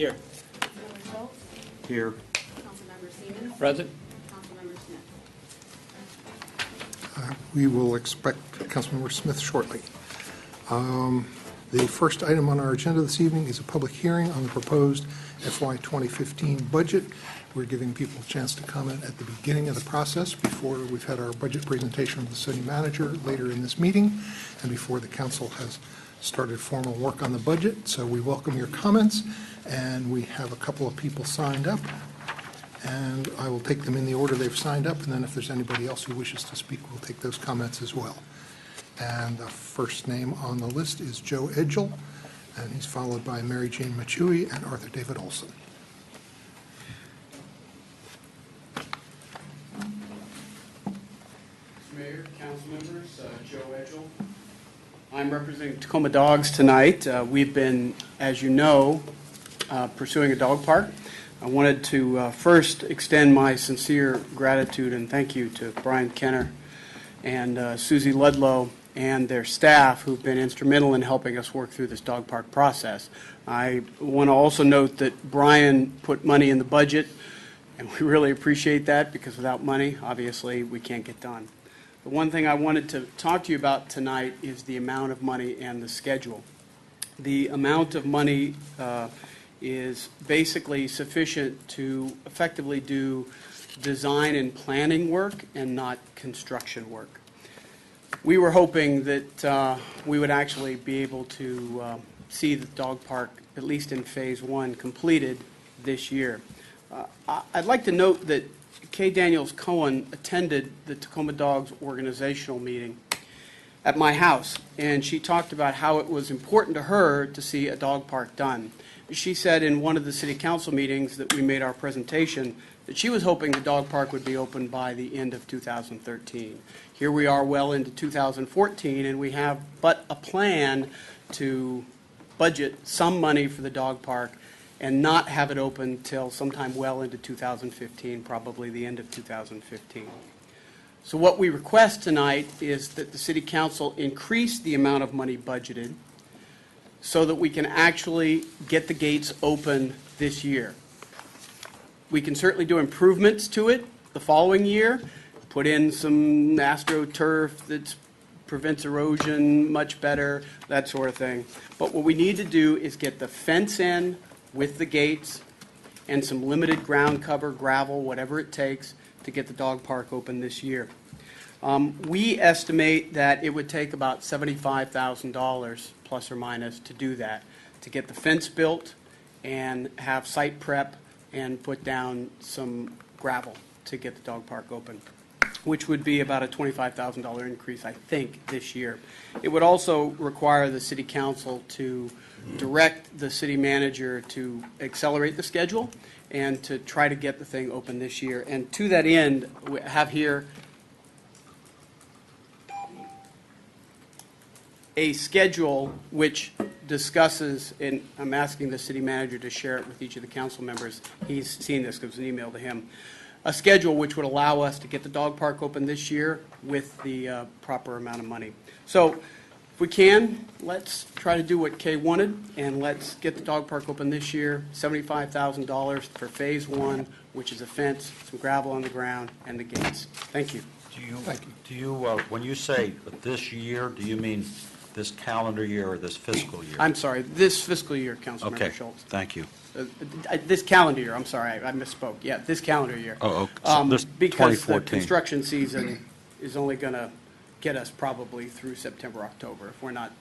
Here. Councilmember Schultz? Here. Councilmember Siemens? Present. Councilmember Smith? We will expect Councilmember Smith shortly. The first item on our agenda this evening is a public hearing on the proposed FY 2015 budget. We're giving people a chance to comment at the beginning of the process before we've had our budget presentation of the city manager later in this meeting and before the council has started formal work on the budget. So we welcome your comments, and we have a couple of people signed up, and I will take them in the order they've signed up, and then if there's anybody else who wishes to speak, we'll take those comments as well. And the first name on the list is Joe Edgell, and he's followed by Mary Jane Machui and Arthur David Olson. Mayor, council members, Joe Edgell. I'm representing Tacoma Dogs tonight. We've been, as you know, pursuing a dog park. I wanted to first extend my sincere gratitude and thank you to Brian Kenner and Susie Ludlow and their staff who've been instrumental in helping us work through this dog park process. I want to also note that Brian put money in the budget, and we really appreciate that because without money, obviously, we can't get done. The one thing I wanted to talk to you about tonight is the amount of money and the schedule. The amount of money is basically sufficient to effectively do design and planning work and not construction work. We were hoping that we would actually be able to see the dog park, at least in phase one, completed this year. I'd like to note that Kay Daniels Cohen attended the Tacoma Dogs organizational meeting at my house, and she talked about how it was important to her to see a dog park done. She said in one of the city council meetings that we made our presentation that she was hoping the dog park would be open by the end of 2013. Here we are well into 2014, and we have but a plan to budget some money for the dog park and not have it open till sometime well into 2015, probably the end of 2015. So what we request tonight is that the City Council increase the amount of money budgeted so that we can actually get the gates open this year. We can certainly do improvements to it the following year, put in some AstroTurf that prevents erosion much better, that sort of thing. But what we need to do is get the fence in with the gates and some limited ground cover, gravel, whatever it takes to get the dog park open this year. We estimate that it would take about $75,000 plus or minus to do that, to get the fence built and have site prep and put down some gravel to get the dog park open, which would be about a $25,000 increase, I think, this year. It would also require the City Council to direct the city manager to accelerate the schedule and to try to get the thing open this year. And to that end, we have here a schedule which discusses, and I'm asking the city manager to share it with each of the council members. He's seen this because it was an email to him. A schedule which would allow us to get the dog park open this year with the proper amount of money. So if we can, let's try to do what Kay wanted, and let's get the dog park open this year. $75,000 for phase one, which is a fence, some gravel on the ground, and the gates. Thank you. Do you when you say this year, do you mean this calendar year or this fiscal year? I'm sorry, this fiscal year, Councilmember Okay, Schultz. thank you. This calendar year, I'm sorry, I misspoke. Yeah, this calendar year. Oh, okay. So this Because the 2014. construction season is only going to get us probably through September, October. If we're not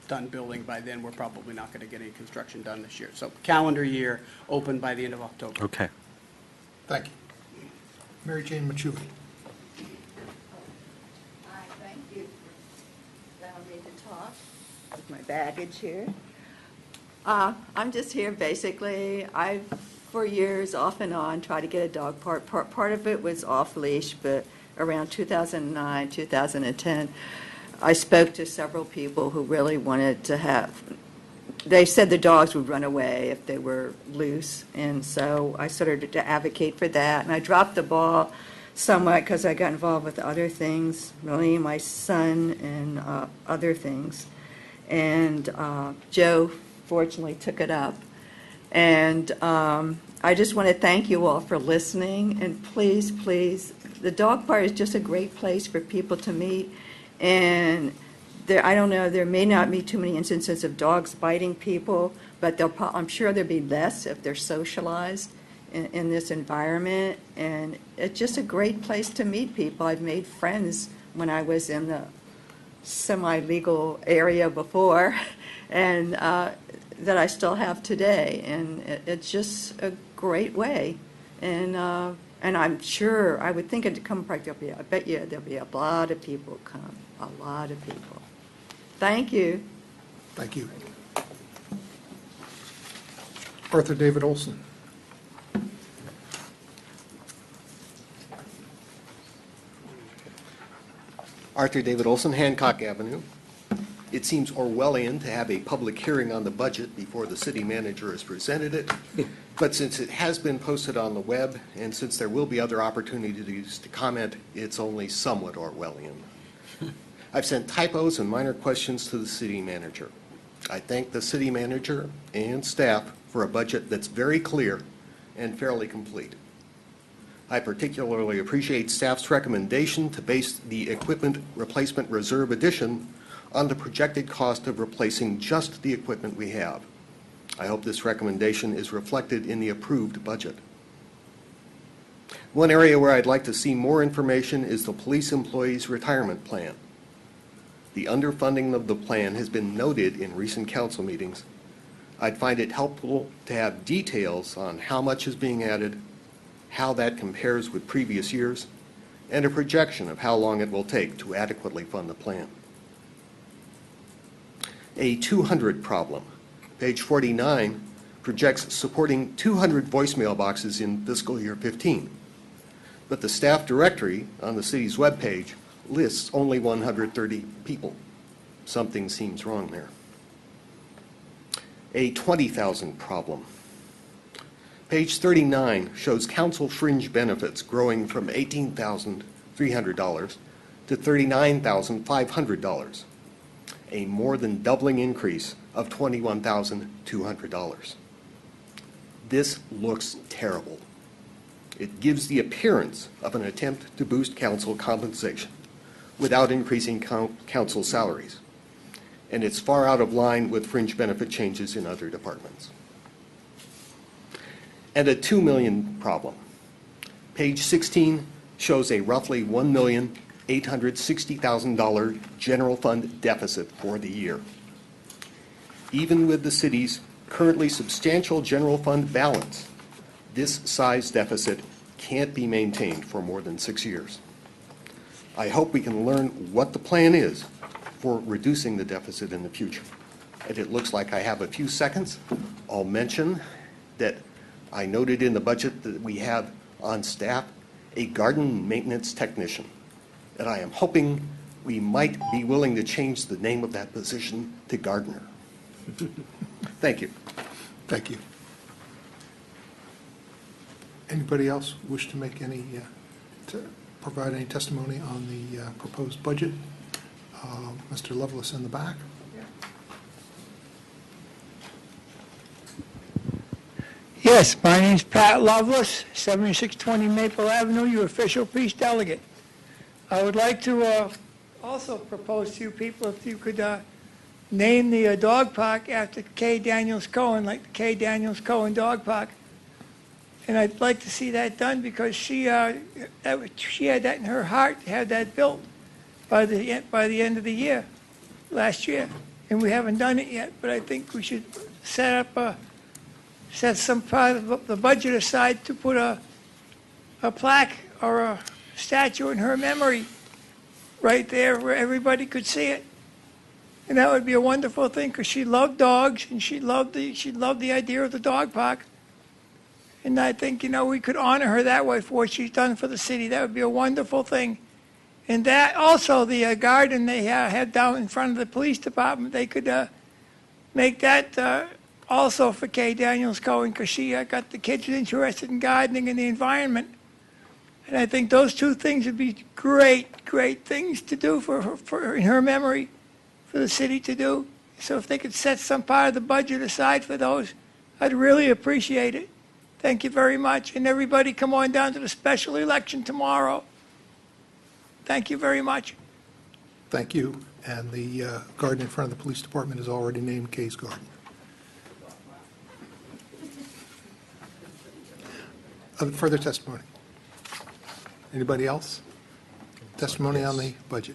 done building by then, we're probably not going to get any construction done this year. So calendar year, open by the end of October. Okay. Thank you. Mary Jane Machui. Hi, thank you for allowing me to talk with my baggage here. I'm just here basically, I've for years off and on tried to get a dog park. Part of it was off leash, but around 2009, 2010, I spoke to several people who really wanted to have, they said the dogs would run away if they were loose, and so I started to advocate for that, and I dropped the ball somewhat because I got involved with other things, really my son and other things, and Joe fortunately took it up, And I just want to thank you all for listening, and please, please, the dog park is just a great place for people to meet, and I don't know, there may not be too many instances of dogs biting people, but I'm sure there'll be less if they're socialized in this environment, and it's just a great place to meet people. I've made friends when I was in the semi-legal area before, and that I still have today, and it's just a great way. And I'm sure, I would think at the Tacoma Park, I bet you there'll be a lot of people come, a lot of people. Thank you. Thank you. Arthur David Olson. Arthur David Olson, Hancock Avenue. It seems Orwellian to have a public hearing on the budget before the city manager has presented it, but since it has been posted on the web, and since there will be other opportunities to comment, it's only somewhat Orwellian. I've sent typos and minor questions to the city manager. I thank the city manager and staff for a budget that's very clear and fairly complete. I particularly appreciate staff's recommendation to base the equipment replacement reserve addition on the projected cost of replacing just the equipment we have. I hope this recommendation is reflected in the approved budget. One area where I'd like to see more information is the police employees' retirement plan. The underfunding of the plan has been noted in recent council meetings. I'd find it helpful to have details on how much is being added, how that compares with previous years, and a projection of how long it will take to adequately fund the plan. A 200 problem. Page 49 projects supporting 200 voicemail boxes in fiscal year 15, but the staff directory on the city's webpage lists only 130 people. Something seems wrong there. A 20,000 problem. Page 39 shows council fringe benefits growing from $18,300 to $39,500, a more than doubling increase of $21,200. This looks terrible. It gives the appearance of an attempt to boost council compensation without increasing council salaries, and it's far out of line with fringe benefit changes in other departments. And a $2 million problem. Page 16 shows a roughly $1,860,000 general fund deficit for the year. Even with the city's currently substantial general fund balance, this size deficit can't be maintained for more than 6 years. I hope we can learn what the plan is for reducing the deficit in the future. And it looks like I have a few seconds. I'll mention that I noted in the budget that we have on staff a garden maintenance technician, and I am hoping we might be willing to change the name of that position to gardener. Thank you. Thank you. Anybody else wish to make any, to provide any testimony on the proposed budget? Mr. Lovelace in the back. Yes, my name's Pat Lovelace, 7620 Maple Avenue, your official peace delegate. I would like to also propose to you people if you could name the dog park after Kay Daniels Cohen, like the Kay Daniels Cohen Dog Park. And I'd like to see that done because she had that in her heart to have that built by the end of the year, last year. And we haven't done it yet, but I think we should set some part of the budget aside to put a plaque or a statue in her memory right there where everybody could see it. And that would be a wonderful thing because she loved dogs and she loved the idea of the dog park. And I think, we could honor her that way for what she's done for the city. That would be a wonderful thing. And that also, the garden they have down in front of the police department, they could make that also for Kay Daniels Cohen because she got the kids interested in gardening and the environment. And I think those two things would be great, great things to do for her, in her memory, for the city to do. So if they could set some part of the budget aside for those, I'd really appreciate it. Thank you very much. And everybody come on down to the special election tomorrow. Thank you very much. Thank you. And the garden in front of the police department is already named Kay's Garden. Further testimony? Anybody else? Testimony on the budget?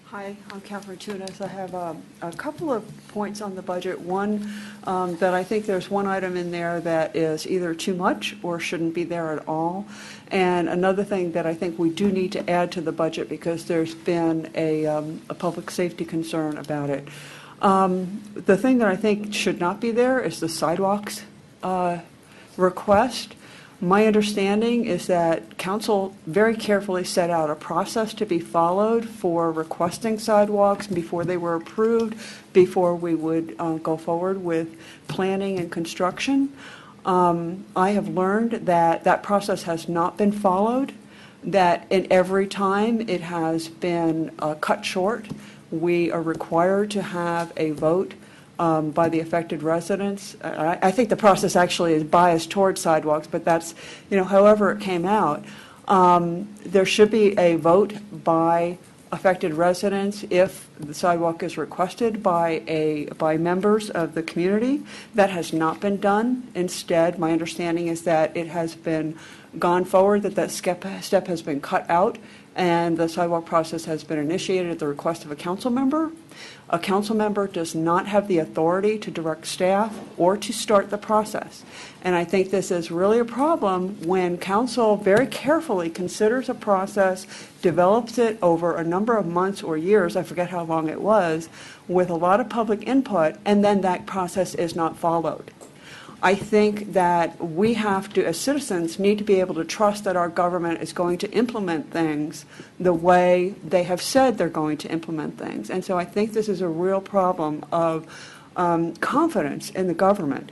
Hi, I'm Catherine Tunis. I have a couple of points on the budget. One, that I think there's one item in there that is either too much or shouldn't be there at all. And another thing that I think we do need to add to the budget because there's been a public safety concern about it. The thing that I think should not be there is the sidewalks request. My understanding is that council very carefully set out a process to be followed for requesting sidewalks before they were approved, before we would go forward with planning and construction. I have learned that that process has not been followed, that in every time it has been cut short. We are required to have a vote by the affected residents. I think the process actually is biased towards sidewalks, but that's, however it came out. There should be a vote by affected residents if the sidewalk is requested by members of the community. That has not been done. Instead, my understanding is that it has been gone forward, that step has been cut out, and the sidewalk process has been initiated at the request of a council member. A council member does not have the authority to direct staff or to start the process. And I think this is really a problem when council very carefully considers a process, develops it over a number of months or years, I forget how long it was, with a lot of public input, and then that process is not followed. I think that we have to, as citizens, need to be able to trust that our government is going to implement things the way they have said they're going to implement things. And so I think this is a real problem of confidence in the government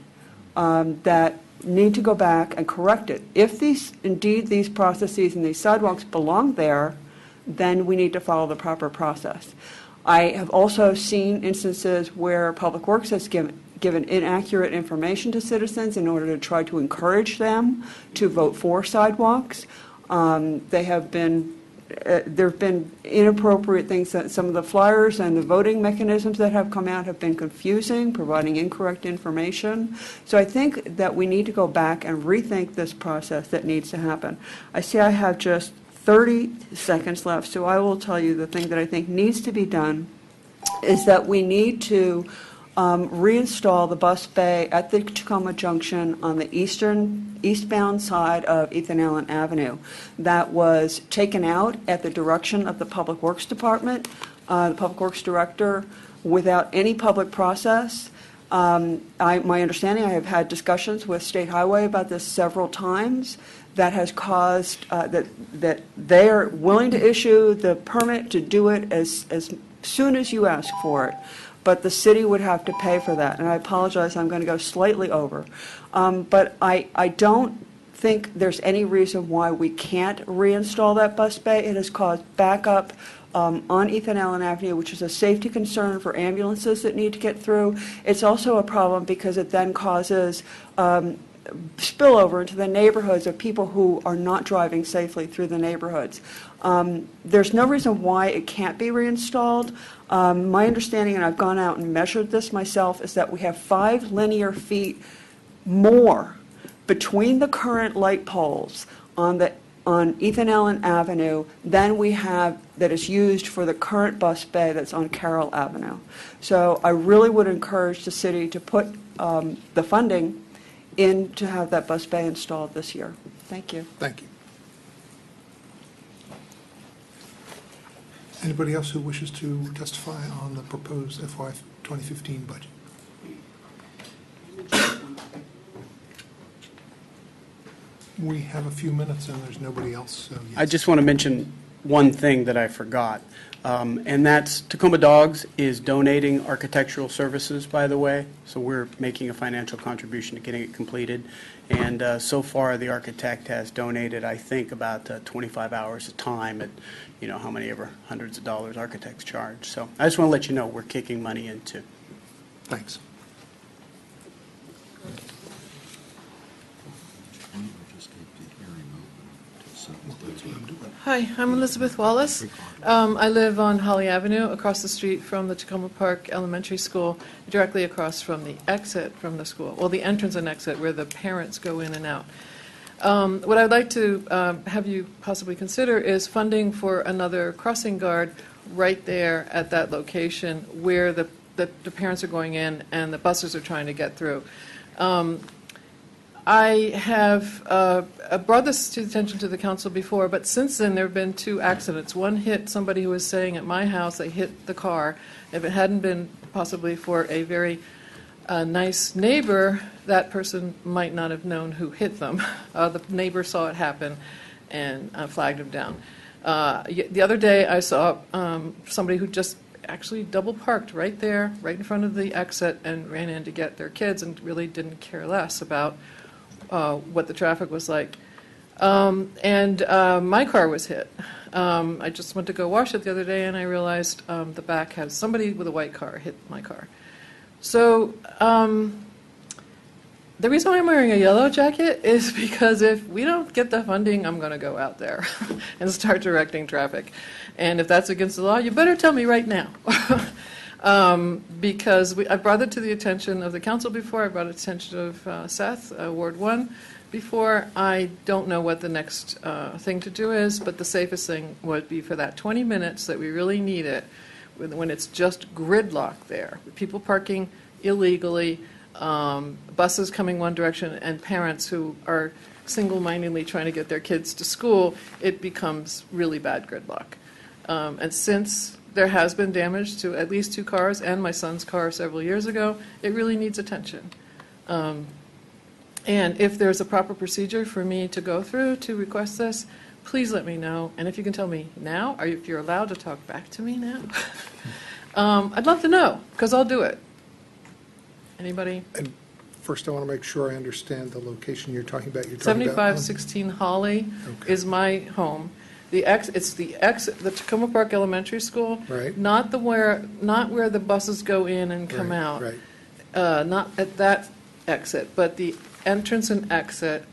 that need to go back and correct it. If these processes and these sidewalks belong there, then we need to follow the proper process. I have also seen instances where Public Works has given inaccurate information to citizens in order to try to encourage them to vote for sidewalks. There have been inappropriate things that some of the flyers and the voting mechanisms that have come out have been confusing, providing incorrect information. So I think that we need to go back and rethink this process that needs to happen. I see I have just 30 seconds left, so I will tell you the thing that I think needs to be done is that we need to reinstall the bus bay at the Tacoma Junction on the eastbound side of Ethan Allen Avenue. That was taken out at the direction of the Public Works Department, the Public Works Director, without any public process. My understanding, I have had discussions with State Highway about this several times. That has caused that they are willing to issue the permit to do it as soon as you ask for it. But the city would have to pay for that. And I apologize, I'm going to go slightly over. But I don't think there's any reason why we can't reinstall that bus bay. It has caused backup on Ethan Allen Avenue, which is a safety concern for ambulances that need to get through. It's also a problem because it then causes spillover into the neighborhoods of people who are not driving safely through the neighborhoods. There's no reason why it can't be reinstalled. My understanding, and I've gone out and measured this myself, is that we have 5 linear feet more between the current light poles on Ethan Allen Avenue than we have that is used for the current bus bay that's on Carroll Avenue. So I really would encourage the city to put the funding in to have that bus bay installed this year. Thank you. Thank you. Anybody else who wishes to testify on the proposed FY 2015 budget? We have a few minutes and there's nobody else, so yes. I just want to mention one thing that I forgot. And that's, Tacoma Dogs is donating architectural services, by the way, so we're making a financial contribution to getting it completed. And so far, the architect has donated, I think, about 25 hours of time at, how many ever hundreds of dollars architects charge. So I just want to let you know we're kicking money into. Thanks. Hi, I'm Elizabeth Wallace. I live on Holly Avenue, across the street from the Tacoma Park Elementary School, directly across from the exit from the school, well, the entrance and exit where the parents go in and out. What I'd like to have you possibly consider is funding for another crossing guard right there at that location where the parents are going in and the buses are trying to get through. I have brought this to the attention to the council before, but since then there have been 2 accidents. One hit somebody who was staying at my house. They hit the car. If it hadn't been possibly for a very nice neighbor, that person might not have known who hit them. The neighbor saw it happen and flagged him down. The other day I saw somebody who just actually double parked right there, right in front of the exit, and ran in to get their kids and really didn't care less about what the traffic was like. My car was hit. I just went to go wash it the other day, and I realized the back had somebody with a white car hit my car. So the reason why I'm wearing a yellow jacket is because if we don't get the funding, I'm going to go out there and start directing traffic. And if that's against the law, you better tell me right now. Because I brought it to the attention of the council before. I brought it to the attention of Seth, Ward 1, before. I don't know what the next thing to do is, but the safest thing would be for that 20 minutes that we really need it, when it's just gridlock there, with people parking illegally, buses coming one direction, and parents who are single-mindedly trying to get their kids to school, it becomes really bad gridlock. And since there has been damage to at least 2 cars and my son's car several years ago, it really needs attention. And if there's a proper procedure for me to go through to request this, please let me know. And if you can tell me now, or if you're allowed to talk back to me now, I'd love to know, because I'll do it. Anybody? And first, I want to make sure I understand the location you're talking about. You're talking about 7516 Holly is my home. It's the Tacoma Park Elementary School. Right. Not where the buses go in and come out. Right. Not at that exit, but the entrance and exit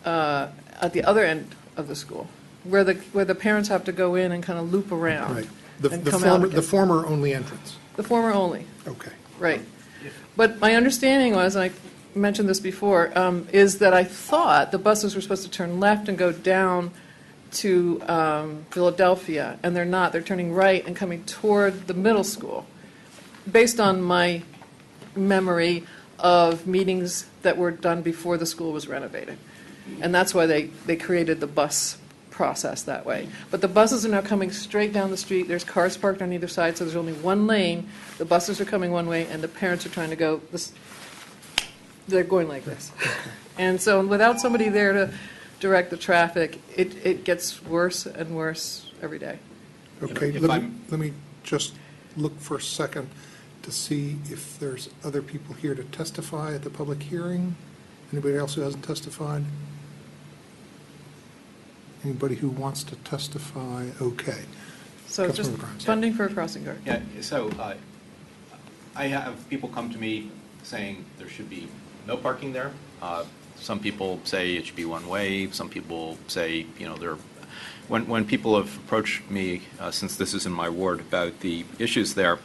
at the other end of the school, where the parents have to go in and kind of loop around. Right. And come out again. The former only entrance. The former only. Okay. Right. But my understanding was, and I mentioned this before, is that I thought the buses were supposed to turn left and go down to Philadelphia, and they're not. They're turning right and coming toward the middle school, based on my memory of meetings that were done before the school was renovated. And that's why they created the bus process that way. But the buses are now coming straight down the street. There's cars parked on either side, so there's only one lane. The buses are coming one way, and the parents are trying to go this. They're going like this. And so without somebody there to direct the traffic, it gets worse and worse every day. Okay, If let me just look for a second to see if there's other people here to testify at the public hearing. Anybody else who hasn't testified? Anybody who wants to testify? Okay. So just Councilmember Grimes. funding for a crossing guard. Yeah, so I have people come to me saying there should be no parking there. Some people say it should be one way. Some people say, when people have approached me, since this is in my ward, about the issues there,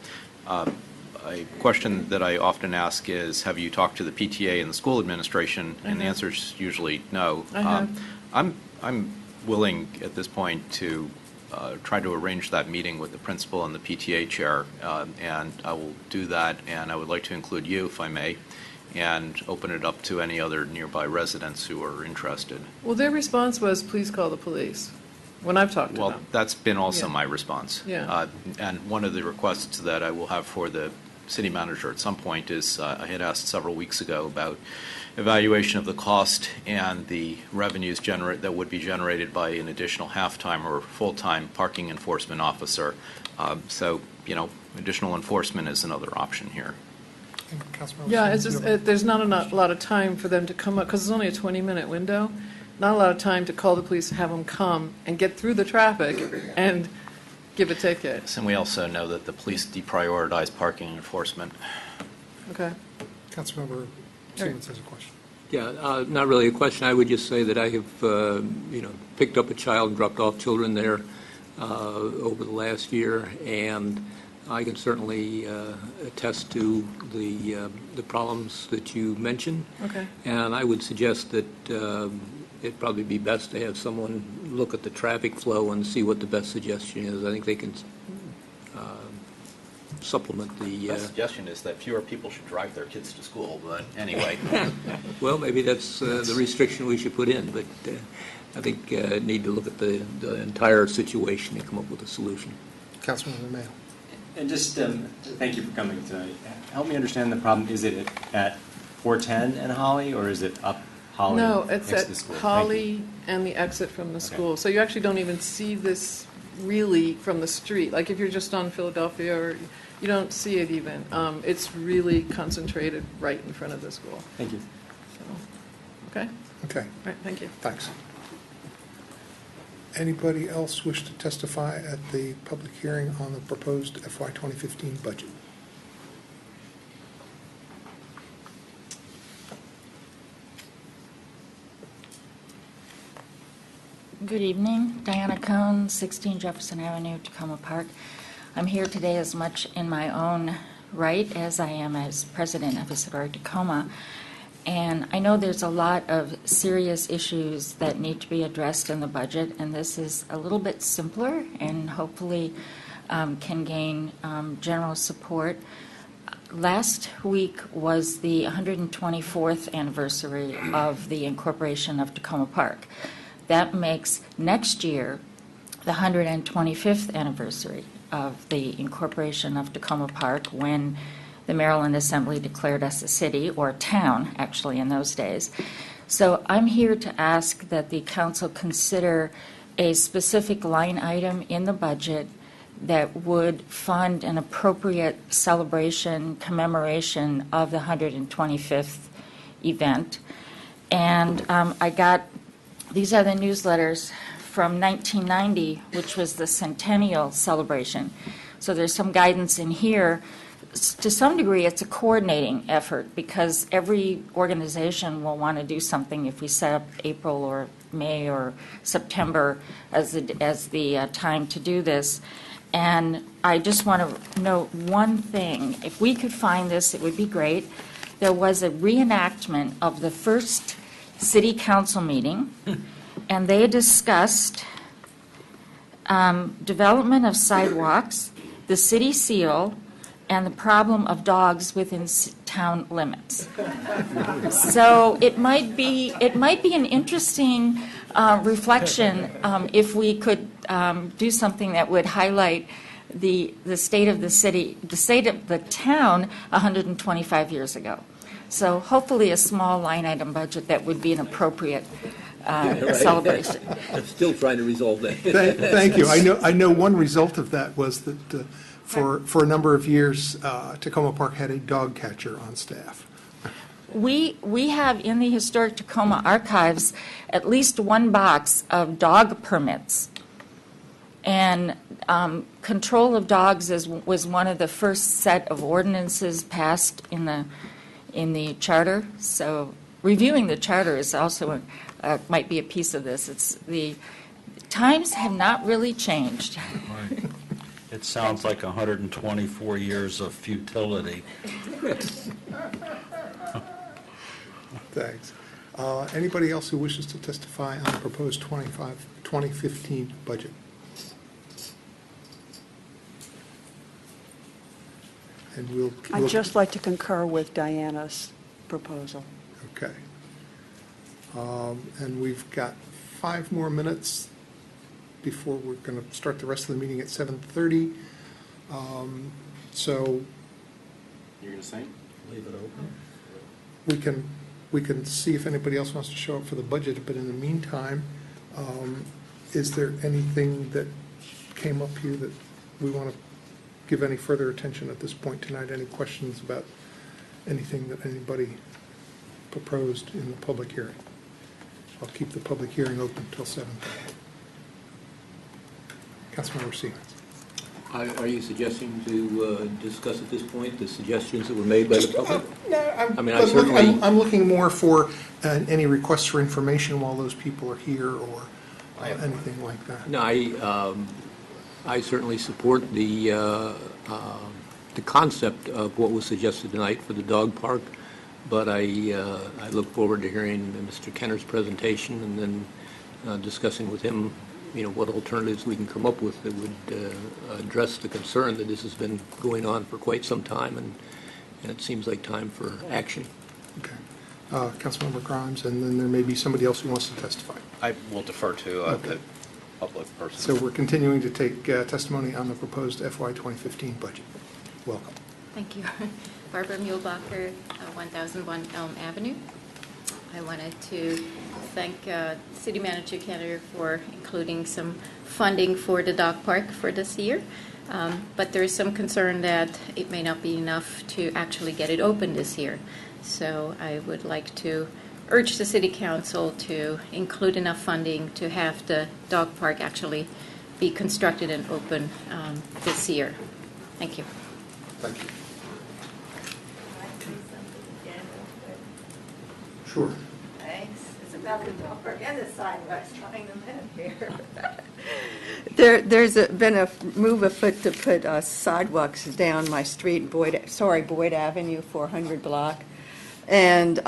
a question that I often ask is, have you talked to the PTA and the school administration? And the answer is usually no. I have. I'm willing at this point to try to arrange that meeting with the principal and the PTA chair, and I will do that, and I would like to include you, if I may, and open it up to any other nearby residents who are interested. Well, their response was, please call the police, when I've talked to Well, them. that's been also Yeah. my response. Yeah. And one of the requests that I will have for the city manager at some point is, I had asked several weeks ago about evaluation of the cost and the revenues that would be generated by an additional half-time or full-time parking enforcement officer So, additional enforcement is another option here. And Councilmember Yeah, Simmons, it's just, you have- there's not a lot of time for them to come up, because it's only a 20-minute window. Not a lot of time to call the police, have them come and get through the traffic and give a ticket. And we also know that the police deprioritize parking enforcement. Okay. Councilmember Simmons has a question. Yeah, not really a question. I would just say that I have, picked up a child and dropped off children there over the last year, and I can certainly attest to the problems that you mentioned. Okay. And I would suggest that it'd probably be best to have someone look at the traffic flow and see what the best suggestion is. I think they can supplement the... The suggestion is that fewer people should drive their kids to school, but anyway. Well, maybe that's the restriction we should put in, but I think need to look at the entire situation and come up with a solution. Councilmember Mayo. And just, thank you for coming tonight. Help me understand the problem. Is it at 410 and Holly, or is it up Holly? No, it's next to the at school? Thank Holly you. and the exit from the school. So you actually don't even see this really from the street. Like if you're just on Philadelphia, or you don't see it even. It's really concentrated right in front of the school. Thank you. So, okay? Okay, All right, thank you. thanks. Anybody else wish to testify at the public hearing on the proposed FY 2015 budget? Good evening. Diana Cohn, 16 Jefferson Avenue, Tacoma Park. I'm here today as much in my own right as I am as president of Isidore Tacoma. And I know there's a lot of serious issues that need to be addressed in the budget, and this is a little bit simpler and hopefully can gain general support. Last week was the 124th anniversary of the incorporation of Tacoma Park. That makes next year the 125th anniversary of the incorporation of Tacoma Park, when the Maryland Assembly declared us a city, or a town, actually, in those days. So I'm here to ask that the council consider a specific line item in the budget that would fund an appropriate celebration, commemoration of the 125th event. And I got, these are the newsletters from 1990, which was the centennial celebration. So there's some guidance in here. To some degree, it's a coordinating effort, because every organization will want to do something if we set up April or May or September as the time to do this. And I just want to note one thing. If we could find this, it would be great. There was a reenactment of the first city council meeting, and they discussed development of sidewalks, the city seal, and the problem of dogs within town limits. So it might be an interesting reflection if we could do something that would highlight the state of the city, the state of the town 125 years ago. So hopefully a small line item budget that would be an appropriate celebration. I'm still trying to resolve that. Thank you. I know one result of that was that for a number of years, Tacoma Park had a dog catcher on staff. We have in the Historic Tacoma archives at least one box of dog permits. And control of dogs was one of the first set of ordinances passed in the charter. So reviewing the charter is also might be a piece of this. It's the times have not really changed. Right. It sounds like 124 years of futility. Thanks. Anybody else who wishes to testify on the proposed 2015 budget? And we'll I'd just like to concur with Diana's proposal. Okay. And we've got 5 more minutes before we're going to start the rest of the meeting at 7:30. So You're going to say? Leave it open. we can see if anybody else wants to show up for the budget, but in the meantime, is there anything that came up here that we want to give any further attention at this point tonight? Any questions about anything that anybody proposed in the public hearing? I'll keep the public hearing open until 7:30. Councilmember Siemens. Are you suggesting to discuss at this point the suggestions that were made by the public? No, I mean, I certainly... I'm looking more for any requests for information while those people are here or anything like that. No, I certainly support the concept of what was suggested tonight for the dog park, but I look forward to hearing Mr. Kenner's presentation and then discussing with him, what alternatives we can come up with that would address the concern that this has been going on for quite some time, and it seems like time for action. Okay. Councilmember Grimes, and then there may be somebody else who wants to testify. I will defer to the public person. So we're continuing to take testimony on the proposed FY 2015 budget. Welcome. Thank you. Barbara Muehlbacher, 1001 Elm Avenue. I wanted to thank City Manager Kenner for including some funding for the dog park for this year. But there is some concern that it may not be enough to actually get it open this year. So I would like to urge the City Council to include enough funding to have the dog park actually be constructed and open this year. Thank you. Thank you. Sure. Thanks. It's about the dog park and the sidewalks, trying to live here. There's been a move afoot to put sidewalks down my street, Boyd Avenue, 400 block. And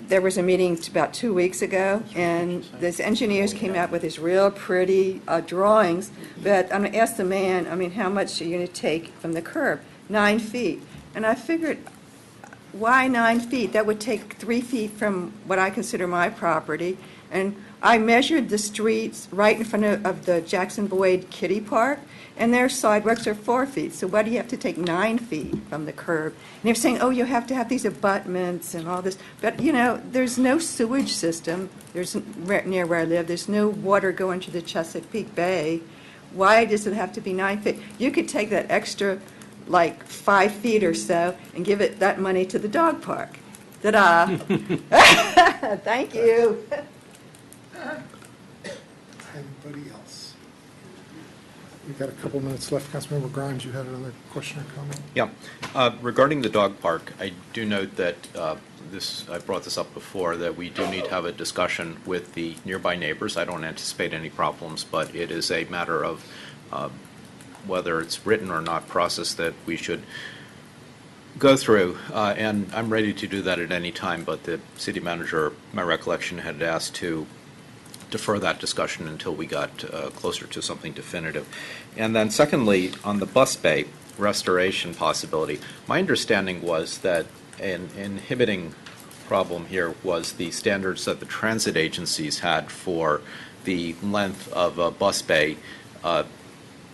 there was a meeting about 2 weeks ago, and these engineers came out with these real pretty drawings. But I'm going to ask the man, how much are you going to take from the curb? 9 feet. And I figured, why 9 feet? That would take 3 feet from what I consider my property. And I measured the streets right in front of the Jackson Boyd Kitty Park, and their sidewalks are 4 feet. So why do you have to take 9 feet from the curb? And they're saying, oh, you have to have these abutments and all this. But, there's no sewage system. There's near where I live. There's no water going to the Chesapeake Bay. Why does it have to be 9 feet? You could take that extra, 5 feet or so and give it that money to the dog park. Ta-da. Thank you. Anybody else? We've got a couple minutes left. Councilmember Grimes, you had another question or comment? Yeah. Regarding the dog park, I do note that I brought this up before, that we do need to have a discussion with the nearby neighbors. I don't anticipate any problems, but it is a matter of whether it's written or not process that we should go through, and I'm ready to do that at any time, but the city manager, my recollection, had asked to defer that discussion until we got closer to something definitive. And then secondly, on the bus bay restoration possibility, my understanding was that an inhibiting problem here was the standards that the transit agencies had for the length of a bus bay,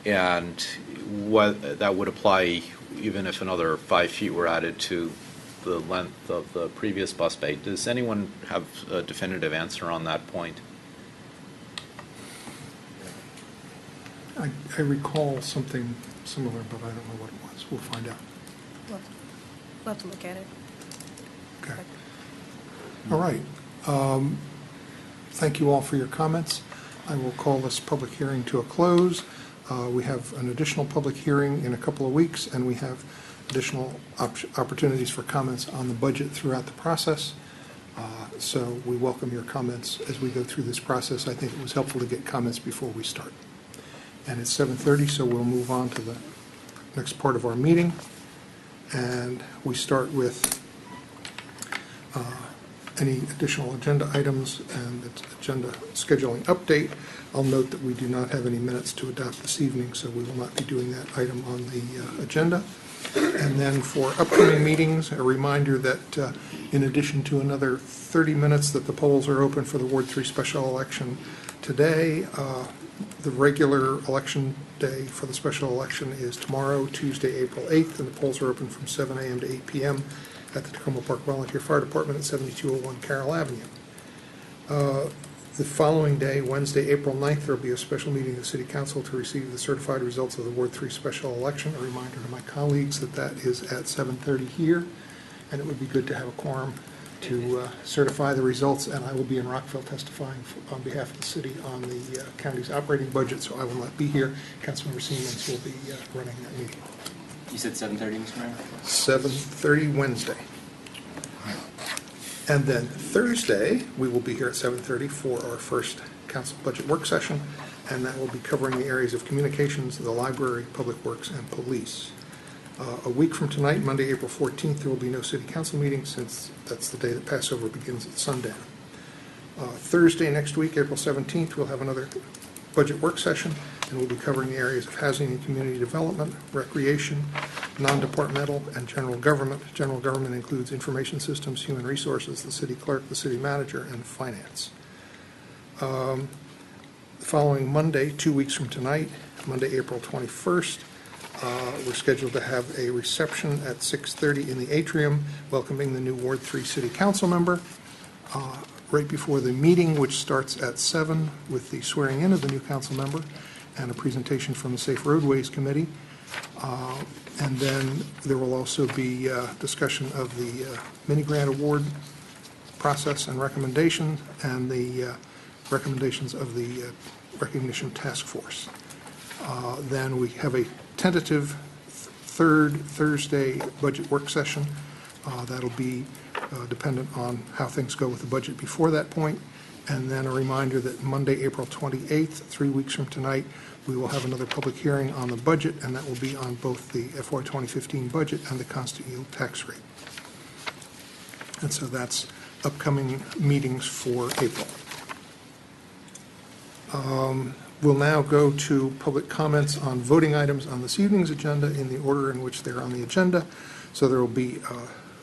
and what that would apply even if another 5 feet were added to the length of the previous bus bay. Does anyone have a definitive answer on that point? I recall something similar, but I don't know what it was. We'll find out. We'll have to look at it. Okay. All right. Thank you all for your comments. I will call this public hearing to a close. We have an additional public hearing in a couple of weeks, and we have additional opportunities for comments on the budget throughout the process. So we welcome your comments as we go through this process. I think it was helpful to get comments before we start. And it's 7:30, so we'll move on to the next part of our meeting. And we start with any additional agenda items and its agenda scheduling update. I'll note that we do not have any minutes to adopt this evening, so we will not be doing that item on the agenda. And then for upcoming meetings, a reminder that in addition to another 30 minutes that the polls are open for the Ward 3 special election today, the regular election day for the special election is tomorrow, Tuesday, April 8th, and the polls are open from 7 a.m. to 8 p.m. at the Tacoma Park Volunteer Fire Department at 7201 Carroll Avenue. The following day, Wednesday, April 9th, there will be a special meeting of the City Council to receive the certified results of the Ward 3 special election. A reminder to my colleagues that that is at 7:30 here, and it would be good to have a quorum to certify the results, and I will be in Rockville testifying on behalf of the city on the county's operating budget, so I will not be here. Councilmember Siemens will be running that meeting. You said 7:30, Mr. Mayor? 7:30 Wednesday. And then Thursday, we will be here at 7:30 for our first council budget work session, and that will be covering the areas of communications, the library, public works, and police. A week from tonight, Monday, April 14th, there will be no city council meeting since that's the day that Passover begins at sundown. Thursday next week, April 17th, we'll have another budget work session, and we'll be covering the areas of housing and community development, recreation, non-departmental, and general government. General government includes information systems, human resources, the city clerk, the city manager, and finance. The following Monday, 2 weeks from tonight, Monday, April 21st, we're scheduled to have a reception at 6:30 in the atrium, welcoming the new Ward 3 City Council member. Right before the meeting, which starts at 7 with the swearing in of the new council member and a presentation from the Safe Roadways Committee. And then there will also be discussion of the mini grant award process and recommendations and the recommendations of the recognition task force. Then we have a tentative third Thursday budget work session. That'll be dependent on how things go with the budget before that point. And then a reminder that Monday, April 28th, 3 weeks from tonight, we will have another public hearing on the budget, and that will be on both the FY 2015 budget and the constant yield tax rate. And so that's upcoming meetings for April. We'll now go to public comments on voting items on this evening's agenda in the order in which they're on the agenda. So there will be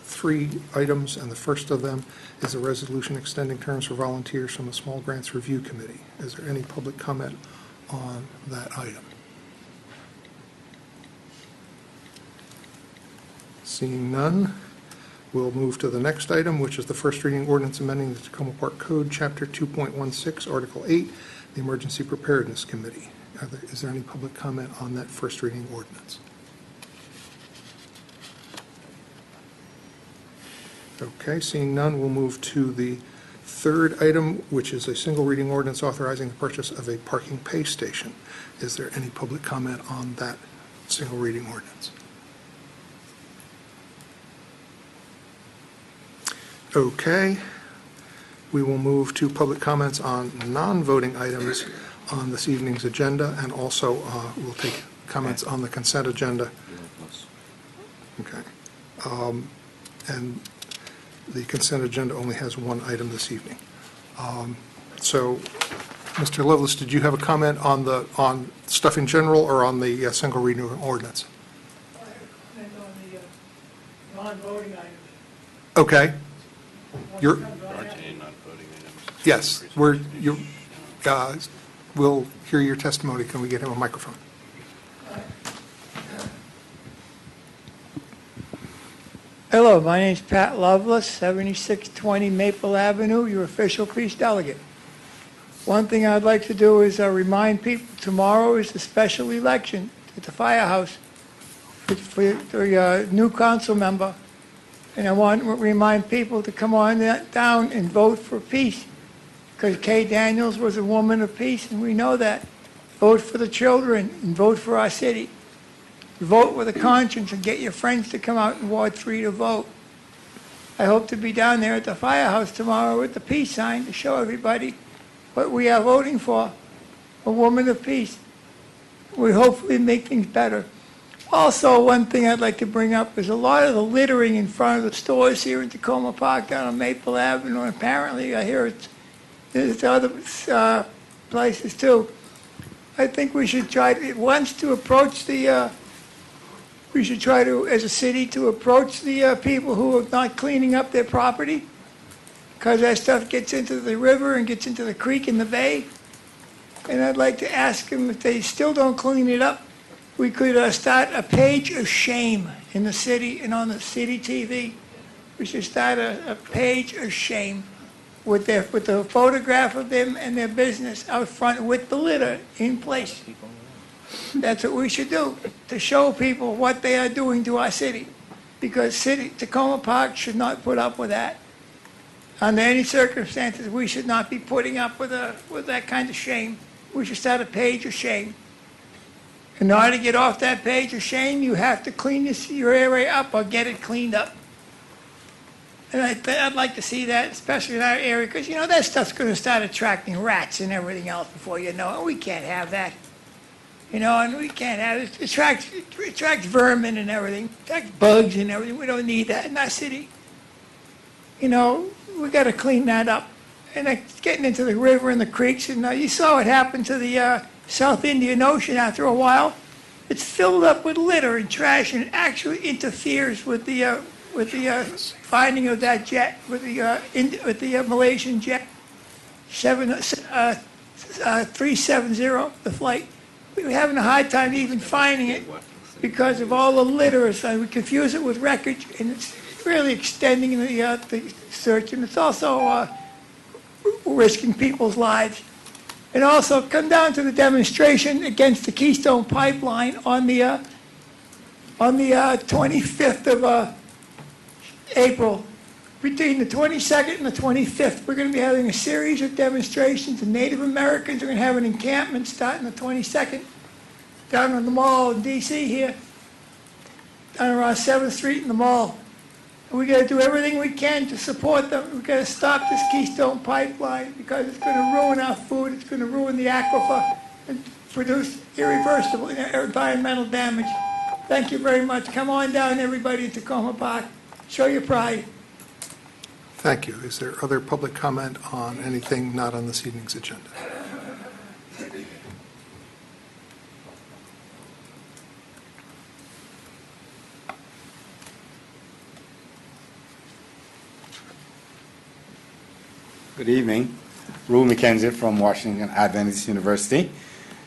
3 items, and the first of them is a resolution extending terms for volunteers from the Small Grants Review Committee. Is there any public comment on that item? Seeing none, we'll move to the next item, which is the first reading ordinance amending the Tacoma Park Code, Chapter 2.16, Article 8, the Emergency Preparedness Committee. Is there any public comment on that first reading ordinance? Okay, seeing none, we'll move to the third item, which is a single reading ordinance authorizing the purchase of a parking pay station. Is there any public comment on that single reading ordinance? Okay, we will move to public comments on non-voting items on this evening's agenda, and also we'll take comments on the consent agenda. Okay. And the consent agenda only has one item this evening. So, Mr. Lovelace, did you have a comment on stuff in general or on the single reading ordinance? I have a comment on the non-voting items. Okay. Yes, we'll hear your testimony. Can we get him a microphone? Hello, my name's Pat Lovelace, 7620 Maple Avenue, your official peace delegate. One thing I'd like to do is remind people tomorrow is the special election at the firehouse for the new council member. And I want to remind people to come on down and vote for peace, because Kay Daniels was a woman of peace, and we know that. Vote for the children and vote for our city. Vote with a conscience and get your friends to come out in Ward 3 to vote. I hope to be down there at the firehouse tomorrow with the peace sign to show everybody what we are voting for, a woman of peace. We hopefully make things better. Also, one thing I'd like to bring up is a lot of the littering in front of the stores here in Tacoma Park down on Maple Avenue, and apparently I hear there's other places too. I think we should try to approach the we should try to, as a city, to approach the people who are not cleaning up their property, because that stuff gets into the river and gets into the creek and the bay. And I'd like to ask them, if they still don't clean it up, we could start a page of shame in the city and on the city TV. We should start a page of shame with the photograph of them and their business out front with the litter in place. That's what we should do, to show people what they are doing to our city. Because Tacoma Park should not put up with that. Under any circumstances, we should not be putting up with that kind of shame. We should start a page of shame. In order to get off that page of shame, you have to clean your area up or get it cleaned up. And I'd like to see that, especially in our area, because, that stuff's going to start attracting rats and everything else before you know it. We can't have that. And we can't have it. It attracts vermin and everything, attracts bugs and everything. We don't need that in our city. We got to clean that up. And it's getting into the river and the creeks. And you saw what happened to the South Indian Ocean after a while. It's filled up with litter and trash, and it actually interferes with the finding of that jet, with the Malaysian jet 370, the flight. We were having a hard time even finding it because of all the litter. So we confuse it with wreckage, and it's really extending the search, and it's also risking people's lives. And also come down to the demonstration against the Keystone Pipeline on the 25th of April. Between the 22nd and the 25th, we're going to be having a series of demonstrations. The Native Americans are going to have an encampment starting the 22nd down on the mall in D.C. here, down around 7th Street in the mall. And we got to do everything we can to support them. We got to stop this Keystone Pipeline because it's going to ruin our food. It's going to ruin the aquifer and produce irreversible environmental damage. Thank you very much. Come on down, everybody, to Tacoma Park. Show your pride. Thank you. Is there other public comment on anything not on this evening's agenda? Good evening. Rue McKenzie from Washington Adventist University.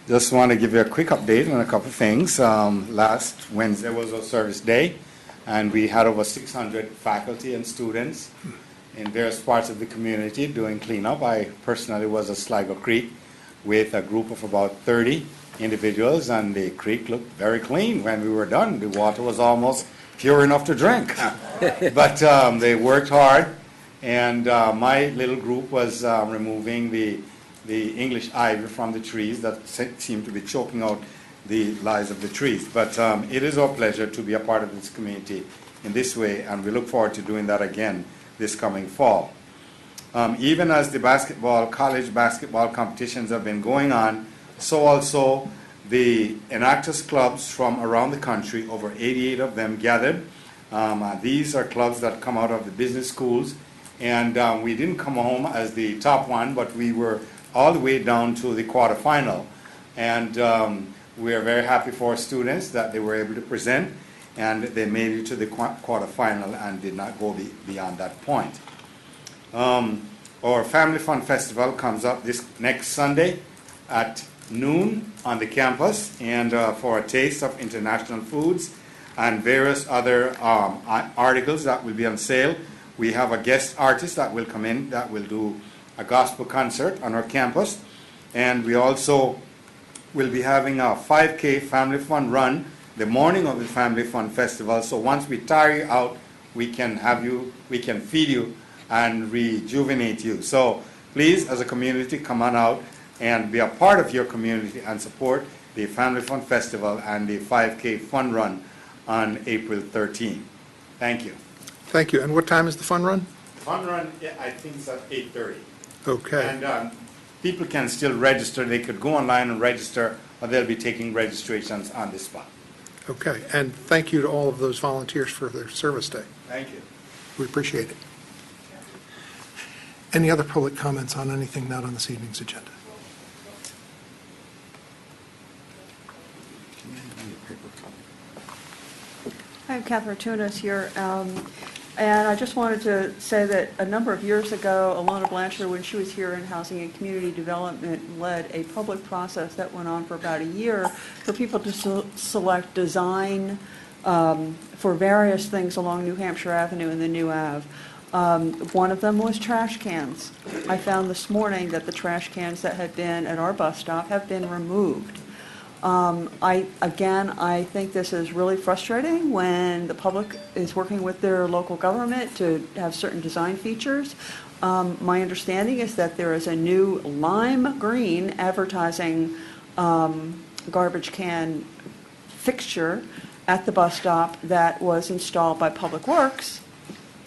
Just want to give you a quick update on a couple of things. Last Wednesday was our service day, and we had over 600 faculty and students in various parts of the community doing cleanup. I personally was at Sligo Creek with a group of about 30 individuals, and the creek looked very clean when we were done. The water was almost pure enough to drink. But they worked hard, and my little group was removing the English ivy from the trees that seemed to be choking out the lives of the trees. But it is our pleasure to be a part of this community in this way, and we look forward to doing that again this coming fall. Even as the college basketball competitions have been going on, so also the Enactus clubs from around the country, over 88 of them gathered. These are clubs that come out of the business schools, and we didn't come home as the top one, but we were all the way down to the quarterfinal. And we are very happy for our students that they were able to present, and they made it to the quarterfinal and did not go beyond that point. Our Family Fun Festival comes up this next Sunday at noon on the campus, and for a taste of international foods and various other articles that will be on sale. We have a guest artist that will come in that will do a gospel concert on our campus, and we also will be having a 5K Family Fun run the morning of the Family Fun Festival. So once we tire you out, we can feed you and rejuvenate you. So please, as a community, come on out and be a part of your community and support the Family Fun Festival and the 5K Fun Run on April 13. Thank you. Thank you. And what time is the fun run? Fun run, I think it's at 8:30. Okay. And people can still register. They could go online and register, or they'll be taking registrations on the spot. Okay. And thank you to all of those volunteers for their service day. Thank you. We appreciate it. Any other public comments on anything not on this evening's agenda? I'm Catherine Tunis here, and I just wanted to say that a number of years ago, Alona Blanchard, when she was here in Housing and Community Development, led a public process that went on for about a year for people to select design for various things along New Hampshire Avenue and the New Ave. One of them was trash cans. I found this morning that the trash cans that had been at our bus stop have been removed. I think this is really frustrating when the public is working with their local government to have certain design features. My understanding is that there is a new lime green advertising garbage can fixture at the bus stop that was installed by Public Works.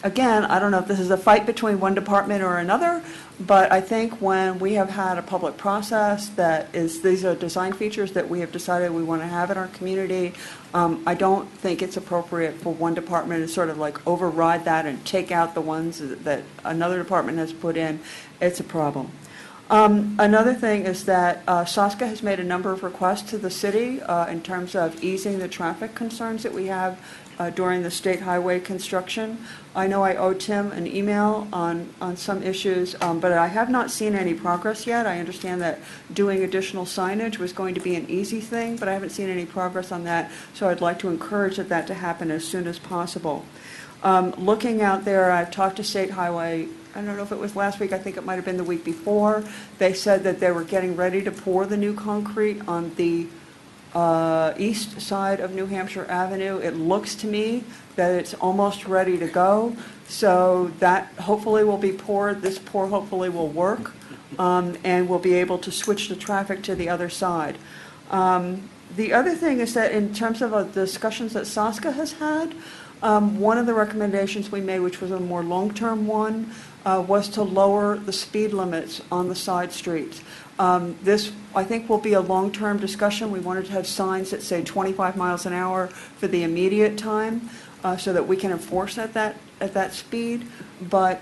Again, I don't know if this is a fight between one department or another, but I think when we have had a public process these are design features that we have decided we want to have in our community, I don't think it's appropriate for one department to sort of like override that and take out the ones that another department has put in. It's a problem. Another thing is that SOSCA has made a number of requests to the city in terms of easing the traffic concerns that we have during the state highway construction. I know I owe Tim an email on some issues, but I have not seen any progress yet. I understand that doing additional signage was going to be an easy thing, but I haven't seen any progress on that, so I'd like to encourage that to happen as soon as possible. Looking out there, I've talked to State Highway, I don't know if it was last week, I think it might have been the week before. They said that they were getting ready to pour the new concrete on the east side of New Hampshire Avenue. It looks to me that it's almost ready to go, so that hopefully will be poured. This pour hopefully will work, and we'll be able to switch the traffic to the other side. The other thing is that in terms of the discussions that SOSCA has had, one of the recommendations we made, which was a more long-term one, was to lower the speed limits on the side streets. This, I think, will be a long-term discussion. We wanted to have signs that say 25 miles an hour for the immediate time so that we can enforce at that speed. But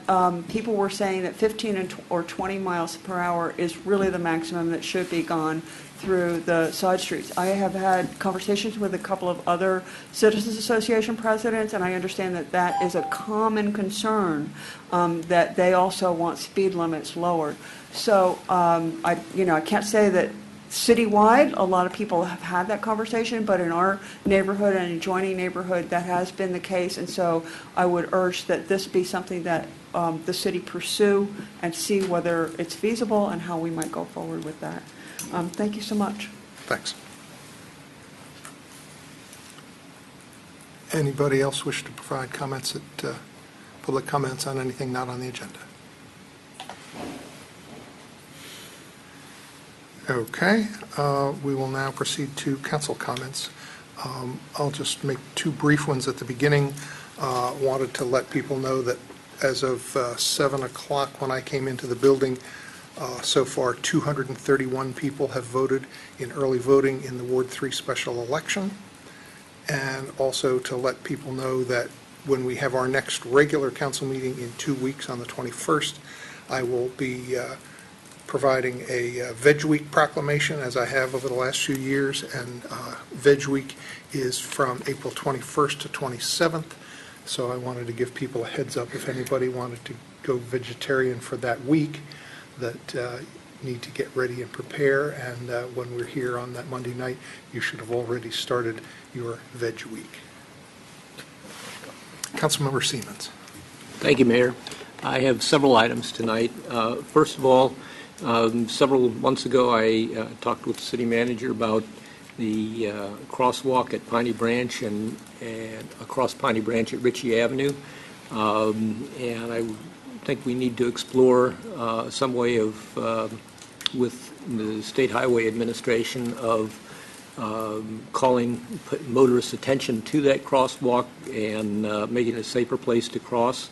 people were saying that 15 or 20 miles per hour is really the maximum that should be gone through the side streets. I have had conversations with a couple of other Citizens Association presidents, and I understand that that is a common concern, that they also want speed limits lowered. So I can't say that citywide a lot of people have had that conversation, but in our neighborhood and adjoining neighborhood that has been the case, and so I would urge that this be something that the city pursue and see whether it's feasible and how we might go forward with that. Thank you so much. Thanks. Anybody else wish to provide comments public comments on anything not on the agenda? Okay, we will now proceed to council comments. I'll just make two brief ones at the beginning. Wanted to let people know that as of 7 o'clock when I came into the building, so far 231 people have voted in early voting in the Ward 3 special election. And also to let people know that when we have our next regular council meeting in 2 weeks on the 21st, I will be providing a Veg Week proclamation, as I have over the last few years, and Veg Week is from April 21st to 27th, so I wanted to give people a heads up if anybody wanted to go vegetarian for that week, that need to get ready and prepare, and when we're here on that Monday night, you should have already started your Veg Week. Councilmember Siemens. Thank you, Mayor. I have several items tonight. First of all, several months ago, I talked with the city manager about the crosswalk at Piney Branch and across Piney Branch at Ritchie Avenue. And I think we need to explore some way of, with the State Highway Administration, of calling motorists' attention to that crosswalk and making it a safer place to cross.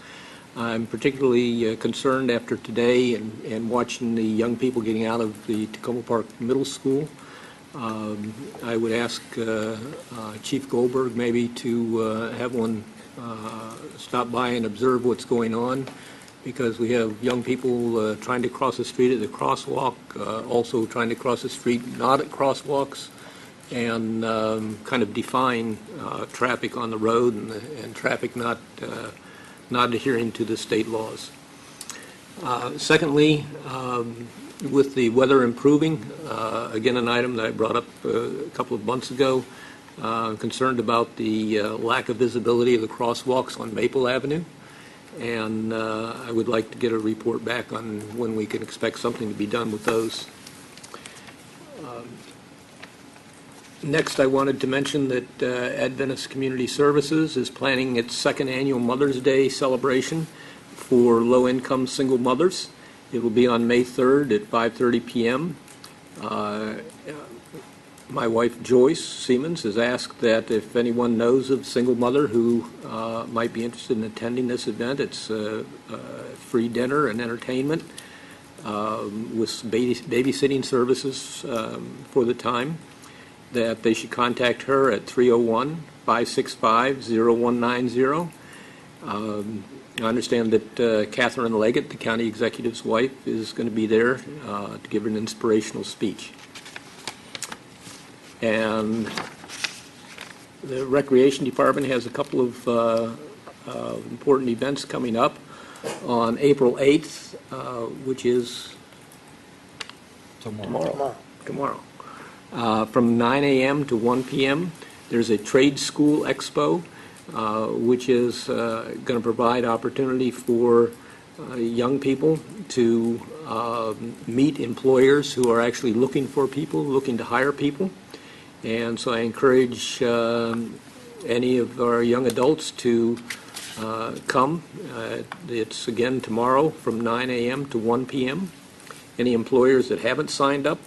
I'm particularly concerned after today and watching the young people getting out of the Tacoma Park Middle School. I would ask Chief Goldberg maybe to have one stop by and observe what's going on, because we have young people trying to cross the street at the crosswalk, also trying to cross the street not at crosswalks, and kind of defying traffic on the road and traffic not adhering to the state laws. Secondly, with the weather improving, again an item that I brought up a couple of months ago, concerned about the lack of visibility of the crosswalks on Maple Avenue. and I would like to get a report back on when we can expect something to be done with those. Next, I wanted to mention that Adventist Community Services is planning its second annual Mother's Day celebration for low-income single mothers. It will be on May 3rd at 5:30 p.m. My wife, Joyce Siemens, has asked that if anyone knows of a single mother who might be interested in attending this event, it's free dinner and entertainment with babysitting services for the time, that they should contact her at 301-565-0190. I understand that Catherine Leggett, the county executive's wife, is going to be there to give an inspirational speech. And the Recreation Department has a couple of important events coming up on April 8th, which is tomorrow. From 9 a.m. to 1 p.m., there's a trade school expo, which is going to provide opportunity for young people to meet employers who are actually looking for people, looking to hire people. And so I encourage any of our young adults to come. It's again tomorrow from 9 a.m. to 1 p.m. Any employers that haven't signed up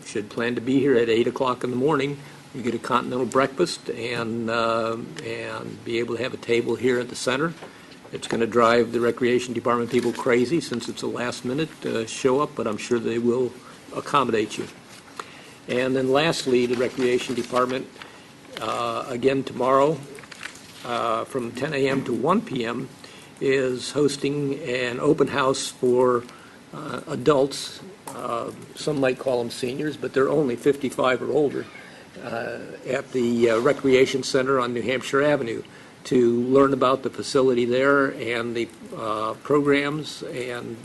should plan to be here at 8 o'clock in the morning. You get a continental breakfast and be able to have a table here at the center. It's going to drive the Recreation Department people crazy since it's a last-minute show up, but I'm sure they will accommodate you. And then lastly, the Recreation Department, again tomorrow from 10 a.m. to 1 p.m. is hosting an open house for adults. Some might call them seniors, but they're only 55 or older, at the Recreation Center on New Hampshire Avenue to learn about the facility there and the programs and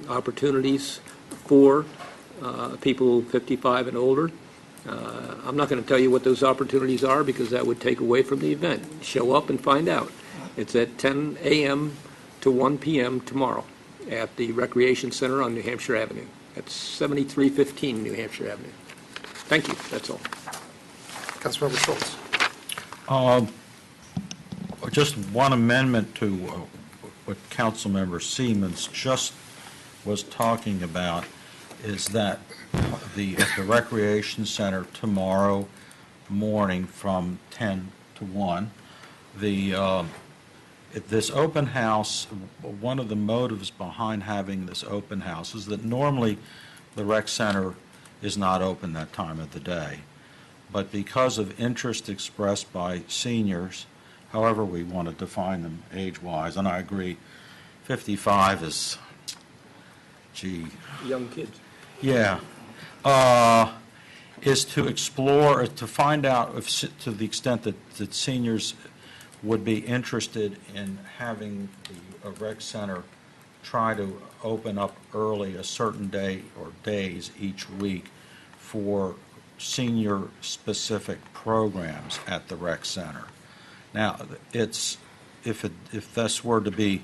opportunities for people 55 and older. I'm not going to tell you what those opportunities are because that would take away from the event. Show up and find out. It's at 10 a.m. to 1 p.m. tomorrow at the Recreation Center on New Hampshire Avenue. That's 7315 New Hampshire Avenue. Thank you. That's all. Councilmember Schultz. Just one amendment to what Councilmember Siemens just was talking about is that at the Recreation Center tomorrow morning from 10 to 1, this open house, one of the motives behind having this open house is that normally the rec center is not open that time of the day. But because of interest expressed by seniors, however we want to define them age-wise, and I agree, 55 is, gee. Young kids. Yeah. Is to explore, to find out if, to the extent that seniors would be interested in having a rec center try to open up early a certain day or days each week for senior-specific programs at the rec center. Now, it's if this were to be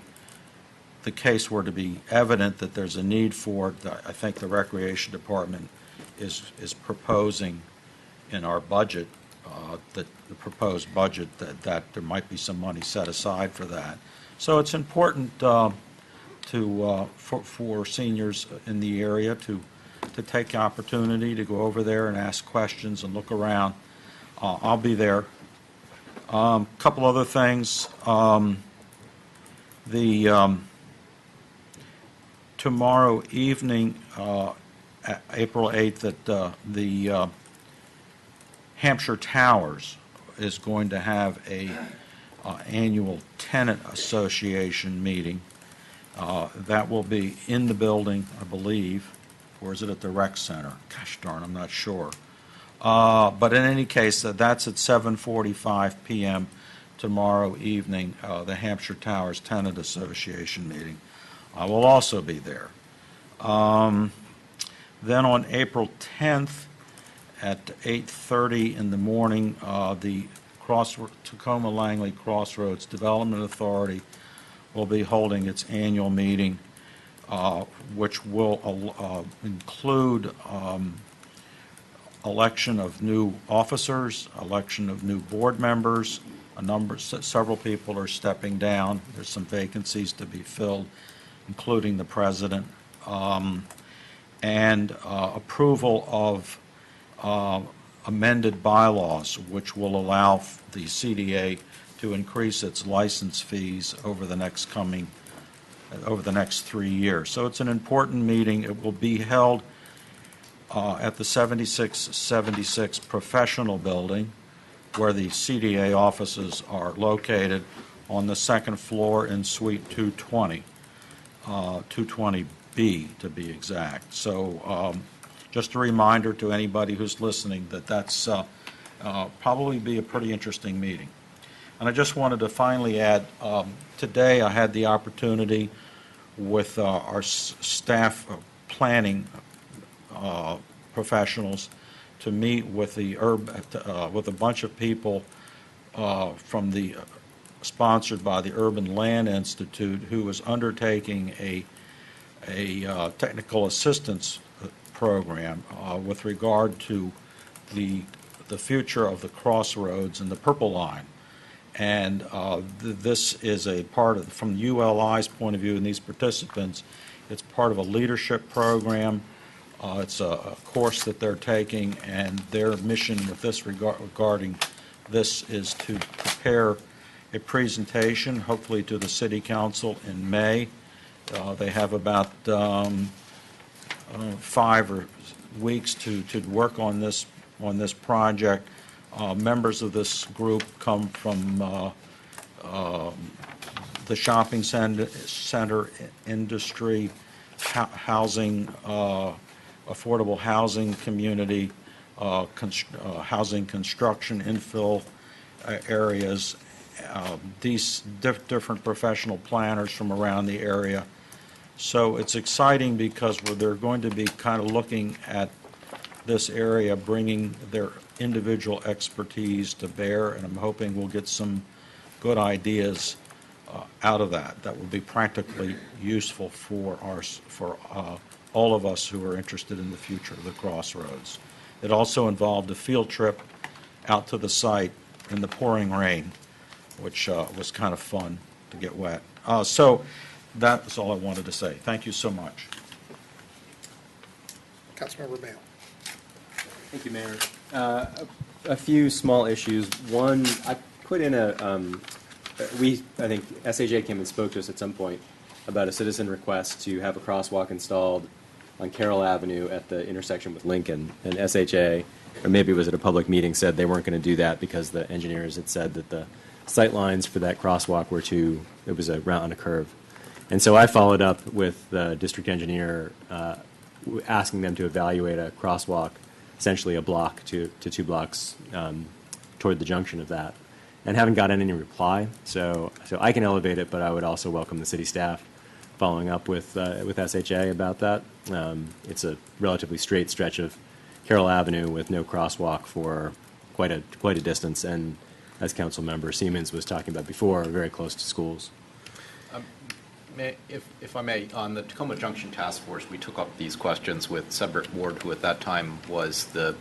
the case were to be evident that there's a need for it, I think the Recreation Department is proposing in our budget, that the proposed budget, that there might be some money set aside for that. So it's important for seniors in the area to take the opportunity to go over there and ask questions and look around. I'll be there. Couple other things. Tomorrow evening, April 8th, at the Hampshire Towers is going to have a annual tenant association meeting. That will be in the building, I believe, or is it at the rec center? Gosh darn, I'm not sure. But in any case, that's at 7:45 p.m. tomorrow evening, the Hampshire Towers Tenant Association meeting. I will also be there. Then on April 10th at 8:30 in the morning, the Tacoma Langley Crossroads Development Authority will be holding its annual meeting, which will include election of new officers, election of new board members. Several people are stepping down. There's some vacancies to be filled, including the president, and approval of amended bylaws, which will allow the CDA to increase its license fees over the next 3 years. So it's an important meeting. It will be held at the 7676 Professional Building, where the CDA offices are located, on the second floor in Suite 220, 220B to be exact. So just a reminder to anybody who's listening that that's probably be a pretty interesting meeting. And I just wanted to finally add, today I had the opportunity with our staff planning professionals to meet with with a bunch of people sponsored by the Urban Land Institute, who is undertaking a technical assistance program with regard to the future of the crossroads and the Purple Line. And this is a part of, from ULI's point of view, and these participants, it's part of a leadership program. It's a course that they're taking, and their mission with this regarding this is to prepare a presentation, hopefully to the City Council in May. They have about 5 weeks to work on this project. Members of this group come from the shopping center industry, housing, affordable housing community, housing construction, infill areas, these different professional planners from around the area. So it's exciting because they're going to be kind of looking at this area, bringing their individual expertise to bear, and I'm hoping we'll get some good ideas out of that will be practically useful for all of us who are interested in the future of the crossroads. It also involved a field trip out to the site in the pouring rain, which was kind of fun to get wet. So that's all I wanted to say. Thank you so much. Councilmember Mayo. Thank you, Mayor. A few small issues. One, I put in I think SAJ came and spoke to us at some point about a citizen request to have a crosswalk installed on Carroll Avenue at the intersection with Lincoln. And SHA, or maybe it was at a public meeting, said they weren't going to do that because the engineers had said that the sight lines for that crosswalk were it was on a curve. And so I followed up with the district engineer asking them to evaluate a crosswalk, essentially a block to 2 blocks toward the junction of that, and haven't gotten any reply. So I can elevate it, but I would also welcome the city staff following up with SHA about that. It's a relatively straight stretch of Carroll Avenue with no crosswalk for quite a distance, and as Council Member Siemens was talking about before, very close to schools. If I may, on the Tacoma Junction Task Force, we took up these questions with Cedric Ward, who at that time was the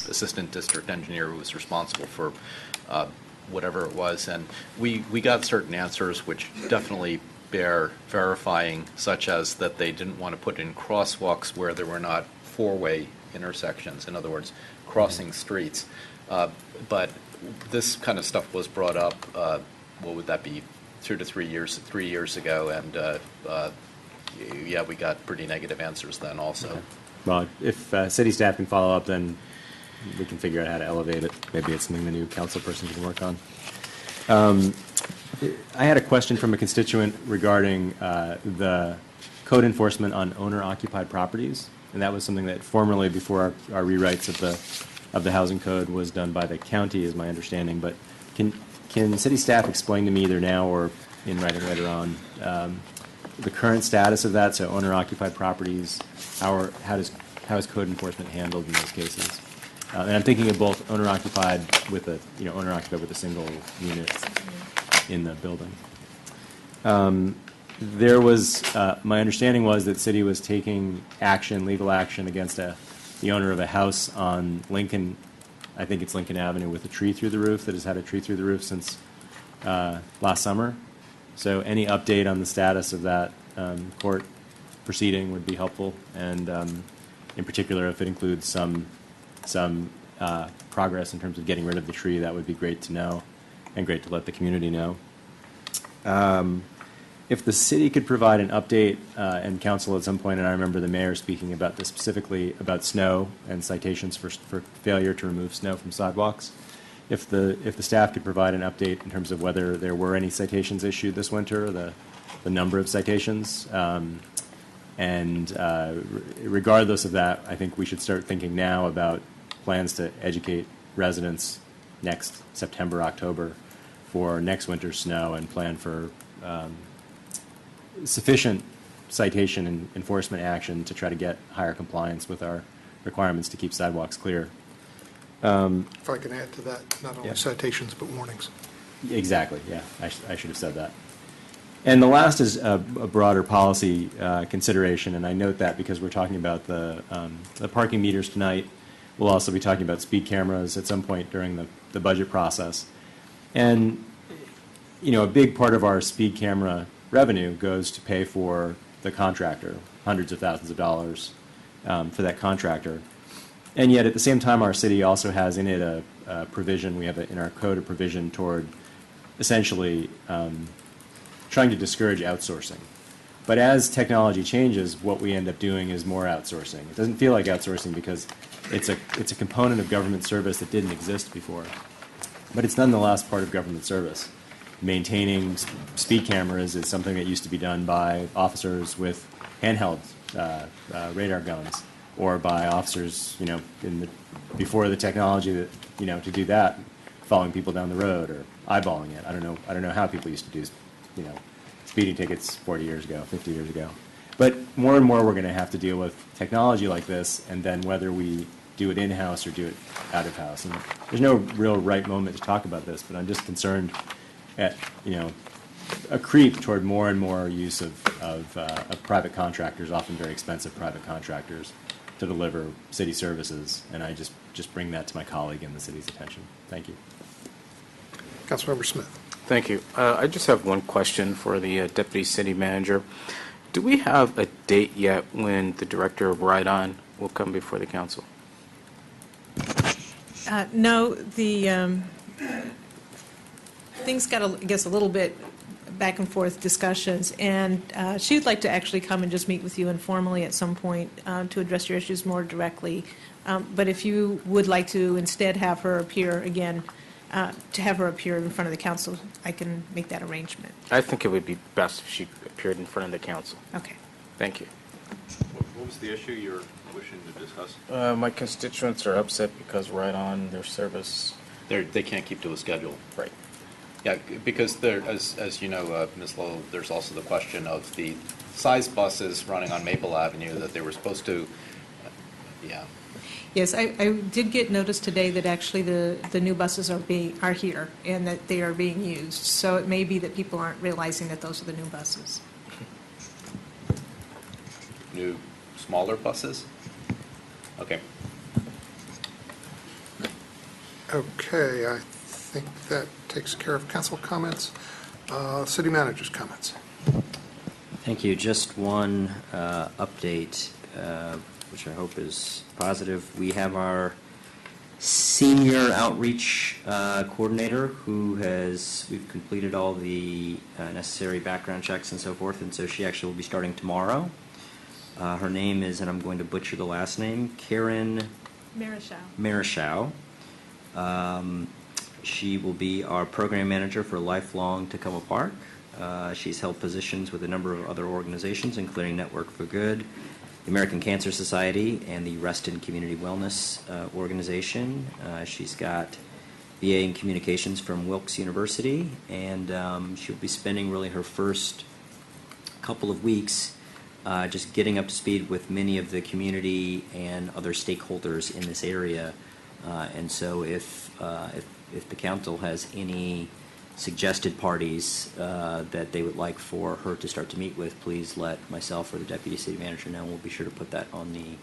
assistant district engineer who was responsible for whatever it was, and we got certain answers which definitely bear verifying, such as that they didn't want to put in crosswalks where there were not 4-way intersections, in other words, crossing streets. But this kind of stuff was brought up, what would that be, 2 to 3 years ago, and yeah, we got pretty negative answers then also. Okay. Well, if city staff can follow up, then we can figure out how to elevate it. Maybe it's something the new council person can work on. I had a question from a constituent regarding the code enforcement on owner-occupied properties, and that was something that formerly, before our rewrites of the housing code, was done by the county, is my understanding. But can city staff explain to me either now or in writing later on the current status of that? So owner-occupied properties, how is code enforcement handled in those cases? And I'm thinking of both owner-occupied with a, owner-occupied with a single unit in the building. There was, my understanding was that the city was taking action, legal action against the owner of a house on Lincoln, I think it's Lincoln Avenue, with a tree through the roof that has had a tree through the roof since last summer. So any update on the status of that court proceeding would be helpful, and in particular, if it includes some progress in terms of getting rid of the tree, that would be great to know, and great to let the community know. If the city could provide an update, and council at some point, and I remember the mayor speaking about this specifically, about snow and citations for failure to remove snow from sidewalks. If the staff could provide an update in terms of whether there were any citations issued this winter, the number of citations, and regardless of that, I think we should start thinking now about plans to educate residents next September, October for next winter's snow, and plan for sufficient citation and enforcement action to try to get higher compliance with our requirements to keep sidewalks clear. If I can add to that, not only Yeah. citations, but warnings. Exactly, yeah, I should have said that. And the last is a broader policy consideration, and I note that because we're talking about the parking meters tonight. We'll also be talking about speed cameras at some point during the budget process. And, a big part of our speed camera revenue goes to pay for the contractor, hundreds of thousands of dollars for that contractor. And yet, at the same time, our city also has in it a provision, we have in our code a provision toward essentially trying to discourage outsourcing. But as technology changes, what we end up doing is more outsourcing. It doesn't feel like outsourcing because it's a component of government service that didn't exist before. But it's nonetheless part of government service. Maintaining speed cameras is something that used to be done by officers with handheld radar guns, or by officers, before the technology that, to do that, following people down the road or eyeballing it. I don't know how people used to do, speeding tickets 40 years ago, 50 years ago. But more and more we're going to have to deal with technology like this, and then whether we do it in-house or do it out-of-house. And there's no real right moment to talk about this, but I'm just concerned at, a creep toward more and more use of private contractors, often very expensive private contractors, to deliver city services. And I just bring that to my colleague and the city's attention. Thank you. Councilmember Smith. Thank you. I just have one question for the Deputy City Manager. Do we have a date yet when the Director of Ride-On will come before the council? No, the things got, I guess, a little bit back and forth discussions, and she would like to actually come and just meet with you informally at some point to address your issues more directly. But if you would like to instead have her appear again, to have her appear in front of the council, I can make that arrangement. I think it would be best if she appeared in front of the council. Okay. Tk you. What was the issue you're wishing to discuss? My constituents are upset because Ride-On, their service. They can't keep to a schedule. Right. Yeah, because there, as you know, Ms. Lowell, there's also the question of the size buses running on Maple Avenue that they were supposed to, yeah. Yes, I did get notice today that actually the new buses are here and that they are being used. So it may be that people aren't realizing that those are the new buses. New, smaller buses? Okay. Okay, I think that takes care of council comments. City Manager's comments. Thank you. Just one update, which I hope is positive. We have our senior outreach coordinator we've completed all the necessary background checks and so forth, and so she actually will be starting tomorrow. Her name is, and I'm going to butcher the last name, Karen Marischau. She will be our program manager for Lifelong Tacoma Park. She's held positions with a number of other organizations, including Network for Good, the American Cancer Society, and the Reston Community Wellness Organization. She's got BA in Communications from Wilkes University, and she'll be spending really her first couple of weeks just getting up to speed with many of the community and other stakeholders in this area And so if the council has any suggested parties that they would like for her to start to meet with, please let myself or the deputy city manager know, and we'll be sure to put that on the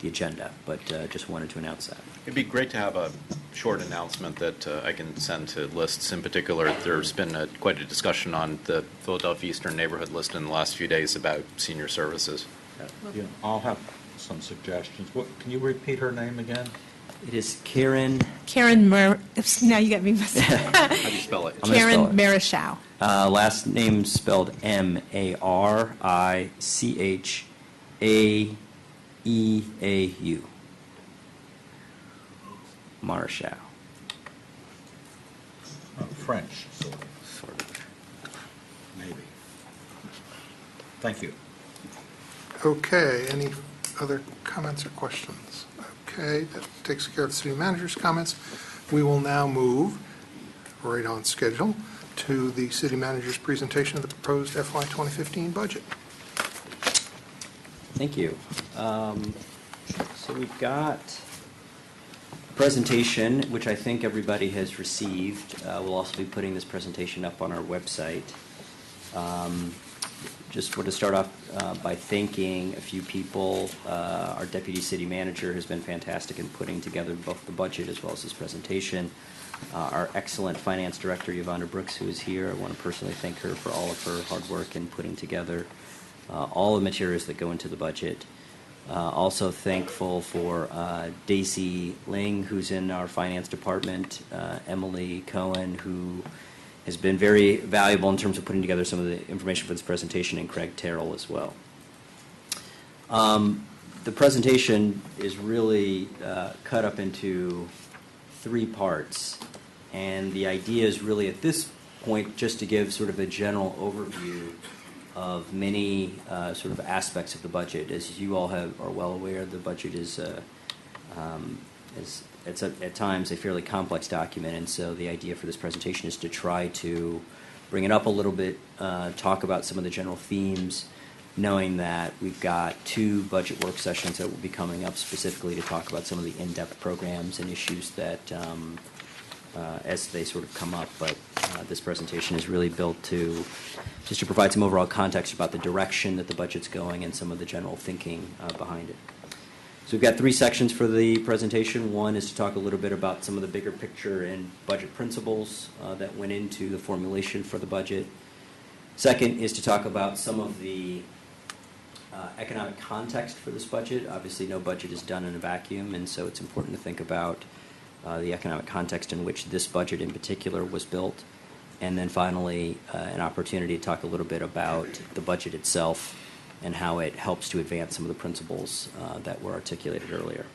agenda. But just wanted to announce that. It'd be great to have a short announcement that I can send to lists. In particular, there's been quite a discussion on the Philadelphia Eastern Neighborhood List in the last few days about senior services. Yeah, I'll have some suggestions. Can you repeat her name again? It is Karen. Now you got me messed up. How do you spell it? I'm gonna Karen spell it. Marichau. Last name spelled Marichaeau. Marichau. French, sort of. Maybe. Thank you. Okay, any other comments or questions? Okay, that takes care of the city manager's comments. We will now move, right on schedule, to the city manager's presentation of the proposed FY 2015 budget. Thank you. So we've got a presentation, which I think everybody has received. We'll also be putting this presentation up on our website. Just want to start off by thanking a few people. Our deputy city manager has been fantastic in putting together both the budget as well as this presentation. Our excellent finance director, Yvonne Brooks, who is here, I want to personally thank her for all of her hard work in putting together all the materials that go into the budget. Also thankful for Daisy Ling, who's in our finance department, Emily Cohen, who has been very valuable in terms of putting together some of the information for this presentation, and Craig Terrell as well. The presentation is really cut up into 3 parts, and the idea is really at this point just to give sort of a general overview of many sort of aspects of the budget. As you all are well aware, the budget is it's at times a fairly complex document, and so the idea for this presentation is to try to bring it up a little bit, talk about some of the general themes, knowing that we've got 2 budget work sessions that will be coming up specifically to talk about some of the in-depth programs and issues that as they sort of come up. But this presentation is really built just to provide some overall context about the direction that the budget's going and some of the general thinking behind it. So we've got 3 sections for the presentation. One is to talk a little bit about some of the bigger picture and budget principles that went into the formulation for the budget. Second is to talk about some of the economic context for this budget. Obviously, no budget is done in a vacuum, and so it's important to think about the economic context in which this budget in particular was built. And then finally, an opportunity to talk a little bit about the budget itself and how it helps to advance some of the principles that were articulated earlier.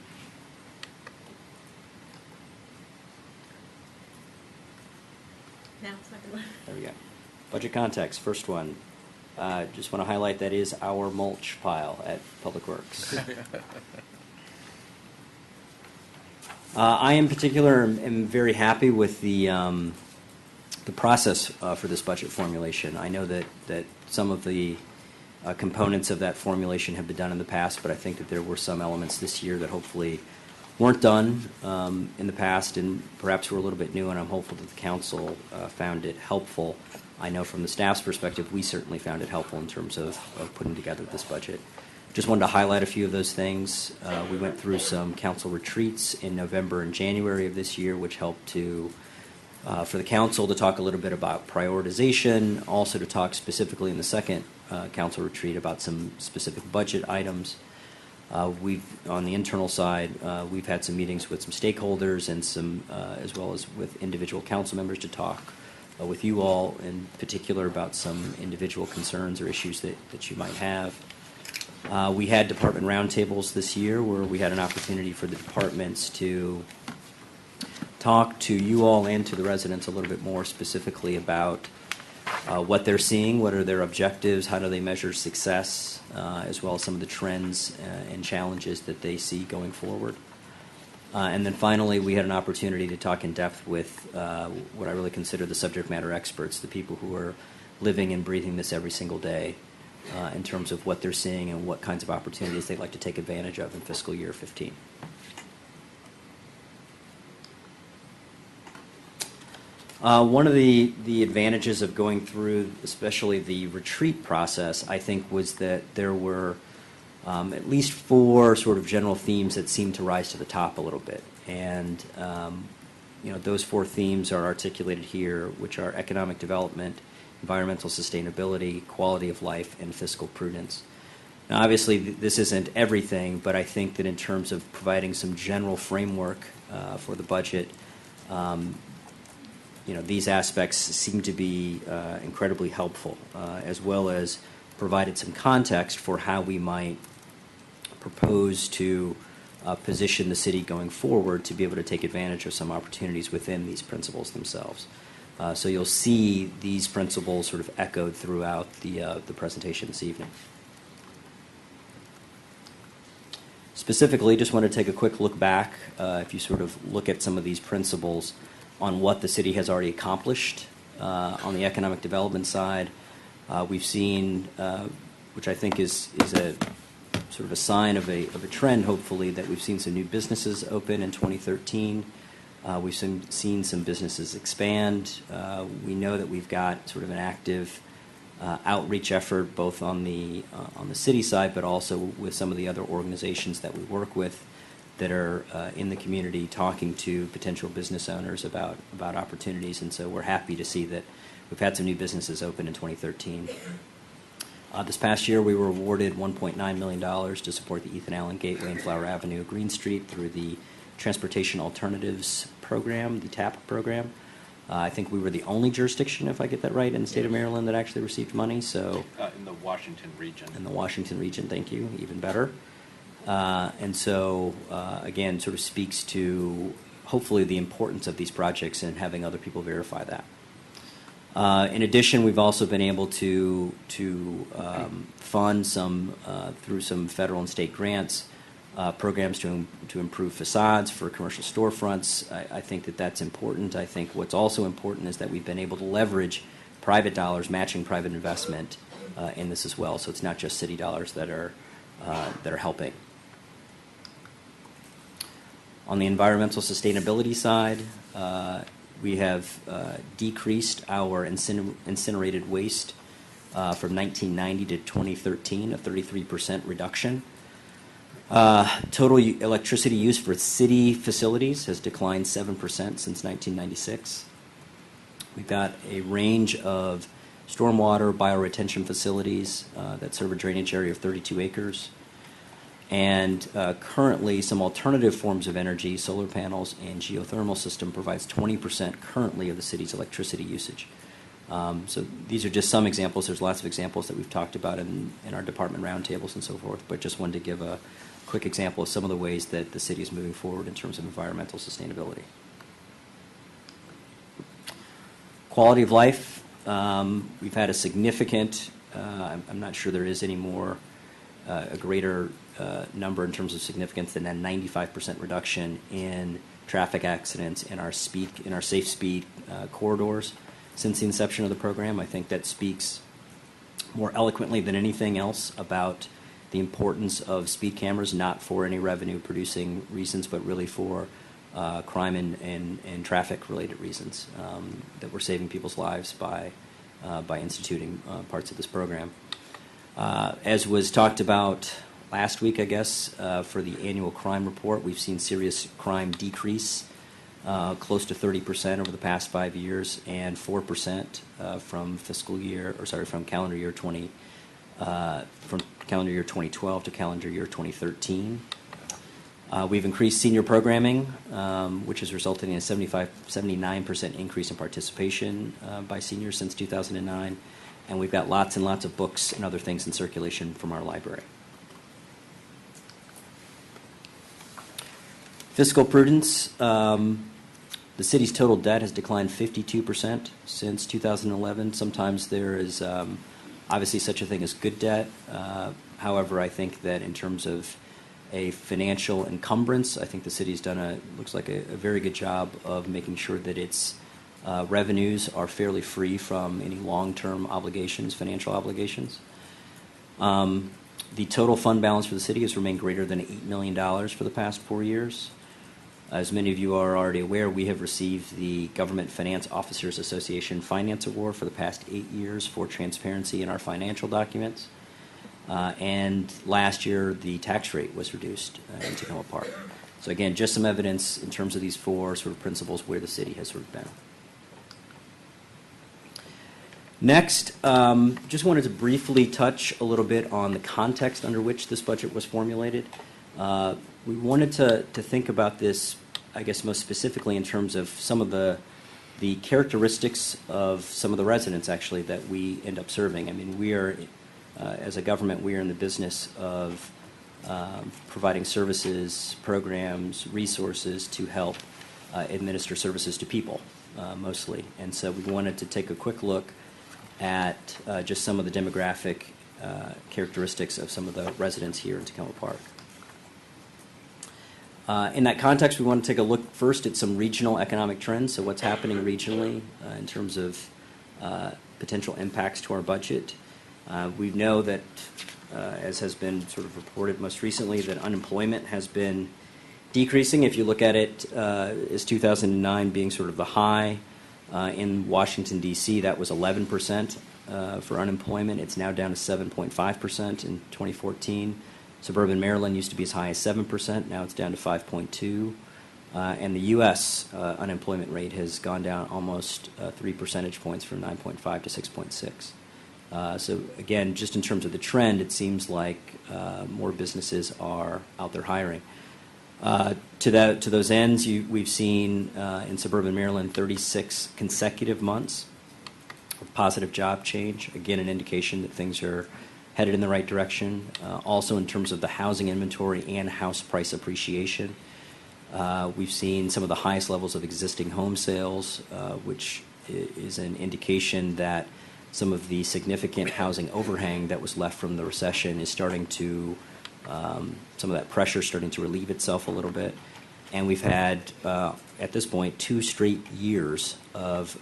Now it's not gonna- There we go. Budget context, first one. Just want to highlight that is our mulch pile at Public Works. I in particular am very happy with the process for this budget formulation. I know that some of the components of that formulation have been done in the past, but I think that there were some elements this year that hopefully weren't done in the past and perhaps were a little bit new, and I'm hopeful that the council found it helpful. I know from the staff's perspective, we certainly found it helpful in terms of putting together this budget. Just wanted to highlight a few of those things. We went through some council retreats in November and January of this year, which helped to for the council to talk a little bit about prioritization, also to talk specifically in the second council retreat about some specific budget items. On the internal side, we've had some meetings with some stakeholders and some, as well as with individual council members to talk with you all in particular about some individual concerns or issues that you might have. We had department roundtables this year where we had an opportunity for the departments to talk to you all and to the residents a little bit more specifically about what they're seeing, what are their objectives, how do they measure success, as well as some of the trends and challenges that they see going forward. And then finally, we had an opportunity to talk in depth with what I really consider the subject matter experts, the people who are living and breathing this every single day in terms of what they're seeing and what kinds of opportunities they'd like to take advantage of in fiscal year 15. One of the advantages of going through, especially the retreat process, I think, was that there were at least 4 sort of general themes that seemed to rise to the top a little bit. And, those 4 themes are articulated here, which are economic development, environmental sustainability, quality of life, and fiscal prudence. Now, obviously, this isn't everything, but I think that in terms of providing some general framework for the budget, these aspects seem to be incredibly helpful, as well as provided some context for how we might propose to position the city going forward to be able to take advantage of some opportunities within these principles themselves. So you'll see these principles sort of echoed throughout the presentation this evening. Specifically, just want to take a quick look back, if you sort of look at some of these principles, on what the city has already accomplished on the economic development side. We've seen, which I think is a sort of a sign of a trend, hopefully, that we've seen some new businesses open in 2013. We've seen some businesses expand. We know that we've got sort of an active outreach effort both on the city side, but also with some of the other organizations that we work with that are in the community talking to potential business owners about opportunities. And so we're happy to see that we've had some new businesses open in 2013. This past year, we were awarded $1.9 million to support the Ethan Allen Gateway and Flower Avenue, Green Street through the Transportation Alternatives Program, the TAP program. I think we were the only jurisdiction, if I get that right, in the state of Maryland that actually received money. So in the Washington region. In the Washington region, thank you, even better. And so, again, sort of speaks to, hopefully, the importance of these projects and having other people verify that. In addition, we've also been able to fund some, through some federal and state grants, programs to improve facades for commercial storefronts. I think that that's important. I think what's also important is that we've been able to leverage private dollars, matching private investment in this as well. So it's not just city dollars that are helping. On the environmental sustainability side, we have decreased our incinerated waste from 1990 to 2013, a 33% reduction. Total electricity use for city facilities has declined 7% since 1996. We've got a range of stormwater bioretention facilities that serve a drainage area of 32 acres. And currently, some alternative forms of energy, solar panels and geothermal system, provides 20% currently of the city's electricity usage. So these are just some examples. There's lots of examples that we've talked about in our department roundtables and so forth, but just wanted to give a quick example of some of the ways that the city is moving forward in terms of environmental sustainability. Quality of life, we've had a significant, I'm not sure there is any more, a greater number in terms of significance than a 95% reduction in traffic accidents in our safe speed corridors since the inception of the program. I think that speaks more eloquently than anything else about the importance of speed cameras, not for any revenue producing reasons, but really for crime and traffic related reasons, that we're saving people's lives by instituting parts of this program. As was talked about last week, I guess, for the annual crime report, we've seen serious crime decrease close to 30% over the past 5 years, and 4% from calendar year 2012 to calendar year 2013. We've increased senior programming, which has resulted in a 79% increase in participation by seniors since 2009. And we've got lots and lots of books and other things in circulation from our library. Fiscal prudence. The city's total debt has declined 52% since 2011. Sometimes there is obviously such a thing as good debt. However, I think that in terms of a financial encumbrance, I think the city's done looks like a very good job of making sure that its revenues are fairly free from any long-term obligations, financial obligations. The total fund balance for the city has remained greater than $8 million for the past 4 years. As many of you are already aware, we have received the Government Finance Officers Association Finance Award for the past 8 years for transparency in our financial documents. And last year, the tax rate was reduced in Tacoma Park. So again, just some evidence in terms of these 4 sort of principles where the city has sort of been. Next, just wanted to briefly touch a little bit on the context under which this budget was formulated. We wanted to think about this, I guess, most specifically in terms of some of the characteristics of some of the residents, actually, that we end up serving. I mean, we are, as a government, we are in the business of providing services, programs, resources to help administer services to people, mostly. And so we wanted to take a quick look at just some of the demographic characteristics of some of the residents here in Tacoma Park. In that context, we want to take a look first at some regional economic trends, so what's happening regionally in terms of potential impacts to our budget. We know that, as has been sort of reported most recently, that unemployment has been decreasing. If you look at it as 2009 being sort of the high, in Washington, D.C., that was 11% for unemployment. It's now down to 7.5% in 2014. Suburban Maryland used to be as high as 7%. Now it's down to 5.2%. And the U.S. Unemployment rate has gone down almost 3 percentage points from 9.5 to 6.6. So again, just in terms of the trend, it seems like more businesses are out there hiring. To those ends, we've seen in suburban Maryland 36 consecutive months of positive job change. Again, an indication that things are headed in the right direction. Also, in terms of the housing inventory and house price appreciation, we've seen some of the highest levels of existing home sales, which is an indication that some of the significant housing overhang that was left from the recession is starting to some of that pressure starting to relieve itself a little bit. And we've had, at this point, 2 straight years of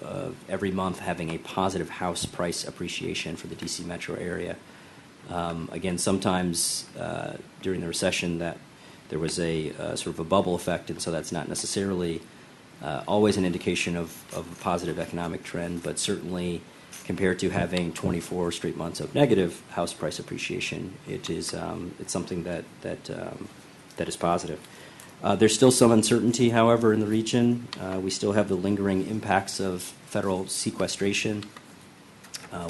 every month having a positive house price appreciation for the D.C. metro area. Again, sometimes during the recession that there was a sort of a bubble effect, and so that's not necessarily always an indication of a positive economic trend, but certainly compared to having 24 straight months of negative house price appreciation, it's something that is positive. There's still some uncertainty, however, in the region. We still have the lingering impacts of federal sequestration,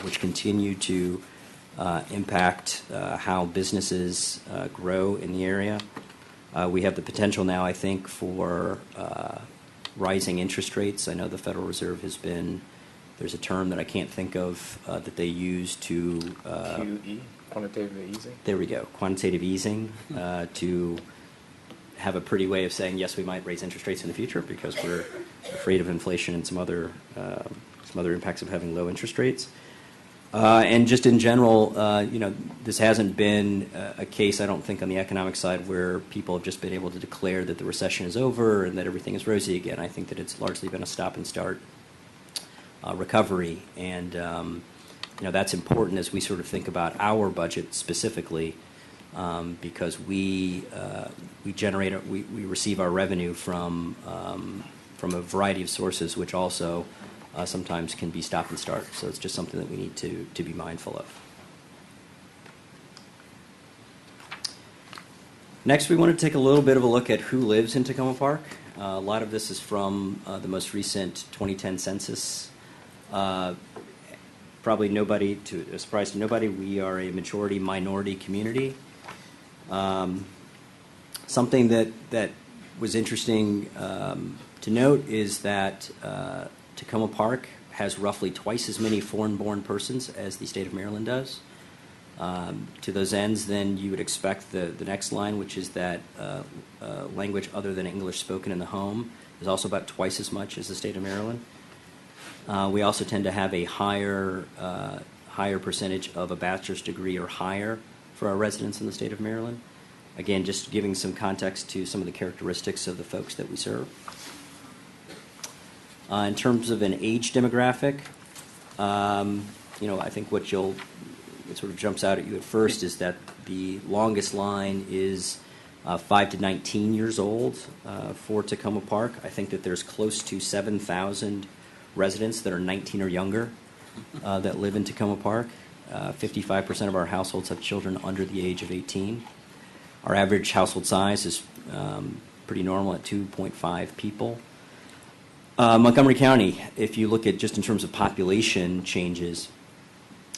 which continue to impact how businesses grow in the area. We have the potential now, I think, for rising interest rates. I know the Federal Reserve has been, there's a term that I can't think of that they use to... QE, quantitative easing? There we go, quantitative easing, to have a pretty way of saying, yes, we might raise interest rates in the future because we're afraid of inflation and some other impacts of having low interest rates. And just in general, this hasn't been a case, I don't think, on the economic side where people have just been able to declare that the recession is over and that everything is rosy again. I think that it's largely been a stop-and-start recovery. And, that's important as we sort of think about our budget specifically, because we receive our revenue from a variety of sources, which also sometimes can be stop and start. So it's just something that we need to be mindful of. Next, we want to take a little bit of a look at who lives in Tacoma Park. A lot of this is from the most recent 2010 census. Probably nobody, to a surprise to nobody, we are a majority minority community. Something that was interesting to note is that Tacoma Park has roughly twice as many foreign-born persons as the state of Maryland does. To those ends, then you would expect the next line, which is that language other than English spoken in the home is also about twice as much as the state of Maryland. We also tend to have a higher percentage of a bachelor's degree or higher for our residents in the state of Maryland. Again, just giving some context to some of the characteristics of the folks that we serve. In terms of an age demographic, I think what sort of jumps out at you at first is that the longest line is 5 to 19 years old for Tacoma Park. I think that there's close to 7,000 residents that are 19 or younger that live in Tacoma Park. 55% of our households have children under the age of 18. Our average household size is pretty normal at 2.5 people. Montgomery County, if you look at just in terms of population changes,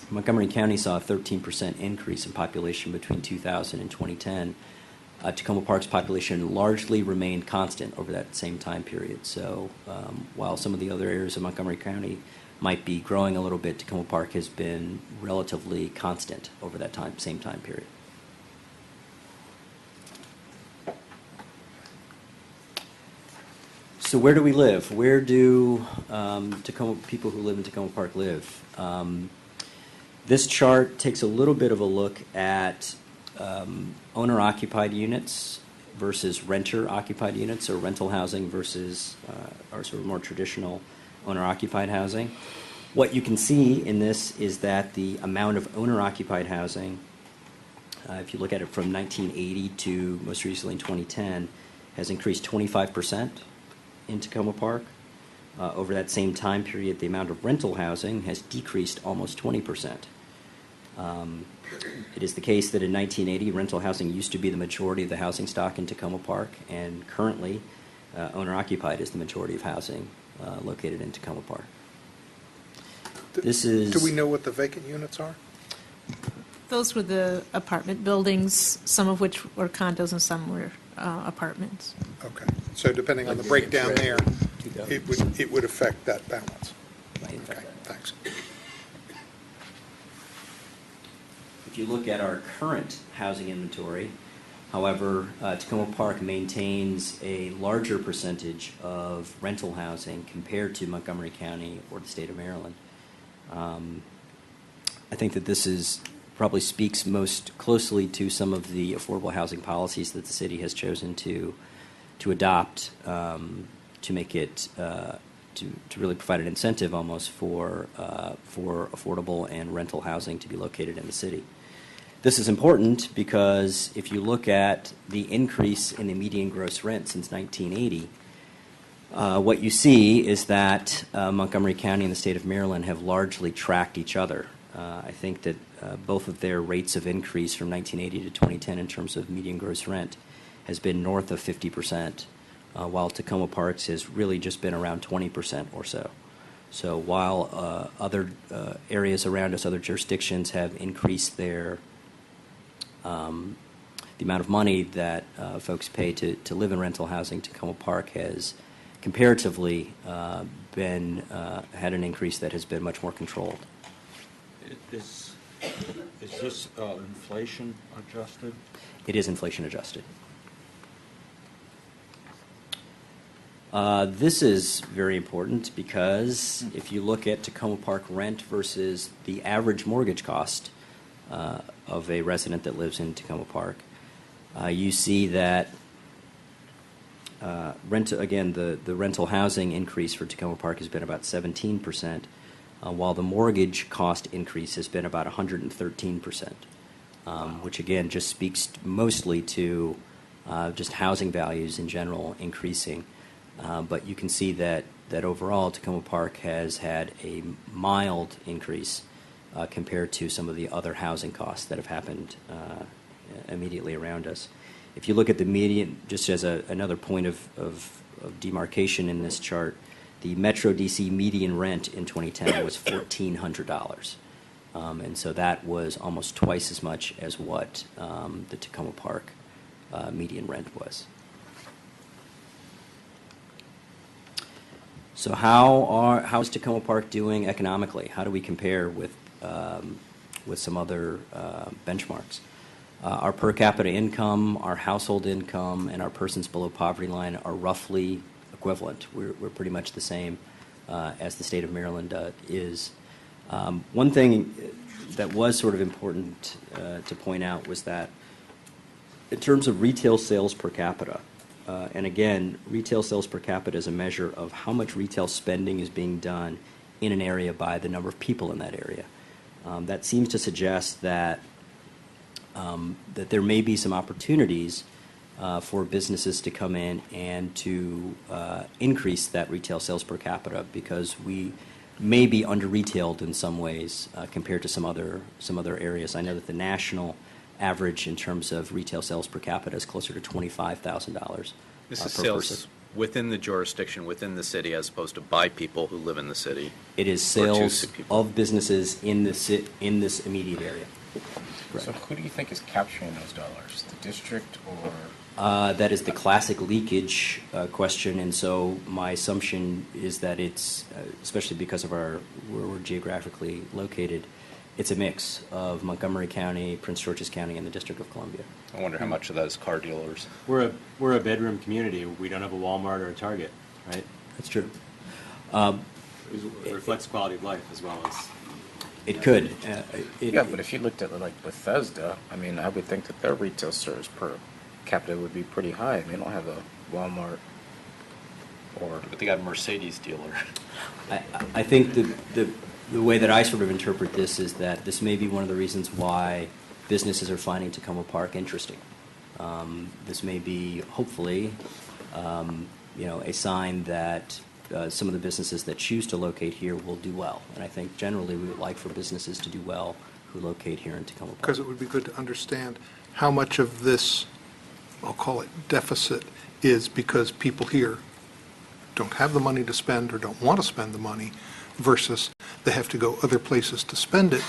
Montgomery County saw a 13% increase in population between 2000 and 2010. Tacoma Park's population largely remained constant over that same time period. So while some of the other areas of Montgomery County might be growing a little bit, Tacoma Park has been relatively constant over that same time period. So where do we live? Where do people who live in Tacoma Park live? This chart takes a little bit of a look at owner-occupied units versus renter-occupied units, or rental housing versus our sort of more traditional owner-occupied housing. What you can see in this is that the amount of owner-occupied housing, if you look at it from 1980 to most recently in 2010, has increased 25% in Tacoma Park. Over that same time period, the amount of rental housing has decreased almost 20%. It is the case that in 1980, rental housing used to be the majority of the housing stock in Tacoma Park, and currently, owner-occupied is the majority of housing located in Tacoma Park. Do we know what the vacant units are? Those were the apartment buildings, some of which were condos and some were apartments. Okay, so depending on the breakdown there, it would affect that balance. Okay, thanks. If you look at our current housing inventory, however, Tacoma Park maintains a larger percentage of rental housing compared to Montgomery County or the state of Maryland. I think that this probably speaks most closely to some of the affordable housing policies that the city has chosen to adopt to make it to really provide an incentive almost for affordable and rental housing to be located in the city. This is important because if you look at the increase in the median gross rent since 1980, what you see is that Montgomery County and the state of Maryland have largely tracked each other. I think that both of their rates of increase from 1980 to 2010 in terms of median gross rent has been north of 50%, while Tacoma Park's has really just been around 20% or so. So while other areas around us, other jurisdictions have increased their the amount of money that folks pay to live in rental housing, Tacoma Park has comparatively had an increase that has been much more controlled. Is this inflation adjusted? It is inflation adjusted. This is very important because if you look at Tacoma Park rent versus the average mortgage cost of a resident that lives in Tacoma Park, you see that the rental housing increase for Tacoma Park has been about 17%, while the mortgage cost increase has been about 113%, which again just speaks mostly to just housing values in general increasing. But you can see that overall Tacoma Park has had a mild increase compared to some of the other housing costs that have happened immediately around us. If you look at the median, just as another point of demarcation in this chart, the Metro DC median rent in 2010 was $1,400. And so that was almost twice as much as what the Tacoma Park median rent was. So how is Tacoma Park doing economically? How do we compare with some other benchmarks? Our per capita income, our household income, and our persons below poverty line are roughly equivalent. We're pretty much the same as the state of Maryland is. One thing that was sort of important to point out was that in terms of retail sales per capita, and again, retail sales per capita is a measure of how much retail spending is being done in an area by the number of people in that area. That seems to suggest that there may be some opportunities for businesses to come in and to increase that retail sales per capita, because we may be under-retailed in some ways compared to some other areas. I know that the national average in terms of retail sales per capita is closer to $25,000 This is per sales person. within the jurisdiction, within the city, as opposed to by people who live in the city. It is or to sales people. of businesses in this immediate area. So who do you think is capturing those dollars? The district or? That is the classic leakage question, and so my assumption is that it's, especially because of where we're geographically located, it's a mix of Montgomery County, Prince George's County, and the District of Columbia. I wonder how much of that is car dealers. We're a bedroom community. We don't have a Walmart or a Target, right? That's true. It reflects quality of life as well as. It could. Yeah, but if you looked at like Bethesda, I mean, I would think that their retail sales per capita would be pretty high. They don't have a Walmart or. But they got a Mercedes dealer. I think the way that I sort of interpret this is that this may be one of the reasons why businesses are finding Tacoma Park interesting. This may be, hopefully, a sign that some of the businesses that choose to locate here will do well. And I think generally we would like for businesses to do well who locate here in Tacoma Park. Because it would be good to understand how much of this, I'll call it deficit, is because people here don't have the money to spend or don't want to spend the money, versus they have to go other places to spend it,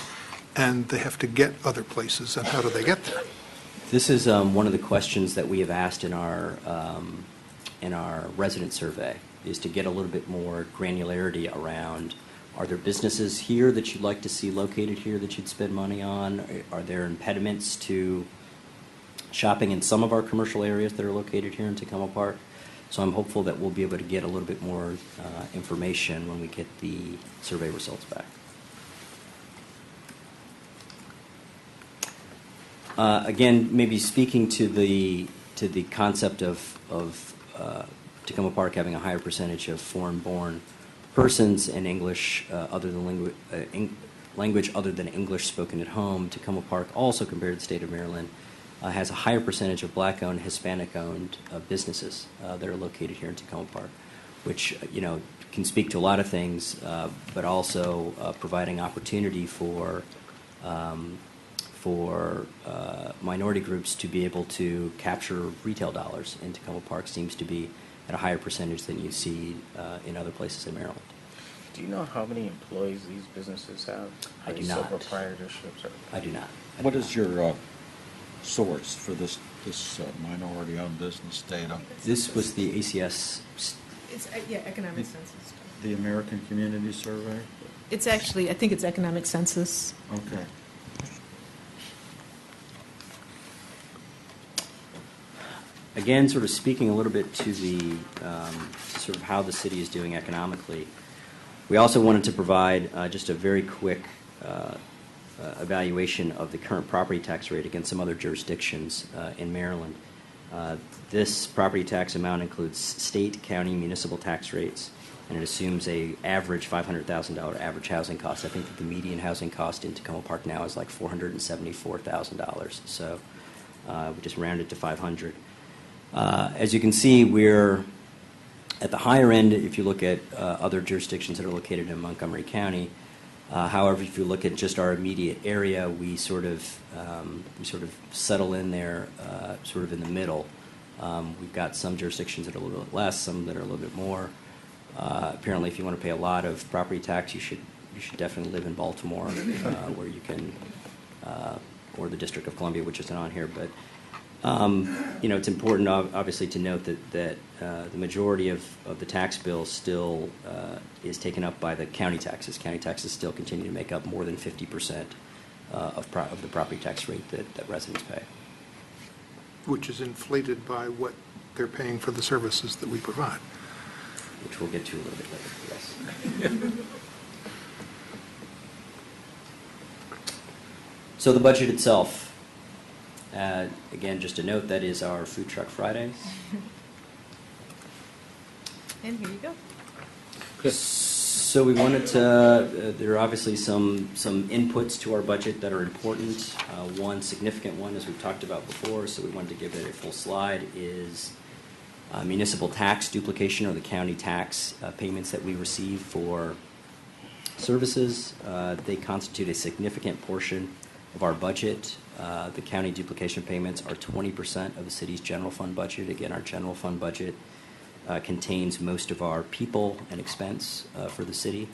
and they have to get other places, and how do they get there? This is one of the questions that we have asked in our resident survey, is to get a little bit more granularity around, are there businesses here that you'd like to see located here that you'd spend money on? Are there impediments to shopping in some of our commercial areas that are located here in Tacoma Park? So I'm hopeful that we'll be able to get a little bit more information when we get the survey results back. Again, maybe speaking to the concept of Tacoma Park having a higher percentage of foreign-born persons and English other than language other than English spoken at home. Tacoma Park, also compared to the state of Maryland, has a higher percentage of Black-owned, Hispanic-owned businesses that are located here in Tacoma Park, which can speak to a lot of things, but also providing opportunity for minority groups to be able to capture retail dollars in Tacoma Park seems to be at a higher percentage than you see in other places in Maryland. Do you know how many employees these businesses have? I do Are they not. sole proprietorships? I do not. What is your source for this minority-owned business data? This was the ACS. It's, economic census. The American Community Survey? It's actually, I think it's economic census. Okay. Again, sort of speaking a little bit to the sort of how the city is doing economically, we also wanted to provide just a very quick evaluation of the current property tax rate against some other jurisdictions in Maryland. This property tax amount includes state, county, municipal tax rates, and it assumes a average $500,000 average housing cost. I think that the median housing cost in Tacoma Park now is like $474,000. So we just rounded to 500. As you can see, we're at the higher end if you look at other jurisdictions that are located in Montgomery County. However, if you look at just our immediate area, we sort of settle in there, sort of in the middle. We've got some jurisdictions that are a little bit less, some that are a little bit more. Apparently, if you want to pay a lot of property tax, you should definitely live in Baltimore, where you can, or the District of Columbia, which isn't on here, but. It's important, obviously, to note that the majority of the tax bill still is taken up by the county taxes. County taxes still continue to make up more than 50% of the property tax rate that residents pay. Which is inflated by what they're paying for the services that we provide. Which we'll get to a little bit later, yes. So the budget itself. Again, just a note, that is our Food Truck Fridays. And here you go. So we wanted to, there are obviously some inputs to our budget that are important. One significant one, as we've talked about before, so we wanted to give it a full slide, is municipal tax duplication, or the county tax payments that we receive for services. They constitute a significant portion of our budget. The county duplication payments are 20% of the city's general fund budget. Again, our general fund budget contains most of our people and expense for the city.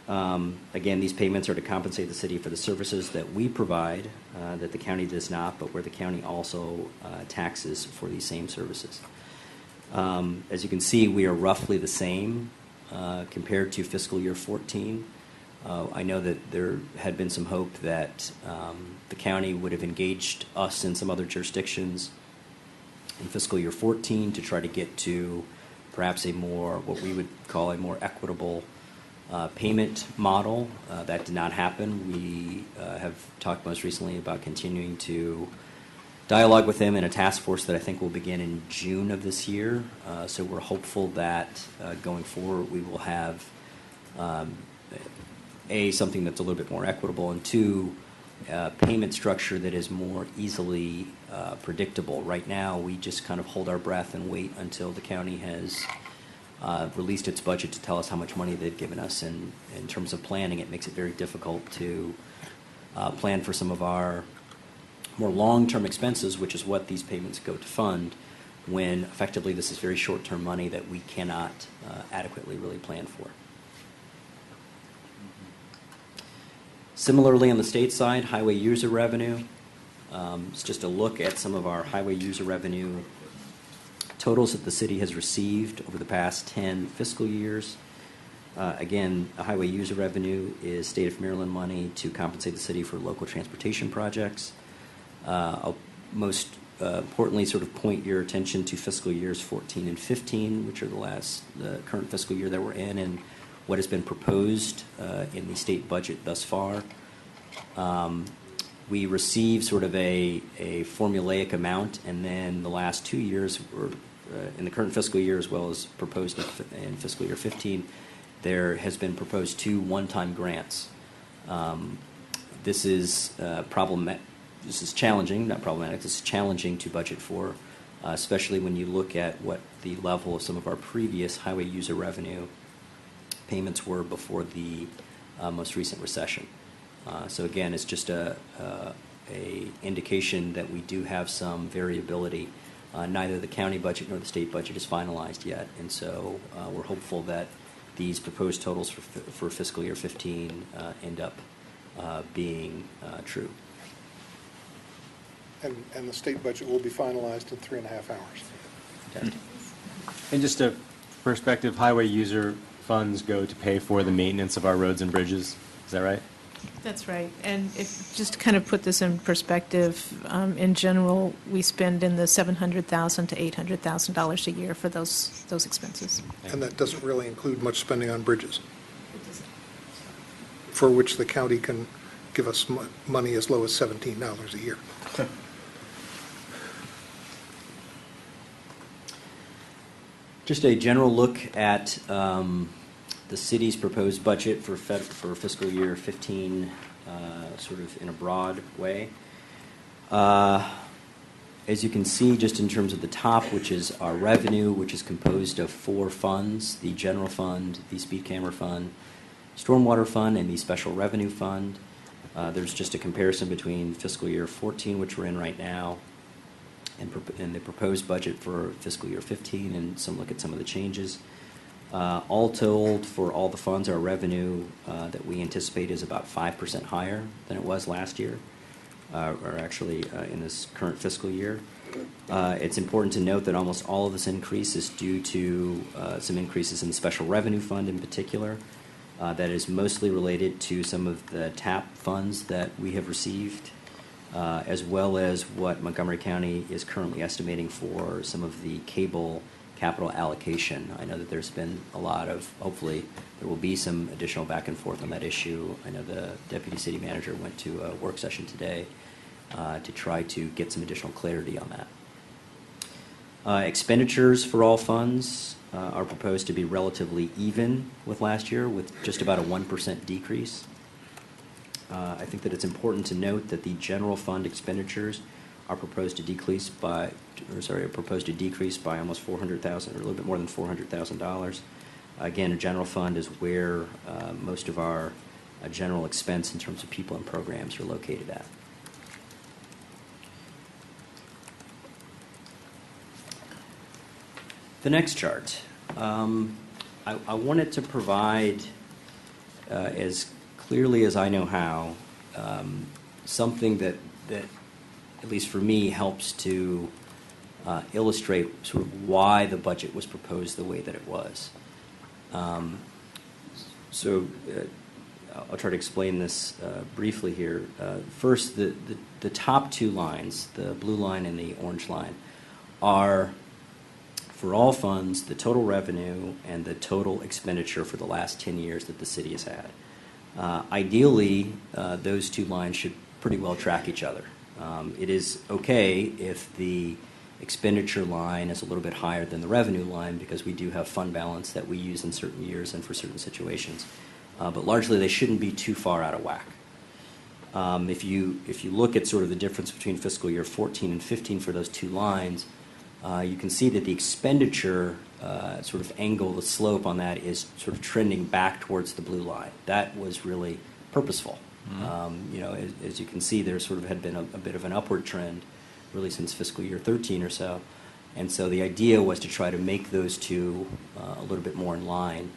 Again, these payments are to compensate the city for the services that we provide that the county does not, but where the county also taxes for these same services. As you can see, we are roughly the same compared to fiscal year 14. I know that there had been some hope that the county would have engaged us in some other jurisdictions in fiscal year 14 to try to get to perhaps a more, what we would call a more equitable payment model. That did not happen. We have talked most recently about continuing to dialogue with them in a task force that I think will begin in June of this year. So we're hopeful that going forward we will have something that's a little bit more equitable, and two, payment structure that is more easily predictable. Right now, we just kind of hold our breath and wait until the county has released its budget to tell us how much money they've given us. And in terms of planning, it makes it very difficult to plan for some of our more long-term expenses, which is what these payments go to fund, when effectively this is very short-term money that we cannot adequately really plan for. Similarly, on the state side, highway user revenue. It's just a look at some of our highway user revenue totals that the city has received over the past 10 fiscal years. Again, a highway user revenue is state of Maryland money to compensate the city for local transportation projects. I'll most importantly sort of point your attention to fiscal years 14 and 15, which are the current fiscal year that we're in, and what has been proposed in the state budget thus far. We receive sort of a formulaic amount, and then the last 2 years, in the current fiscal year as well as proposed in fiscal year 15, there has been proposed 2 one-time grants. This is problematic. This is challenging, not problematic. This is challenging to budget for, especially when you look at what the level of some of our previous highway user revenue payments were before the most recent recession. So again, it's just a indication that we do have some variability. Neither the county budget nor the state budget is finalized yet, and so we're hopeful that these proposed totals for fiscal year 15 end up being true. And the state budget will be finalized in 3.5 hours. Okay. And just a perspective, highway user funds go to pay for the maintenance of our roads and bridges. Is that right? That's right. And just to kind of put this in perspective, in general, we spend in the $700,000 to $800,000 a year for those expenses. And that doesn't really include much spending on bridges, for which the county can give us money as low as $17 a year. Just a general look at the city's proposed budget for fiscal year 15, sort of in a broad way. As you can see, just in terms of the top, which is our revenue, which is composed of 4 funds: the general fund, the speed camera fund, stormwater fund, and the special revenue fund. There's just a comparison between fiscal year 14, which we're in right now, and the proposed budget for fiscal year 15, and some look at some of the changes. All told, for all the funds, our revenue that we anticipate is about 5% higher than it was last year, or actually in this current fiscal year. It's important to note that almost all of this increase is due to some increases in the special revenue fund in particular. That is mostly related to some of the TAP funds that we have received, as well as what Montgomery County is currently estimating for some of the cable capital allocation. I know that there's been a lot of, hopefully, there will be some additional back and forth on that issue. I know the Deputy City Manager went to a work session today to try to get some additional clarity on that. Expenditures for all funds are proposed to be relatively even with last year, with just about a 1% decrease. I think that it's important to note that the general fund expenditures are proposed to decrease by almost $400,000, or a little bit more than $400,000. Again, a general fund is where most of our general expense in terms of people and programs are located at. The next chart. I wanted to provide, as clearly as I know how, something that, at least for me, helps to illustrate sort of why the budget was proposed the way that it was. So I'll try to explain this briefly here. First, the top two lines, the blue line and the orange line, are, for all funds, the total revenue and the total expenditure for the last 10 years that the city has had. Ideally, those two lines should pretty well track each other. It is okay if the expenditure line is a little bit higher than the revenue line, because we do have fund balance that we use in certain years and for certain situations. But largely, they shouldn't be too far out of whack. If you look at sort of the difference between fiscal year 14 and 15 for those two lines, you can see that the expenditure sort of angle, the slope on that is sort of trending back towards the blue line. That was really purposeful. As you can see, there sort of had been a bit of an upward trend really since fiscal year 13 or so. And so the idea was to try to make those two a little bit more in line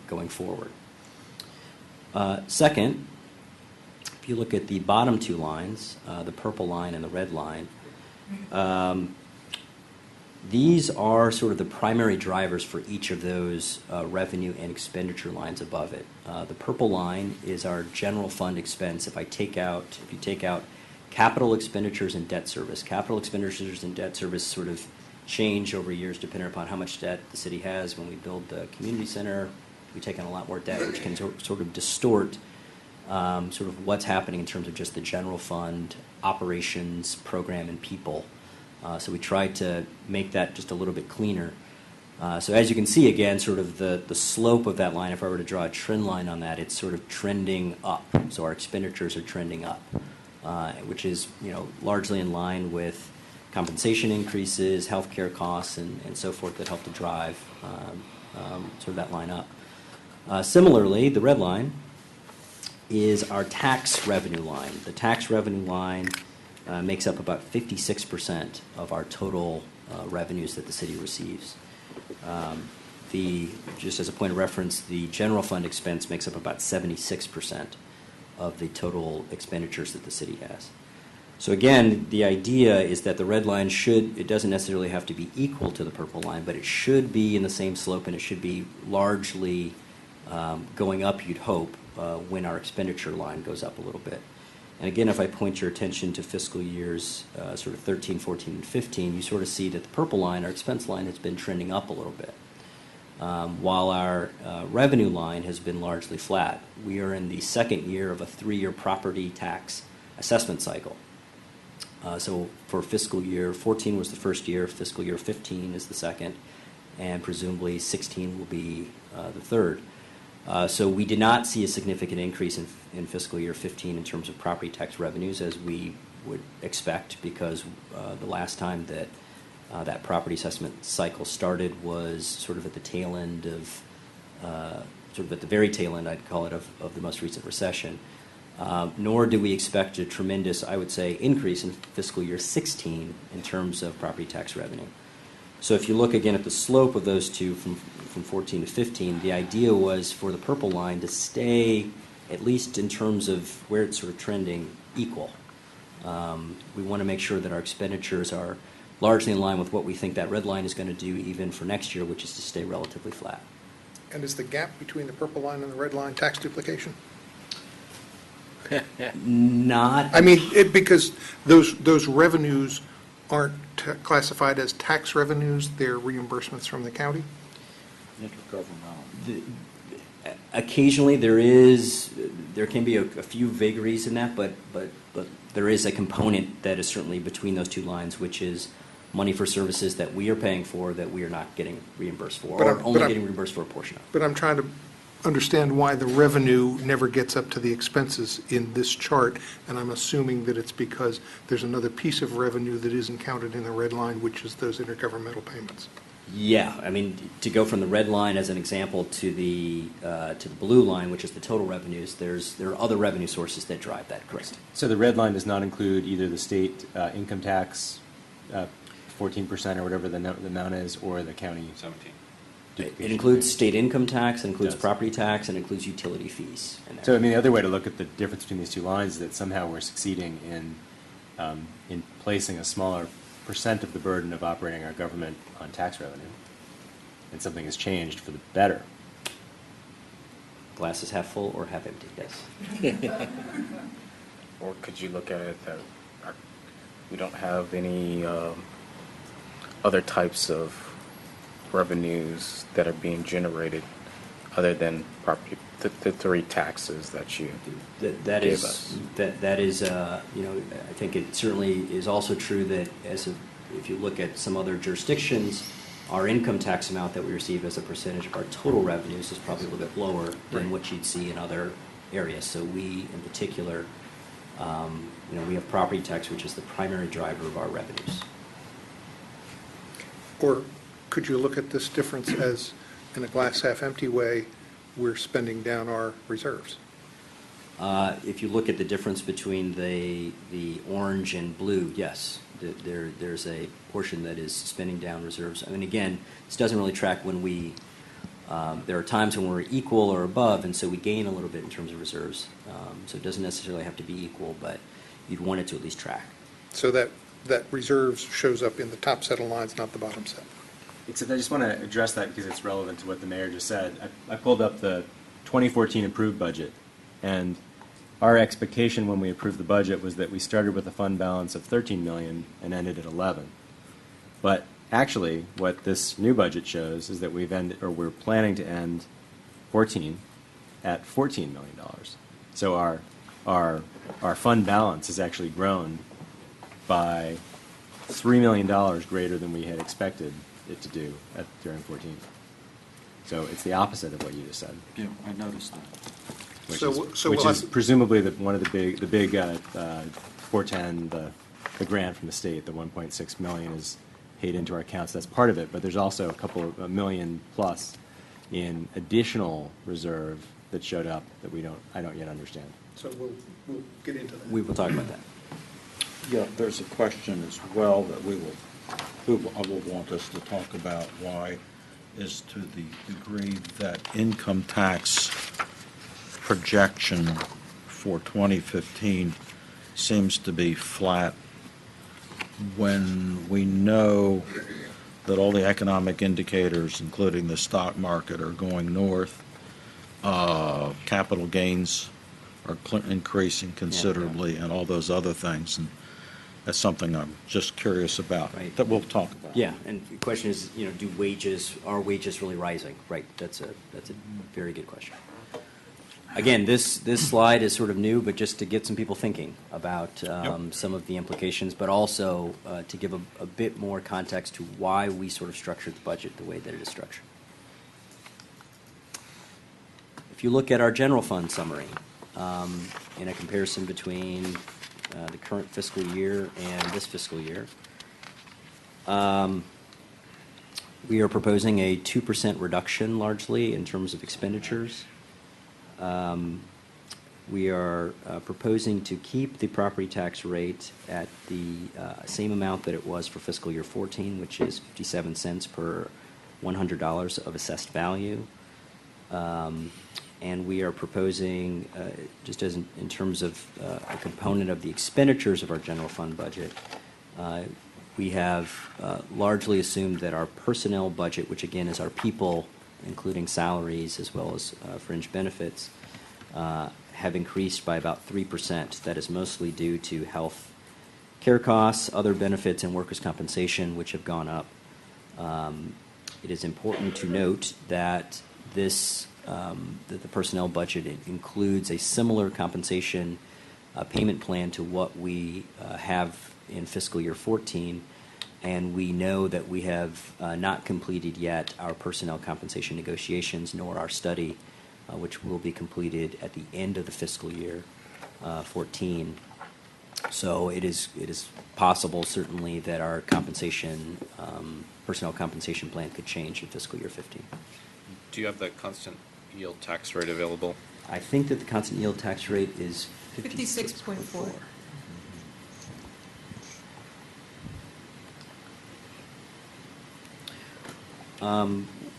going forward. Second, if you look at the bottom two lines, the purple line and the red line, these are sort of the primary drivers for each of those revenue and expenditure lines above it. The purple line is our general fund expense. If you take out capital expenditures and debt service. Capital expenditures and debt service sort of change over years depending upon how much debt the city has. When we build the community center, we take on a lot more debt, which can sort of distort sort of what's happening in terms of just the general fund, operations, program, and people. So we tried to make that just a little bit cleaner. So as you can see, again, sort of the slope of that line, if I were to draw a trend line on that, it's sort of trending up. So our expenditures are trending up, which is largely in line with compensation increases, healthcare costs, and so forth that help to drive sort of that line up. Similarly, the red line is our tax revenue line. The tax revenue line makes up about 56% of our total revenues that the city receives. Just as a point of reference, the general fund expense makes up about 76% of the total expenditures that the city has. So again, the idea is that the red line it doesn't necessarily have to be equal to the purple line, but it should be in the same slope, and it should be largely going up, you'd hope, when our expenditure line goes up a little bit. And again, if I point your attention to fiscal years sort of 13, 14, and 15, you sort of see that the purple line, our expense line, has been trending up a little bit, while our revenue line has been largely flat. We are in the second year of a 3-year property tax assessment cycle. So for fiscal year 14 was the first year, fiscal year 15 is the second, and presumably 16 will be the third. So we did not see a significant increase in fiscal year 15 in terms of property tax revenues, as we would expect, because the last time that that property assessment cycle started was sort of at the tail end of, sort of at the very tail end, I'd call it, of the most recent recession. Nor do we expect a tremendous, I would say, increase in fiscal year 16 in terms of property tax revenue. So if you look again at the slope of those two from 14 to 15, the idea was for the purple line to stay, at least in terms of where it's sort of trending, equal. We want to make sure that our expenditures are largely in line with what we think that red line is going to do even for next year, which is to stay relatively flat. And is the gap between the purple line and the red line tax duplication? Not. I mean, because those revenues aren't classified as tax revenues, they're reimbursements from the county? Occasionally there can be a few vagaries in that, but there is a component that is certainly between those two lines, which is money for services that we are paying for that we are not getting reimbursed for, But or I'm- but only I'm- getting reimbursed for a portion of. But I'm trying to understand why the revenue never gets up to the expenses in this chart, and I'm assuming that it's because there's another piece of revenue that isn't counted in the red line, which is those intergovernmental payments. Yeah, I mean, to go from the red line as an example to the blue line, which is the total revenues, there are other revenue sources that drive that, correct? So the red line does not include either the state income tax, 14% or whatever the amount is, or the county. 17. It includes state income tax, it includes It does. property tax, and includes utility fees. in there. So I mean, the other way to look at the difference between these two lines is that somehow we're succeeding in placing a smaller percent of the burden of operating our government on tax revenue, and something has changed for the better. Glass is half full or half empty, yes. Or could you look at it that we don't have any other types of revenues that are being generated other than property, the three taxes that you That gave is, us? that is, I think it certainly is also true that if you look at some other jurisdictions, our income tax amount that we receive as a percentage of our total revenues is probably a little bit lower than what you'd see in other areas. So we, in particular, we have property tax, which is the primary driver of our revenues. Or could you look at this difference as, in a glass half empty way, we're spending down our reserves? If you look at the difference between the orange and blue, yes, there's a portion that is spending down reserves. I mean, again, this doesn't really track when there are times when we're equal or above, and so we gain a little bit in terms of reserves. So it doesn't necessarily have to be equal, but you'd want it to at least track. So that reserves shows up in the top set of lines, not the bottom set. Except I just want to address that because it's relevant to what the mayor just said. I pulled up the 2014 approved budget, and our expectation when we approved the budget was that we started with a fund balance of 13 million and ended at 11. But actually, what this new budget shows is that we're planning to end 14 at $14 million. So our fund balance has actually grown by $3 million greater than we had expected it to do during 14. So it's the opposite of what you just said. Yeah, I noticed that. Which we'll is have- presumably one of the big 410, the grant from the state, the 1.6 million is paid into our accounts. That's part of it, but there's also a million plus in additional reserve that showed up that I don't yet understand. So we'll get into that. We will talk about that. Yeah, there's a question as well that who will want us to talk about, why is to the degree that income tax projection for 2015 seems to be flat when we know that all the economic indicators, including the stock market, are going north. Capital gains are increasing considerably, and all those other things. And that's something I'm just curious about, Right. that we'll talk about. Yeah, and the question is, are wages really rising? Right, that's a very good question. Again, this slide is sort of new, but just to get some people thinking about some of the implications, but also to give a bit more context to why we sort of structured the budget the way that it is structured. If you look at our general fund summary, in a comparison between the current fiscal year and this fiscal year, we are proposing a 2% reduction largely in terms of expenditures. We are proposing to keep the property tax rate at the same amount that it was for fiscal year 14, which is 57 cents per $100 of assessed value. And we are proposing, just as in terms of a component of the expenditures of our general fund budget, we have largely assumed that our personnel budget, which again is our people, including salaries as well as fringe benefits, have increased by about 3%. That is mostly due to health care costs, other benefits, and workers' compensation, which have gone up. It is important to note that that the personnel budget includes a similar compensation payment plan to what we have in fiscal year 14, And we know that we have not completed yet our personnel compensation negotiations, nor our study, which will be completed at the end of the fiscal year 14. So it is possible, certainly, that our compensation, personnel compensation plan could change in fiscal year 15. Do you have the constant yield tax rate available? I think that the constant yield tax rate is 56.4.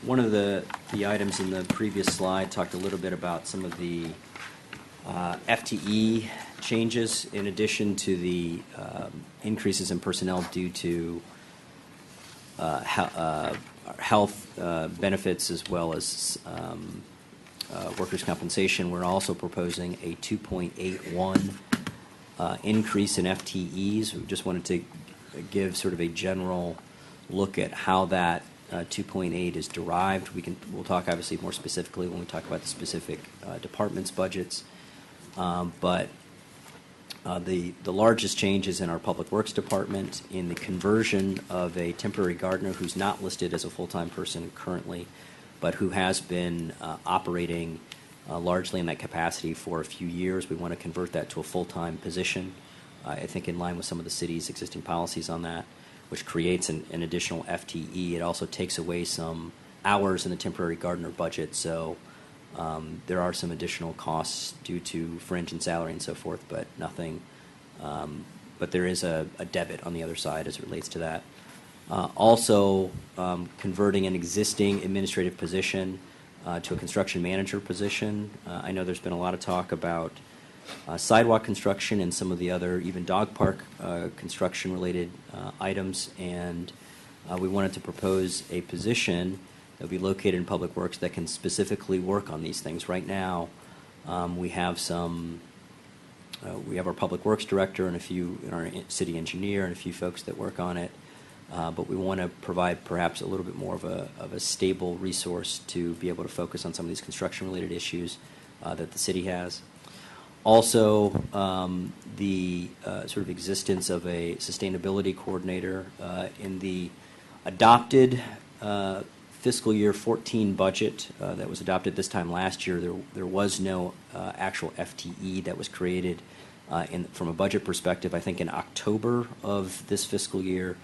One of the items in the previous slide talked a little bit about some of the FTE changes in addition to the increases in personnel due to health benefits as well as workers' compensation. We're also proposing a 2.81 increase in FTEs. We just wanted to give sort of a general look at how that 2.8 is derived. We'll talk obviously more specifically when we talk about the specific departments' budgets. But the largest change is in our Public Works Department in the conversion of a temporary gardener who's not listed as a full-time person currently, but who has been operating largely in that capacity for a few years. We want to convert that to a full-time position, I think in line with some of the city's existing policies on that, which creates an additional FTE. It also takes away some hours in the temporary gardener budget, so there are some additional costs due to fringe and salary and so forth, but nothing. But there is a debit on the other side as it relates to that. Also, converting an existing administrative position to a construction manager position. I know there's been a lot of talk about sidewalk construction and some of the other, even dog park construction-related items, and we wanted to propose a position that will be located in Public Works that can specifically work on these things. Right now, we have our Public Works Director and our city engineer and a few folks that work on it, but we want to provide perhaps a little bit more of a stable resource to be able to focus on some of these construction-related issues that the city has. Also, the sort of existence of a sustainability coordinator in the adopted fiscal year 14 budget that was adopted this time last year. There was no actual FTE that was created from a budget perspective. I think in October of this fiscal year,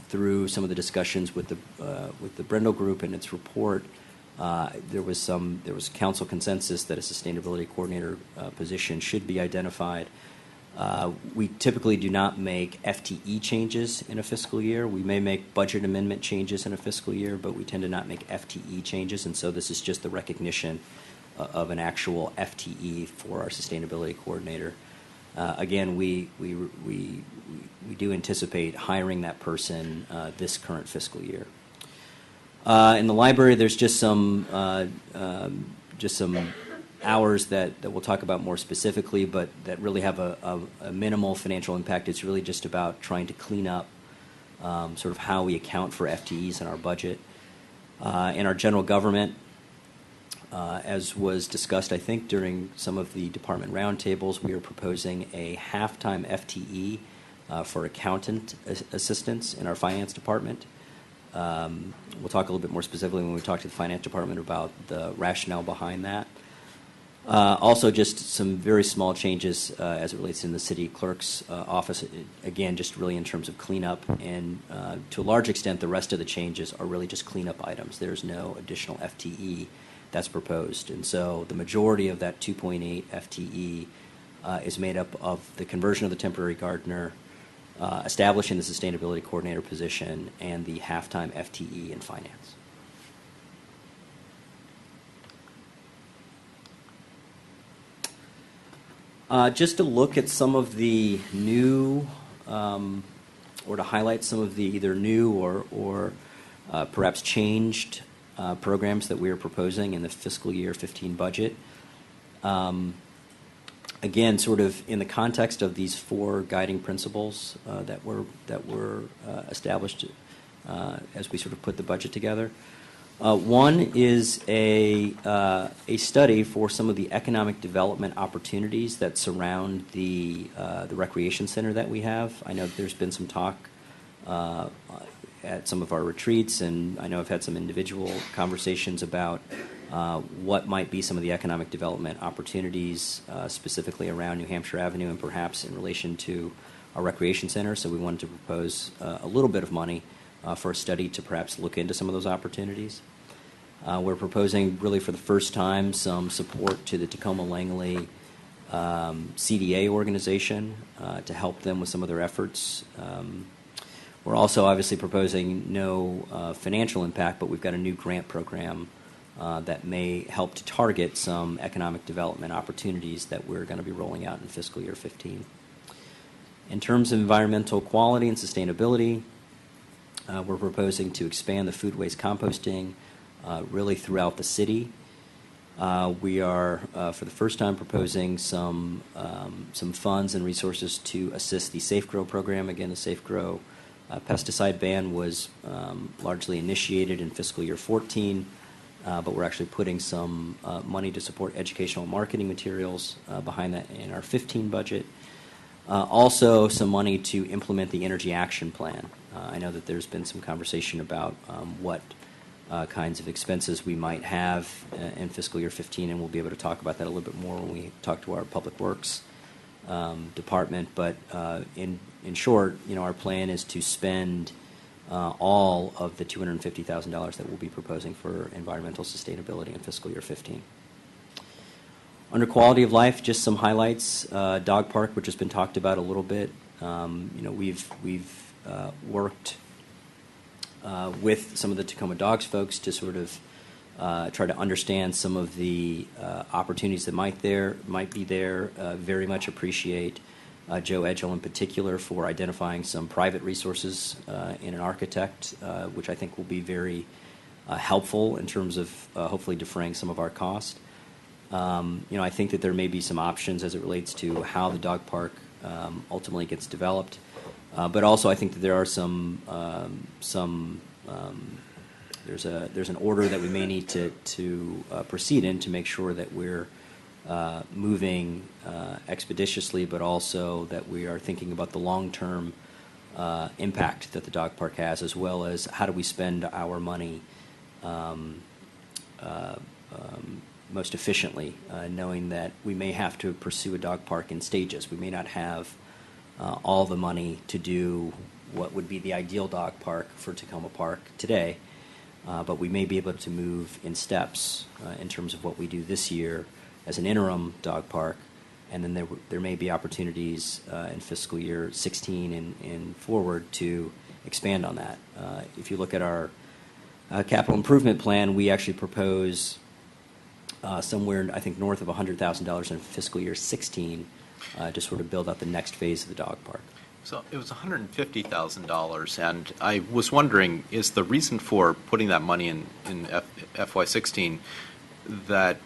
through some of the discussions with the Brendel Group and its report, there was council consensus that a sustainability coordinator position should be identified. We typically do not make FTE changes in a fiscal year. We may make budget amendment changes in a fiscal year, but we tend to not make FTE changes, and so this is just the recognition of an actual FTE for our sustainability coordinator. Again, we do anticipate hiring that person this current fiscal year. In the library, there's just some hours that we'll talk about more specifically, but that really have a minimal financial impact. It's really just about trying to clean up sort of how we account for FTEs in our budget. In our general government, as was discussed, I think, during some of the department roundtables, we are proposing a half-time FTE for accountant assistants in our finance department. We'll talk a little bit more specifically when we talk to the finance department about the rationale behind that. Also, just some very small changes as it relates in the city clerk's office. Again, just really in terms of cleanup, and to a large extent, the rest of the changes are really just cleanup items. There's no additional FTE that's proposed, and so the majority of that 2.8 FTE is made up of the conversion of the temporary gardener, establishing the sustainability coordinator position, and the half-time FTE in finance. Just to look at some of the new, or to highlight some of the either new or perhaps changed programs that we are proposing in the fiscal year 15 budget. Again, sort of in the context of these four guiding principles that were established as we sort of put the budget together. One is a study for some of the economic development opportunities that surround the recreation center that we have. I know there's been some talk at some of our retreats, and I know I've had some individual conversations about what might be some of the economic development opportunities, specifically around New Hampshire Avenue and perhaps in relation to our recreation center. So we wanted to propose a little bit of money for a study to perhaps look into some of those opportunities. We're proposing, really for the first time, some support to the Tacoma Langley CDA organization to help them with some of their efforts. We're also obviously proposing no financial impact, but we've got a new grant program that may help to target some economic development opportunities that we're going to be rolling out in fiscal year 15. In terms of environmental quality and sustainability, we're proposing to expand the food waste composting really throughout the city. We are, for the first time, proposing some funds and resources to assist the Safe Grow program. Again, the Safe Grow pesticide ban was largely initiated in fiscal year 14, but we're actually putting some money to support educational marketing materials behind that in our 15 budget. Also, some money to implement the Energy Action Plan. I know that there's been some conversation about what kinds of expenses we might have in fiscal year 15, and we'll be able to talk about that a little bit more when we talk to our Public Works department. But in short, our plan is to spend all of the $250,000 that we'll be proposing for environmental sustainability in fiscal year 15. Under quality of life, just some highlights. Dog park, which has been talked about a little bit. We've worked with some of the Tacoma Dogs folks to sort of try to understand some of the opportunities that might be there. Very much appreciate Joe Edgell in particular for identifying some private resources in an architect, which I think will be very helpful in terms of hopefully defraying some of our cost. I think that there may be some options as it relates to how the dog park ultimately gets developed. But also, I think that there are there's an order that we may need to proceed in to make sure that we're moving expeditiously, but also that we are thinking about the long-term impact that the dog park has, as well as how do we spend our money most efficiently, knowing that we may have to pursue a dog park in stages. We may not have all the money to do what would be the ideal dog park for Tacoma Park today, but we may be able to move in steps in terms of what we do this year as an interim dog park, and then there may be opportunities in fiscal year 16 and forward to expand on that. If you look at our capital improvement plan, we actually propose somewhere, I think, north of $100,000 in fiscal year 16 to sort of build out the next phase of the dog park. So it was $150,000, and I was wondering, is the reason for putting that money in FY16 that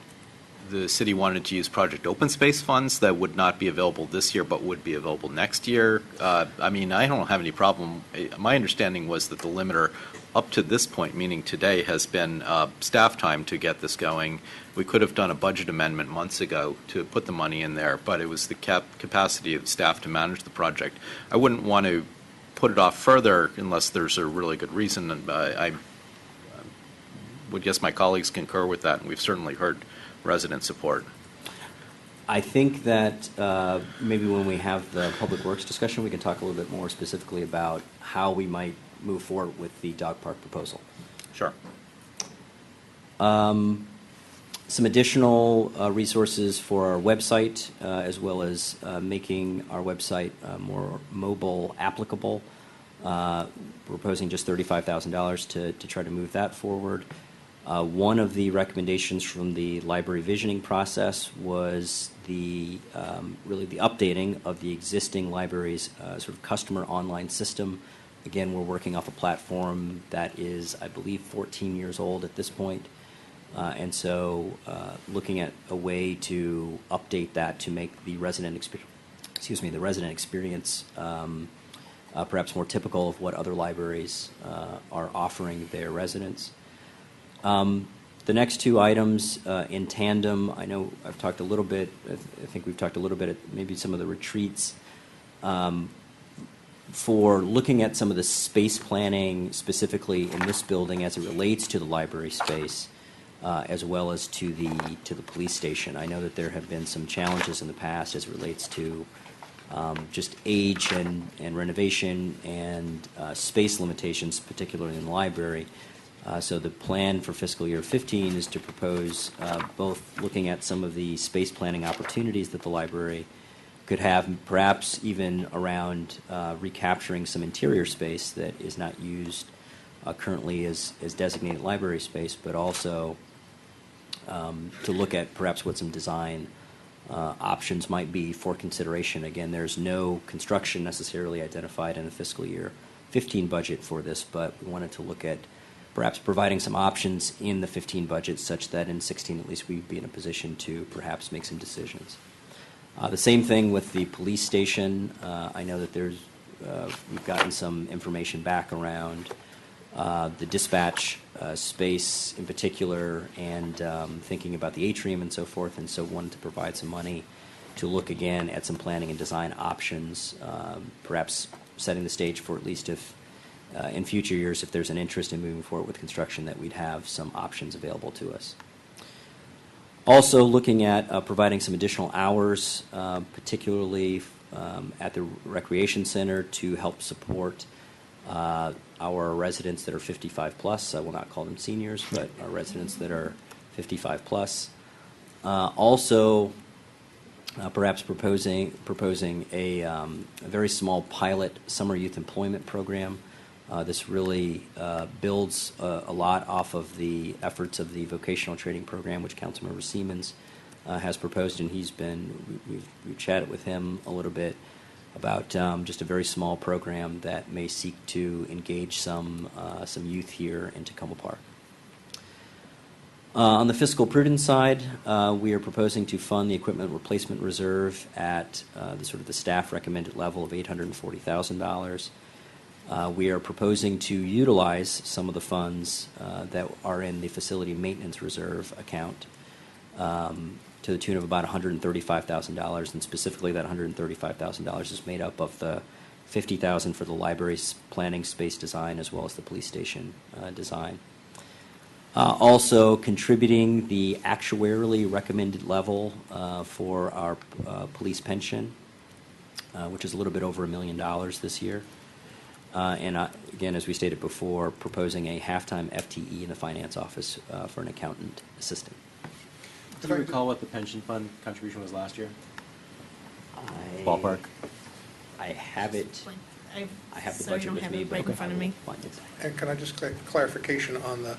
the city wanted to use Project Open Space funds that would not be available this year but would be available next year? I mean, I don't have any problem. My understanding was that the limiter up to this point, meaning today, has been staff time to get this going. We could have done a budget amendment months ago to put the money in there, but it was the capacity of staff to manage the project. I wouldn't want to put it off further unless there's a really good reason, and I would guess my colleagues concur with that, and we've certainly heard resident support. I think that maybe when we have the Public Works discussion, we can talk a little bit more specifically about how we might move forward with the dog park proposal. Sure. Some additional resources for our website, as well as making our website more mobile applicable. We're proposing just $35,000 to try to move that forward. One of the recommendations from the library visioning process was really the updating of the existing library's sort of customer online system. Again, we're working off a platform that is, I believe, 14 years old at this point. And so looking at a way to update that to make the resident experience perhaps more typical of what other libraries are offering their residents. The next two items in tandem, I know I've talked a little bit, I think we've talked a little bit at maybe some of the retreats. for looking at some of the space planning specifically in this building as it relates to the library space, as well as to the police station. I know that there have been some challenges in the past as it relates to just age and renovation and space limitations, particularly in the library. So the plan for fiscal year 15 is to propose both looking at some of the space planning opportunities that the library could have, perhaps even around recapturing some interior space that is not used currently as designated library space, but also to look at perhaps what some design options might be for consideration. Again, there's no construction necessarily identified in the fiscal year 15 budget for this, but we wanted to look at perhaps providing some options in the 15 budget such that in 16 at least we'd be in a position to perhaps make some decisions. The same thing with the police station. I know that we've gotten some information back around the dispatch space in particular, and thinking about the atrium and so forth, and so wanted to provide some money to look again at some planning and design options, perhaps setting the stage for at least if in future years, if there's an interest in moving forward with construction, that we'd have some options available to us. Also looking at providing some additional hours, particularly at the recreation center to help support our residents that are 55 plus. I will not call them seniors, but our residents that are 55 plus. Also, perhaps proposing a very small pilot summer youth employment program. This really builds a lot off of the efforts of the vocational training program, which Councilmember Siemens has proposed, and we've chatted with him a little bit about just a very small program that may seek to engage some youth here in Tacoma Park. On the fiscal prudence side, we are proposing to fund the equipment replacement reserve at the staff recommended level of $840,000. We are proposing to utilize some of the funds that are in the facility maintenance reserve account to the tune of about $135,000, and specifically that $135,000 is made up of the $50,000 for the library's planning space design as well as the police station design. Also contributing the actuarially recommended level for our police pension, which is a little bit over $1 million this year. And again, as we stated before, proposing a half-time FTE in the finance office for an accountant assistant. Do you recall what the pension fund contribution was last year? Ballpark? I have it. I have the Sorry, budget I don't with have me. it right in front of me. And can I just get clarification on the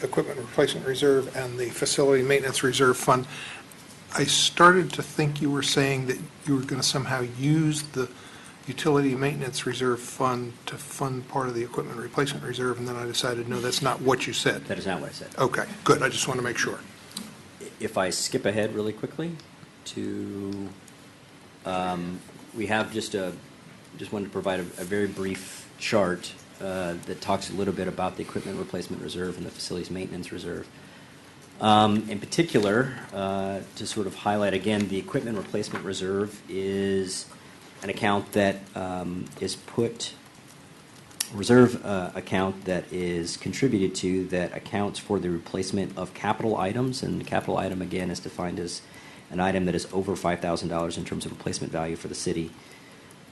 equipment replacement reserve and the facility maintenance reserve fund? I started to think you were saying that you were going to somehow use the utility maintenance reserve fund to fund part of the equipment replacement reserve, and then I decided, no, that's not what you said. That is not what I said. Okay, good. I just want to make sure. If I skip ahead really quickly to, we have just wanted to provide a very brief chart that talks a little bit about the equipment replacement reserve and the facilities maintenance reserve. In particular, to sort of highlight again, the equipment replacement reserve is an account that reserve account that is contributed to that accounts for the replacement of capital items, and the capital item again is defined as an item that is over $5,000 in terms of replacement value for the city.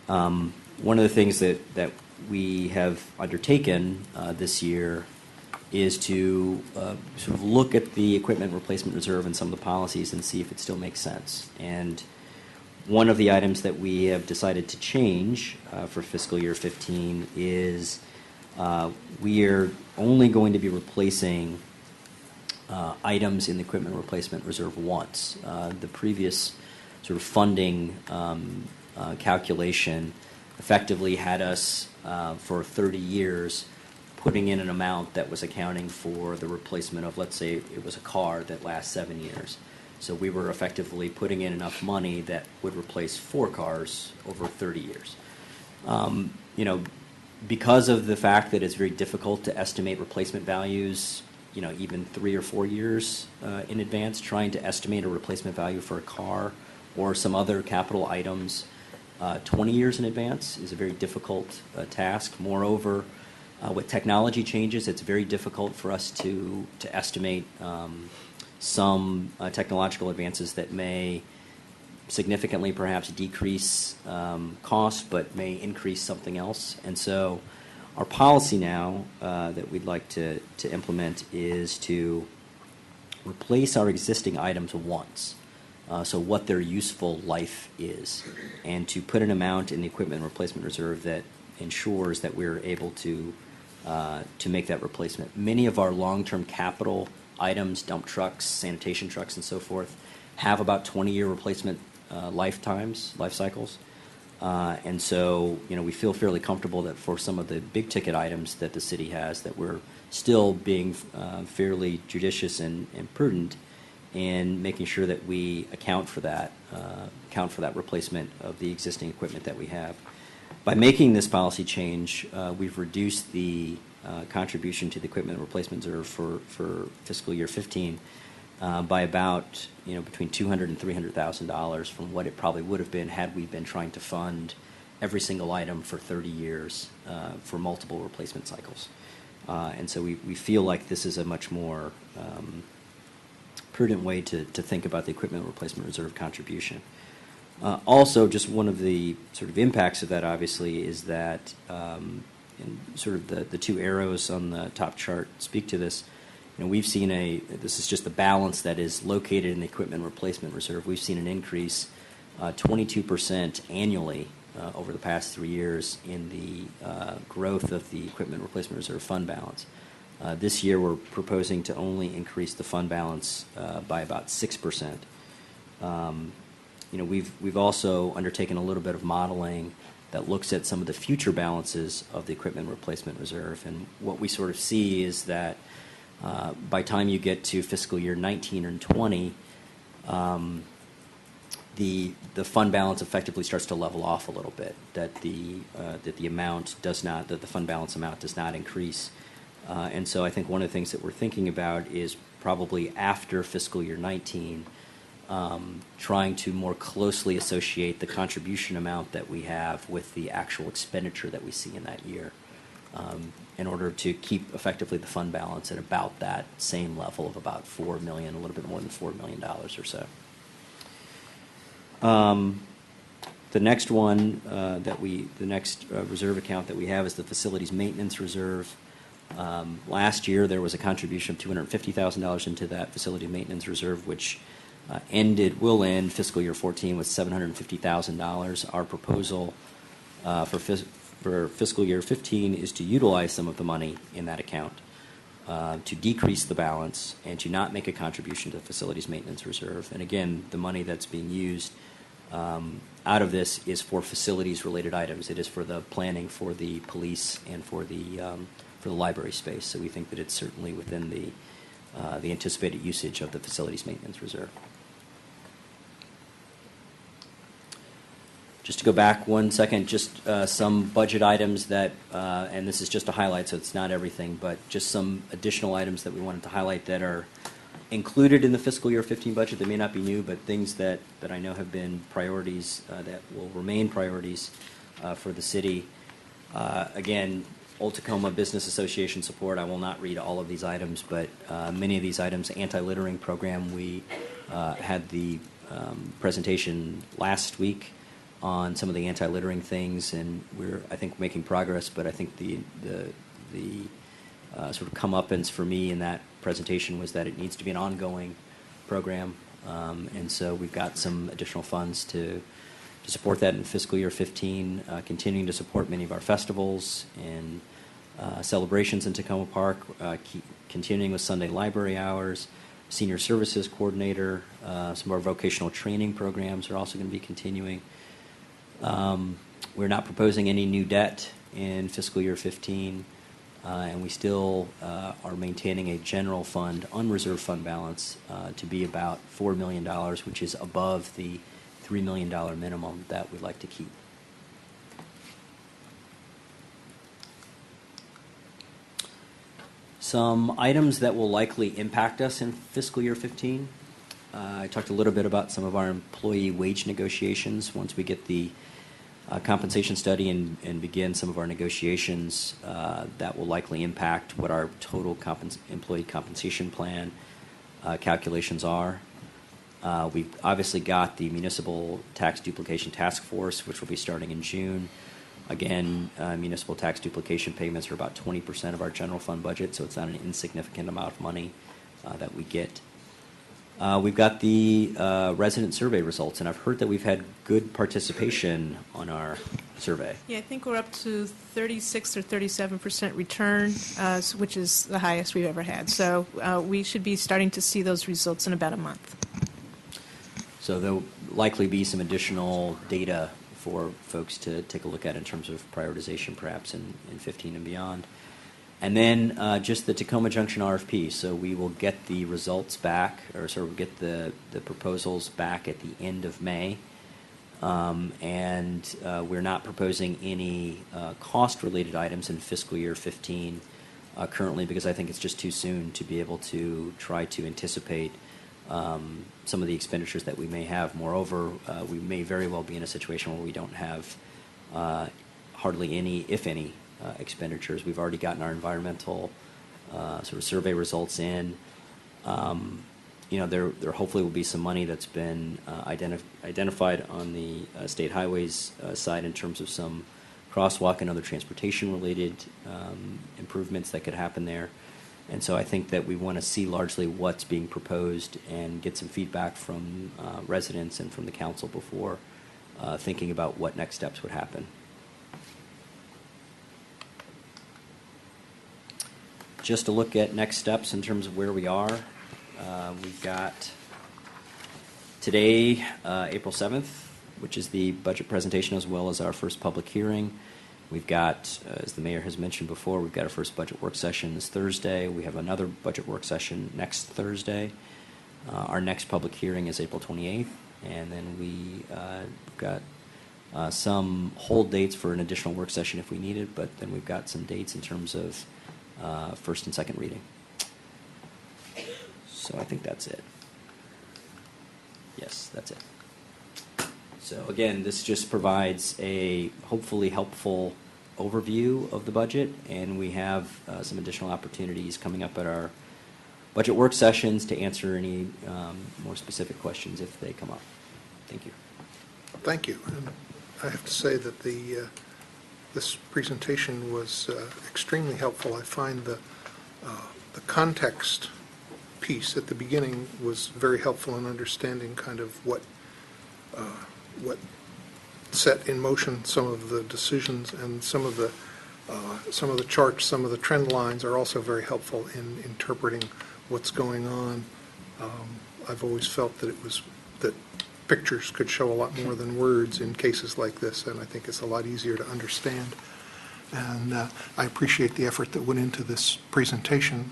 One of the things that we have undertaken this year is to sort of look at the equipment replacement reserve and some of the policies and see if it still makes sense. And one of the items that we have decided to change for fiscal year 15 is we are only going to be replacing items in the equipment replacement reserve once. The previous sort of funding calculation effectively had us for 30 years putting in an amount that was accounting for the replacement of, let's say, it was a car that lasts 7 years. So we were effectively putting in enough money that would replace 4 cars over 30 years. Because of the fact that it's very difficult to estimate replacement values, even 3 or 4 years in advance, trying to estimate a replacement value for a car or some other capital items 20 years in advance is a very difficult task. Moreover, with technology changes, it's very difficult for us to estimate some technological advances that may significantly perhaps decrease cost, but may increase something else. And so our policy now that we'd like to implement is to replace our existing items once, so what their useful life is, and to put an amount in the equipment replacement reserve that ensures that we're able to make that replacement. Many of our long-term capital items, dump trucks, sanitation trucks, and so forth, have about 20-year replacement life cycles. And so, we feel fairly comfortable that for some of the big-ticket items that the city has, that we're still being fairly judicious and prudent in making sure that we account for that replacement of the existing equipment that we have. By making this policy change, we've reduced the contribution to the equipment replacement reserve for fiscal year 15 by about between $200,000 and $300,000 from what it probably would have been had we been trying to fund every single item for 30 years for multiple replacement cycles. And so we feel like this is a much more prudent way to think about the equipment replacement reserve contribution. Also, just one of the sort of impacts of that, obviously, is that and sort of the two arrows on the top chart speak to this. We've seen this is just the balance that is located in the equipment replacement reserve. We've seen an increase 22% annually over the past 3 years in the growth of the equipment replacement reserve fund balance. This year, we're proposing to only increase the fund balance by about 6%. We've also undertaken a little bit of modeling that looks at some of the future balances of the equipment replacement reserve, and what we sort of see is that by the time you get to fiscal year 19 and 20, the fund balance effectively starts to level off a little bit. That the fund balance amount does not increase, and so I think one of the things that we're thinking about is probably after fiscal year 19, trying to more closely associate the contribution amount that we have with the actual expenditure that we see in that year, in order to keep effectively the fund balance at about that same level of about $4 million, a little bit more than $4 million or so. The next one the next reserve account that we have is the facilities maintenance reserve. Last year there was a contribution of $250,000 into that facility maintenance reserve, which will end fiscal year 14 with $750,000. Our proposal for fiscal year 15 is to utilize some of the money in that account to decrease the balance and to not make a contribution to the facilities maintenance reserve. And again, the money that's being used out of this is for facilities-related items. It is for the planning for the police and for the library space. So we think that it's certainly within the anticipated usage of the facilities maintenance reserve. Just to go back 1 second, just some budget items that, and this is just a highlight, so it's not everything, but just some additional items that we wanted to highlight that are included in the fiscal year 15 budget that may not be new, but things that I know have been priorities that will remain priorities for the city. Again, Old Tacoma Business Association support. I will not read all of these items, but many of these items, anti-littering program, we had the presentation last week on some of the anti-littering things, and we're, I think, making progress, but I think the sort of comeuppance for me in that presentation was that it needs to be an ongoing program, and so we've got some additional funds to support that in fiscal year 15, continuing to support many of our festivals and celebrations in Tacoma Park, continuing with Sunday library hours, senior services coordinator, some of our vocational training programs are also going to be continuing. We're not proposing any new debt in fiscal year 15, and we still are maintaining a general fund, unreserved fund balance to be about $4 million, which is above the $3 million minimum that we'd like to keep. Some items that will likely impact us in fiscal year 15. I talked a little bit about some of our employee wage negotiations. Once we get the compensation study and begin some of our negotiations that will likely impact what our total employee compensation plan calculations are. We've obviously got the Municipal Tax Duplication Task Force, which will be starting in June. Again, municipal tax duplication payments are about 20% of our general fund budget, so it's not an insignificant amount of money that we get. We've got the resident survey results, and I've heard that we've had good participation on our survey. Yeah, I think we're up to 36 or 37% return, which is the highest we've ever had. So we should be starting to see those results in about a month. So there'll likely be some additional data for folks to take a look at in terms of prioritization perhaps in 15 and beyond. And then just the Tacoma Junction RFP. So we will get the results back, or sort of get the proposals back at the end of May. And we're not proposing any cost-related items in fiscal year 15 currently, because I think it's just too soon to be able to try to anticipate some of the expenditures that we may have. Moreover, we may very well be in a situation where we don't have hardly any, if any, expenditures. We've already gotten our environmental sort of survey results in. There hopefully will be some money that's been identified on the state highways side in terms of some crosswalk and other transportation-related improvements that could happen there. And so I think that we want to see largely what's being proposed and get some feedback from residents and from the council before thinking about what next steps would happen. Just to look at next steps in terms of where we are, we've got today, April 7th, which is the budget presentation as well as our first public hearing. We've got, as the mayor has mentioned before, we've got our first budget work session this Thursday. We have another budget work session next Thursday. Our next public hearing is April 28th, and then we've got some hold dates for an additional work session if we need it, but then we've got some dates in terms of first and second reading. So I think that's it. Yes, that's it. So again, this just provides a hopefully helpful overview of the budget, and we have some additional opportunities coming up at our budget work sessions to answer any more specific questions if they come up. Thank you. Thank you. And I have to say that this presentation was extremely helpful. I find the context piece at the beginning was very helpful in understanding kind of what set in motion some of the decisions, and some of the charts, some of the trend lines are also very helpful in interpreting what's going on. I've always felt that that pictures could show a lot more than words in cases like this, and I think it's a lot easier to understand. And I appreciate the effort that went into this presentation.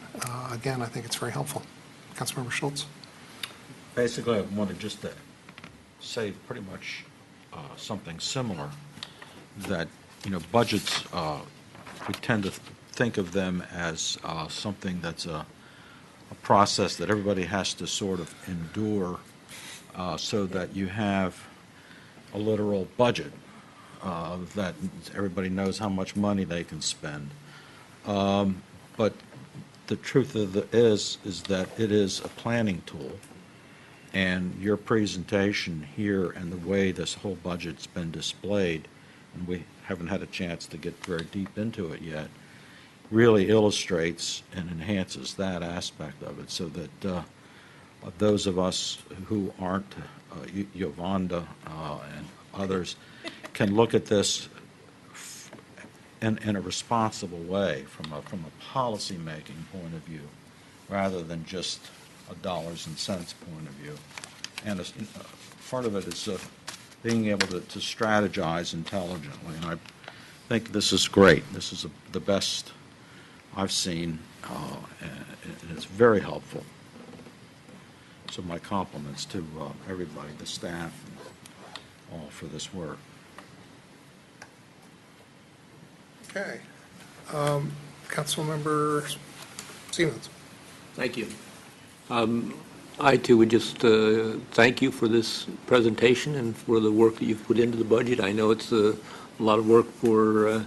Again, I think it's very helpful. Councilmember Schultz? Basically, I wanted just to say pretty much something similar, that, budgets, we tend to think of them as something that's a process that everybody has to sort of endure so that you have a literal budget that everybody knows how much money they can spend. But the truth of it is that it is a planning tool. And your presentation here and the way this whole budget's been displayed, and we haven't had a chance to get very deep into it yet, really illustrates and enhances that aspect of it, so that those of us who aren't Yolanda and others can look at this in a responsible way from a policy-making point of view, rather than just a dollars and cents point of view. And part of it is being able to strategize intelligently. And I think this is great. This is the best I've seen, and it's very helpful. So my compliments to everybody, the staff, and all for this work. Okay. Councilmember Siemens. Thank you. I too would just thank you for this presentation and for the work that you've put into the budget. I know it's a lot of work for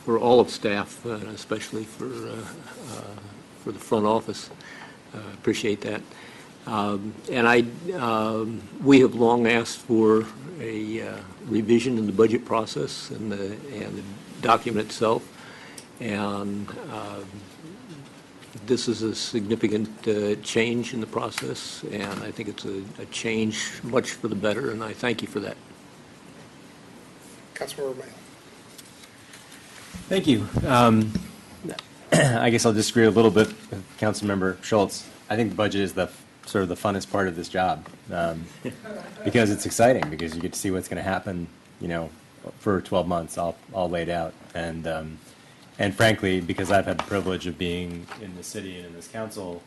all of staff, especially for the front office. Appreciate that. We have long asked for a revision in the budget process and the document itself, and this is a significant change in the process, and I think it's a change much for the better, and I thank you for that. Councilmember Mayo. Thank you. I guess I'll disagree a little bit with Councilmember Schultz. I think the budget is the sort of the funnest part of this job because it's exciting, because you get to see what's going to happen, for 12 months all laid out. And frankly, because I've had the privilege of being in the city and in this council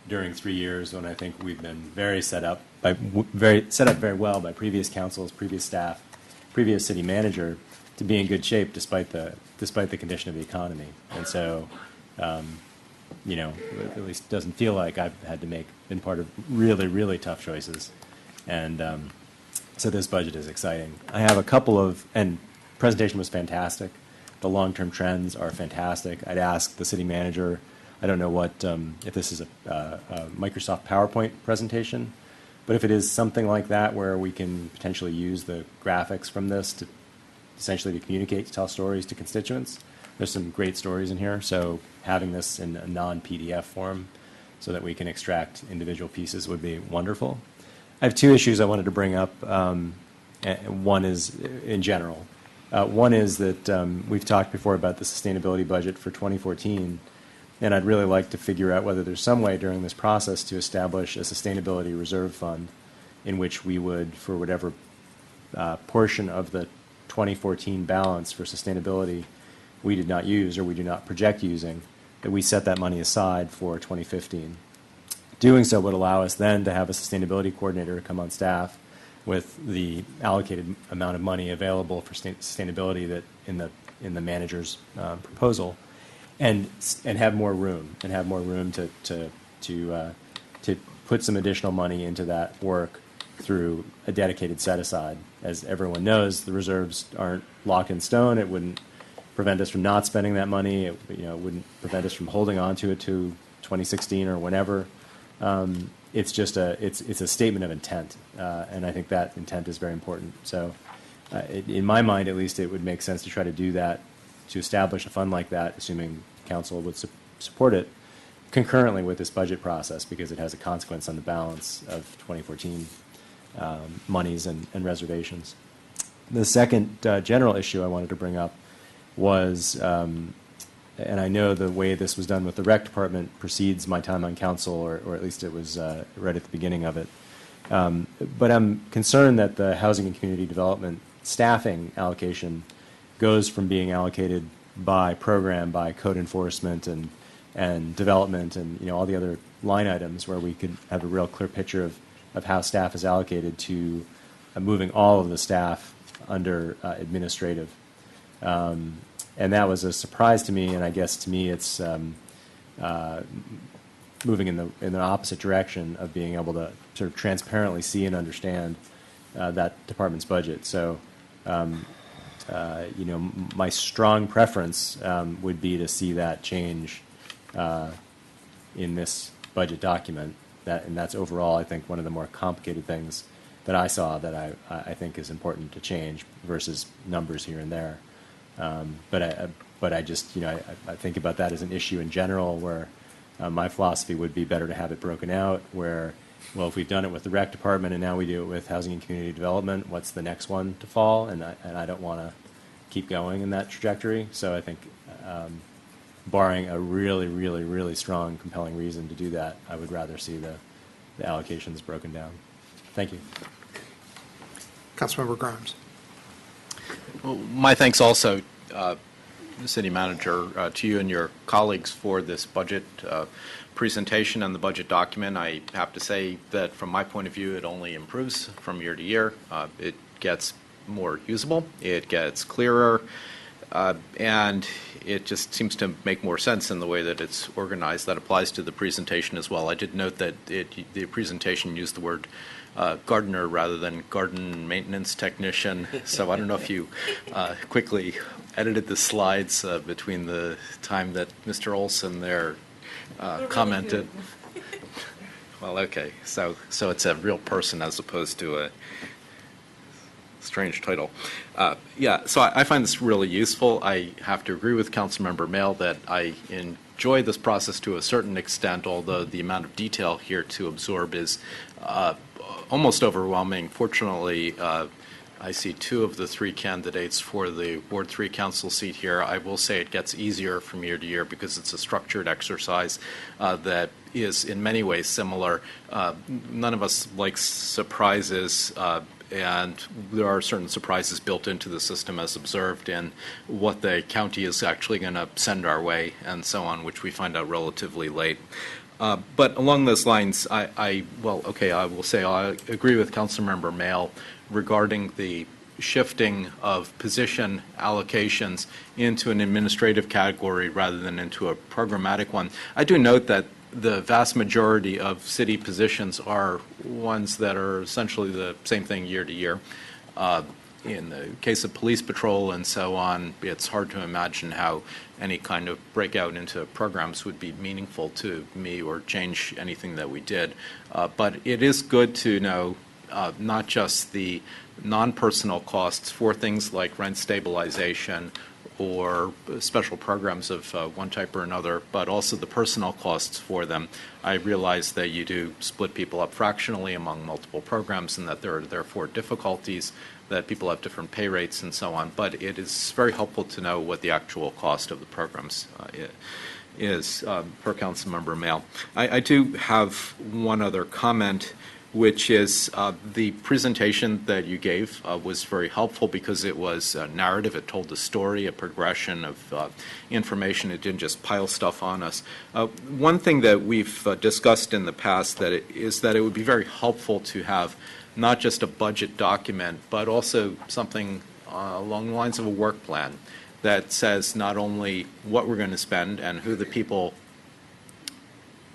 during 3 years when I think we've been very set up very well by previous councils, previous staff, previous city manager to be in good shape despite the condition of the economy. And so, at least it doesn't feel like I've had to been part of really, really tough choices. And so this budget is exciting. I have a couple and presentation was fantastic. The long-term trends are fantastic. I'd ask the city manager, I don't know what, if this is a Microsoft PowerPoint presentation, but if it is something like that where we can potentially use the graphics from this to essentially to communicate, to tell stories to constituents. There's some great stories in here, so having this in a non-PDF form so that we can extract individual pieces would be wonderful. I have two issues I wanted to bring up. One is in general. One is that we've talked before about the sustainability budget for 2014, and I'd really like to figure out whether there's some way during this process to establish a sustainability reserve fund in which we would, for whatever portion of the 2014 balance for sustainability we did not use or we do not project using, that we set that money aside for 2015. Doing so would allow us then to have a sustainability coordinator come on staff with the allocated amount of money available for sustainability that in the manager's proposal, and have more room to put some additional money into that work through a dedicated set aside. As everyone knows, the reserves aren't locked in stone. It wouldn't prevent us from not spending that money. It wouldn't prevent us from holding on to it to 2016 or whenever. It's just it's a statement of intent, and I think that intent is very important. So, in my mind, at least, it would make sense to try to do that, to establish a fund like that, assuming council would support it, concurrently with this budget process, because it has a consequence on the balance of 2014 monies and reservations. The second general issue I wanted to bring up was, and I know the way this was done with the rec department precedes my time on council, or at least it was right at the beginning of it. But I'm concerned that the housing and community development staffing allocation goes from being allocated by program, by code enforcement and development and all the other line items where we could have a real clear picture of how staff is allocated to moving all of the staff under administrative. And that was a surprise to me, and I guess to me it's moving in the opposite direction of being able to sort of transparently see and understand that department's budget. So, my strong preference would be to see that change in this budget document. And that's overall, I think, one of the more complicated things that I saw that I think is important to change versus numbers here and there. But I just, I think about that as an issue in general, where my philosophy would be better to have it broken out, where, well, if we've done it with the rec department and now we do it with housing and community development, what's the next one to fall? And I don't want to keep going in that trajectory. So I think barring a really, really, really strong, compelling reason to do that, I would rather see the allocations broken down. Thank you. Councilmember Grimes. Well, my thanks also, City Manager, to you and your colleagues for this budget presentation and the budget document. I have to say that from my point of view, it only improves from year to year. It gets more usable. It gets clearer. And it just seems to make more sense in the way that it's organized. That applies to the presentation as well. I did note that the presentation used the word gardener rather than garden maintenance technician. So I don't know if you quickly edited the slides between the time that Mr. Olson there commented. Well, okay. So it's a real person as opposed to a strange title. Yeah, so I find this really useful. I have to agree with Councilmember Mail that I enjoy this process to a certain extent, although the amount of detail here to absorb is almost overwhelming. Fortunately, I see 2 of the 3 candidates for the Ward 3 council seat here. I will say it gets easier from year to year because it's a structured exercise that is in many ways similar. None of us likes surprises, and there are certain surprises built into the system as observed in what the county is actually going to send our way and so on, which we find out relatively late. But along those lines, I will say I agree with Councilmember Mail regarding the shifting of position allocations into an administrative category rather than into a programmatic one. I do note that the vast majority of city positions are ones that are essentially the same thing year to year. In the case of police patrol and so on, it's hard to imagine how any kind of breakout into programs would be meaningful to me or change anything that we did. But it is good to know not just the non-personal costs for things like rent stabilization or special programs of one type or another, but also the personal costs for them. I realize that you do split people up fractionally among multiple programs and that there are therefore difficulties, that people have different pay rates and so on, but it is very helpful to know what the actual cost of the programs is per Councilmember Mail. I do have one other comment, which is the presentation that you gave was very helpful because it was a narrative. It told a story, a progression of information. It didn't just pile stuff on us. One thing that we've discussed in the past is that it would be very helpful to have not just a budget document, but also something along the lines of a work plan that says not only what we're going to spend and who the people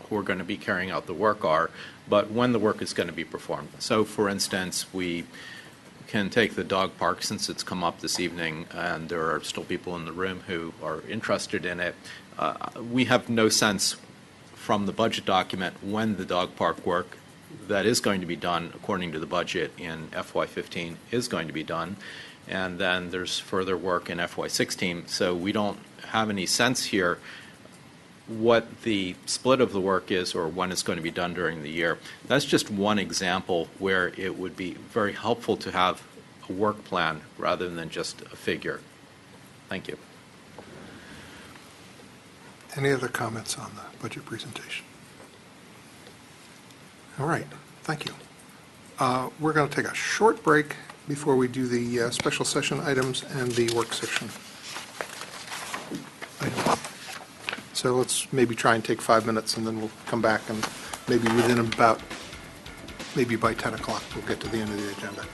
who are going to be carrying out the work are, but when the work is going to be performed. So, for instance, we can take the dog park, since it's come up this evening, and there are still people in the room who are interested in it. We have no sense from the budget document when the dog park work that is going to be done according to the budget in FY15 is going to be done. And then there's further work in FY16. So we don't have any sense here what the split of the work is or when it's going to be done during the year. That's just one example where it would be very helpful to have a work plan rather than just a figure. Thank you. Any other comments on the budget presentation? All right, thank you. We're going to take a short break before we do the special session items and the work session item. So let's maybe try and take 5 minutes, and then we'll come back, and maybe within about, maybe by 10 o'clock, we'll get to the end of the agenda.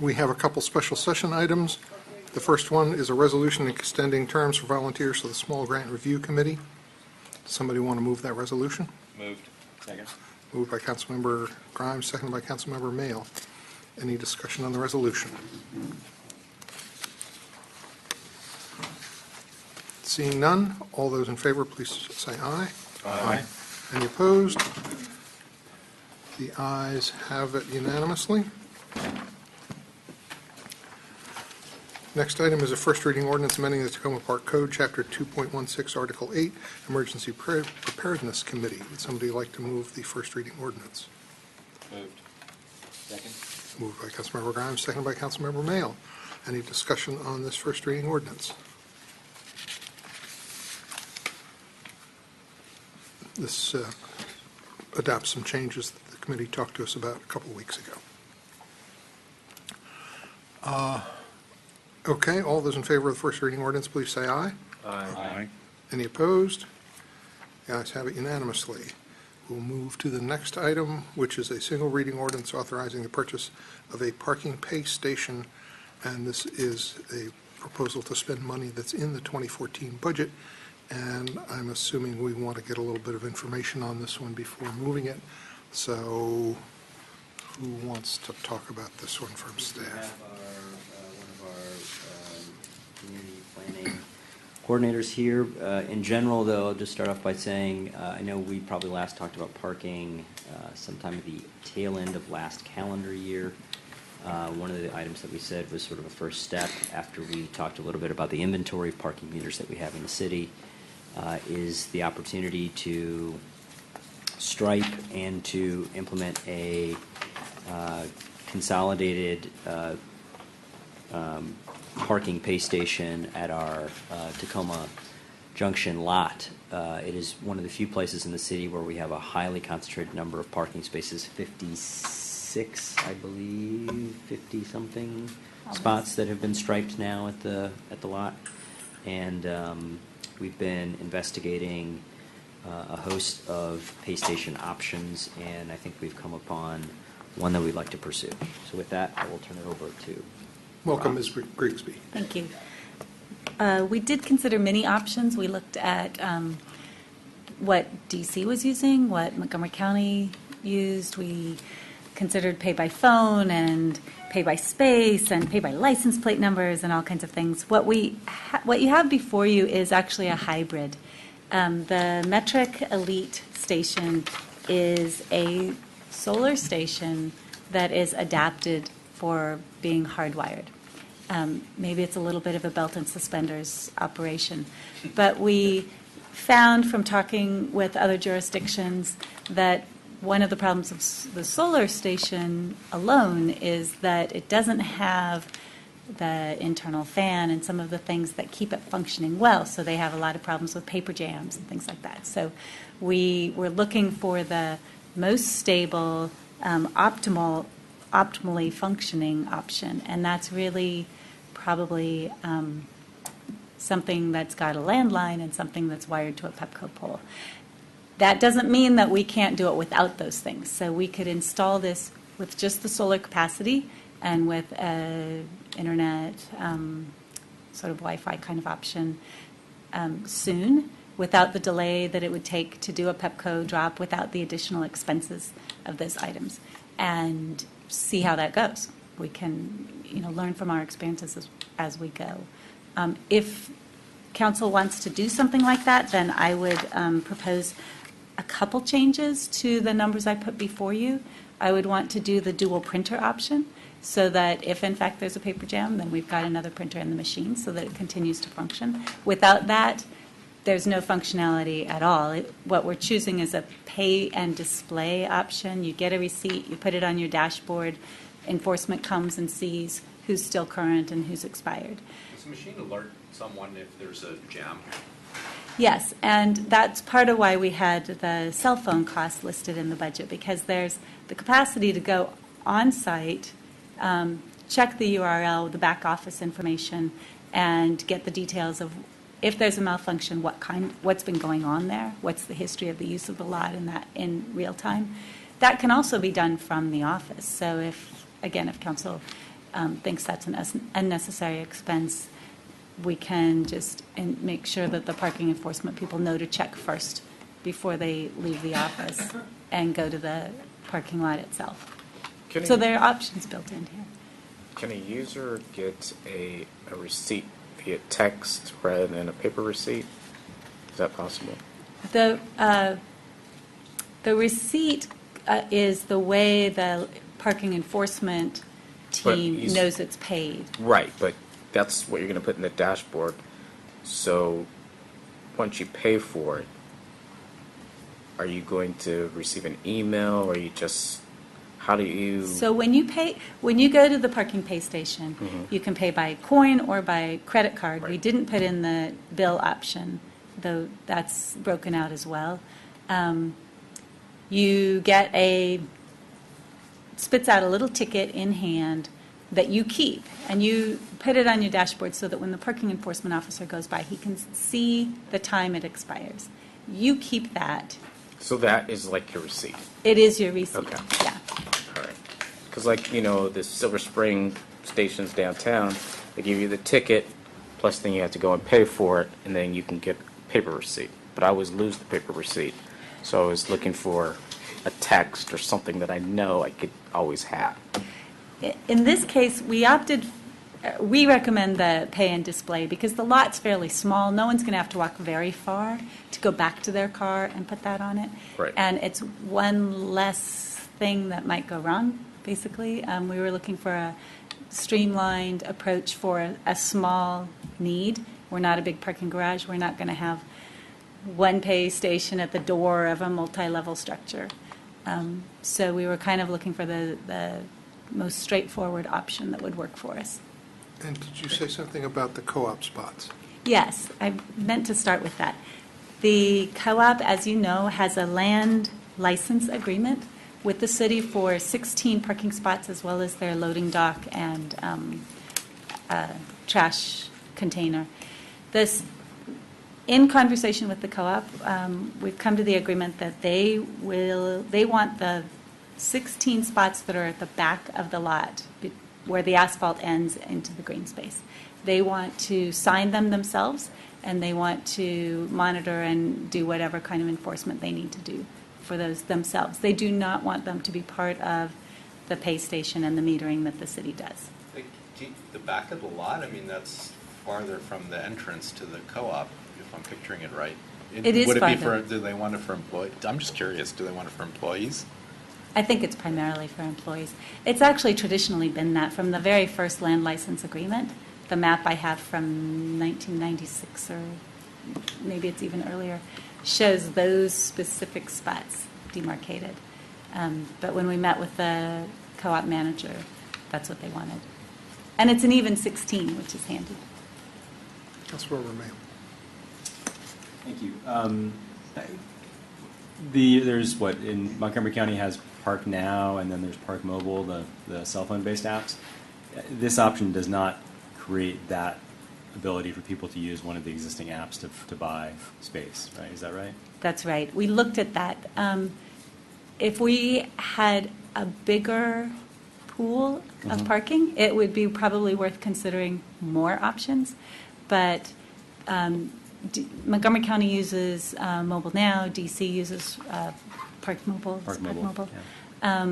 We have a couple special session items. The first one is a resolution extending terms for volunteers to the Small Grant Review Committee. Somebody want to move that resolution? Moved. Second. Moved by Councilmember Grimes, seconded by Councilmember Mayle. Any discussion on the resolution? Seeing none, all those in favor, please say aye. Aye. Any opposed? The ayes have it unanimously. Next item is a first reading ordinance amending the Tacoma Park Code, Chapter 2.16, Article 8, Emergency Preparedness Committee. Would somebody like to move the first reading ordinance? Moved. Second. Moved by Councilmember Grimes, seconded by Councilmember Mayle. Any discussion on this first reading ordinance? This adopts some changes that the committee talked to us about a couple of weeks ago. Okay, all those in favor of the first reading ordinance, please say aye. Aye. Any opposed? The ayes have it unanimously. We'll move to the next item, which is a single reading ordinance authorizing the purchase of a parking pay station, and this is a proposal to spend money that's in the 2014 budget, and I'm assuming we want to get a little bit of information on this one before moving it. So who wants to talk about this one from staff? One of our community planning coordinators here. In general, though, I'll just start off by saying, I know we probably last talked about parking sometime at the tail end of last calendar year. One of the items that we said was sort of a first step after we talked a little bit about the inventory of parking meters that we have in the city, is the opportunity to stripe and to implement a consolidated parking pay station at our Tacoma Junction lot. It is one of the few places in the city where we have a highly concentrated number of parking spaces, 56, I believe, 50-something spots that have been striped now at the lot. And we've been investigating a host of pay station options, and I think we've come upon one that we'd like to pursue. So with that, I will turn it over to Welcome, Ms. Grigsby. Thank you. We did consider many options. We looked at what DC was using, what Montgomery County used. We considered pay by phone and pay by space and pay by license plate numbers and all kinds of things. What you have before you is actually a hybrid. The Metric Elite station is a solar station that is adapted for being hardwired. Maybe it's a little bit of a belt and suspenders operation. But we found from talking with other jurisdictions that one of the problems of the solar station alone is that it doesn't have the internal fan and some of the things that keep it functioning well. So they have a lot of problems with paper jams and things like that. So we were looking for the most stable, optimally functioning option, and that's really probably something that's got a landline and something that's wired to a Pepco pole. That doesn't mean that we can't do it without those things. So we could install this with just the solar capacity and with an internet sort of Wi-Fi kind of option soon, without the delay that it would take to do a Pepco drop, without the additional expenses of those items, and see how that goes. We can, learn from our experiences as we go. If council wants to do something like that, then I would propose a couple changes to the numbers I put before you. I would want to do the dual printer option, so that if in fact there's a paper jam, then we've got another printer in the machine so that it continues to function. Without that, there's no functionality at all. What we're choosing is a pay and display option. You get a receipt, you put it on your dashboard, enforcement comes and sees who's still current and who's expired. Does the machine alert someone if there's a jam? Yes, and that's part of why we had the cell phone cost listed in the budget, because there's the capacity to go on-site, check the URL, the back office information, and get the details of if there's a malfunction, what's been going on there, what's the history of the use of the lot in real time. That can also be done from the office. So if council thinks that's an unnecessary expense, we can just make sure that the parking enforcement people know to check first before they leave the office and go to the parking lot itself. So there are options built in here. Can a user get a receipt via text rather than a paper receipt? Is that possible? The receipt is the way the parking enforcement team knows it's paid. Right, but that's what you're going to put in the dashboard. So once you pay for it, are you going to receive an email, or you just, how do you? So when you go to the parking pay station, you can pay by coin or by credit card. We didn't put in the bill option, though that's broken out as well. You get spits out a little ticket in hand that you keep, and you put it on your dashboard so that when the parking enforcement officer goes by, he can see the time it expires. You keep that. So that is like your receipt? It is your receipt. Okay. Yeah. All right. Because the Silver Spring stations downtown, they give you the ticket, plus then you have to go and pay for it, and then you can get a paper receipt. But I always lose the paper receipt. So I was looking for a text or something that I know I could always have. In this case, we recommend the pay and display because the lot's fairly small. No one's going to have to walk very far to go back to their car and put that on it. Right. And it's one less thing that might go wrong, basically. We were looking for a streamlined approach for a small need. We're not a big parking garage. We're not going to have one pay station at the door of a multi-level structure. So we were kind of looking for the most straightforward option that would work for us. And did you say something about the co-op spots? Yes, I meant to start with that. The co-op, as you know, has a land license agreement with the city for 16 parking spots as well as their loading dock and trash container. In conversation with the co-op, we've come to the agreement that they want the 16 spots that are at the back of the lot where the asphalt ends into the green space. They want to sign them themselves, and they want to monitor and do whatever kind of enforcement they need to do for those themselves. They do not want them to be part of the pay station and the metering that the city does. The back of the lot, I mean, that's farther from the entrance to the co-op, if I'm picturing it right. It is Would it be farther. do they want it for employees? I'm just curious, do they want it for employees? I think it's primarily for employees. It's actually traditionally been that from the very first land license agreement. The map I have from 1996, or maybe it's even earlier, shows those specific spots demarcated. But when we met with the co-op manager, that's what they wanted. And it's an even 16, which is handy. Councilor Romeo. Thank you. There's in Montgomery County has Park Now, and then there's Park Mobile, the cell phone-based apps. This option does not create that ability for people to use one of the existing apps to buy space, right? Is that right? That's right. We looked at that. If we had a bigger pool of parking, it would be probably worth considering more options. But Montgomery County uses Mobile Now. DC uses Park Mobile. Yeah.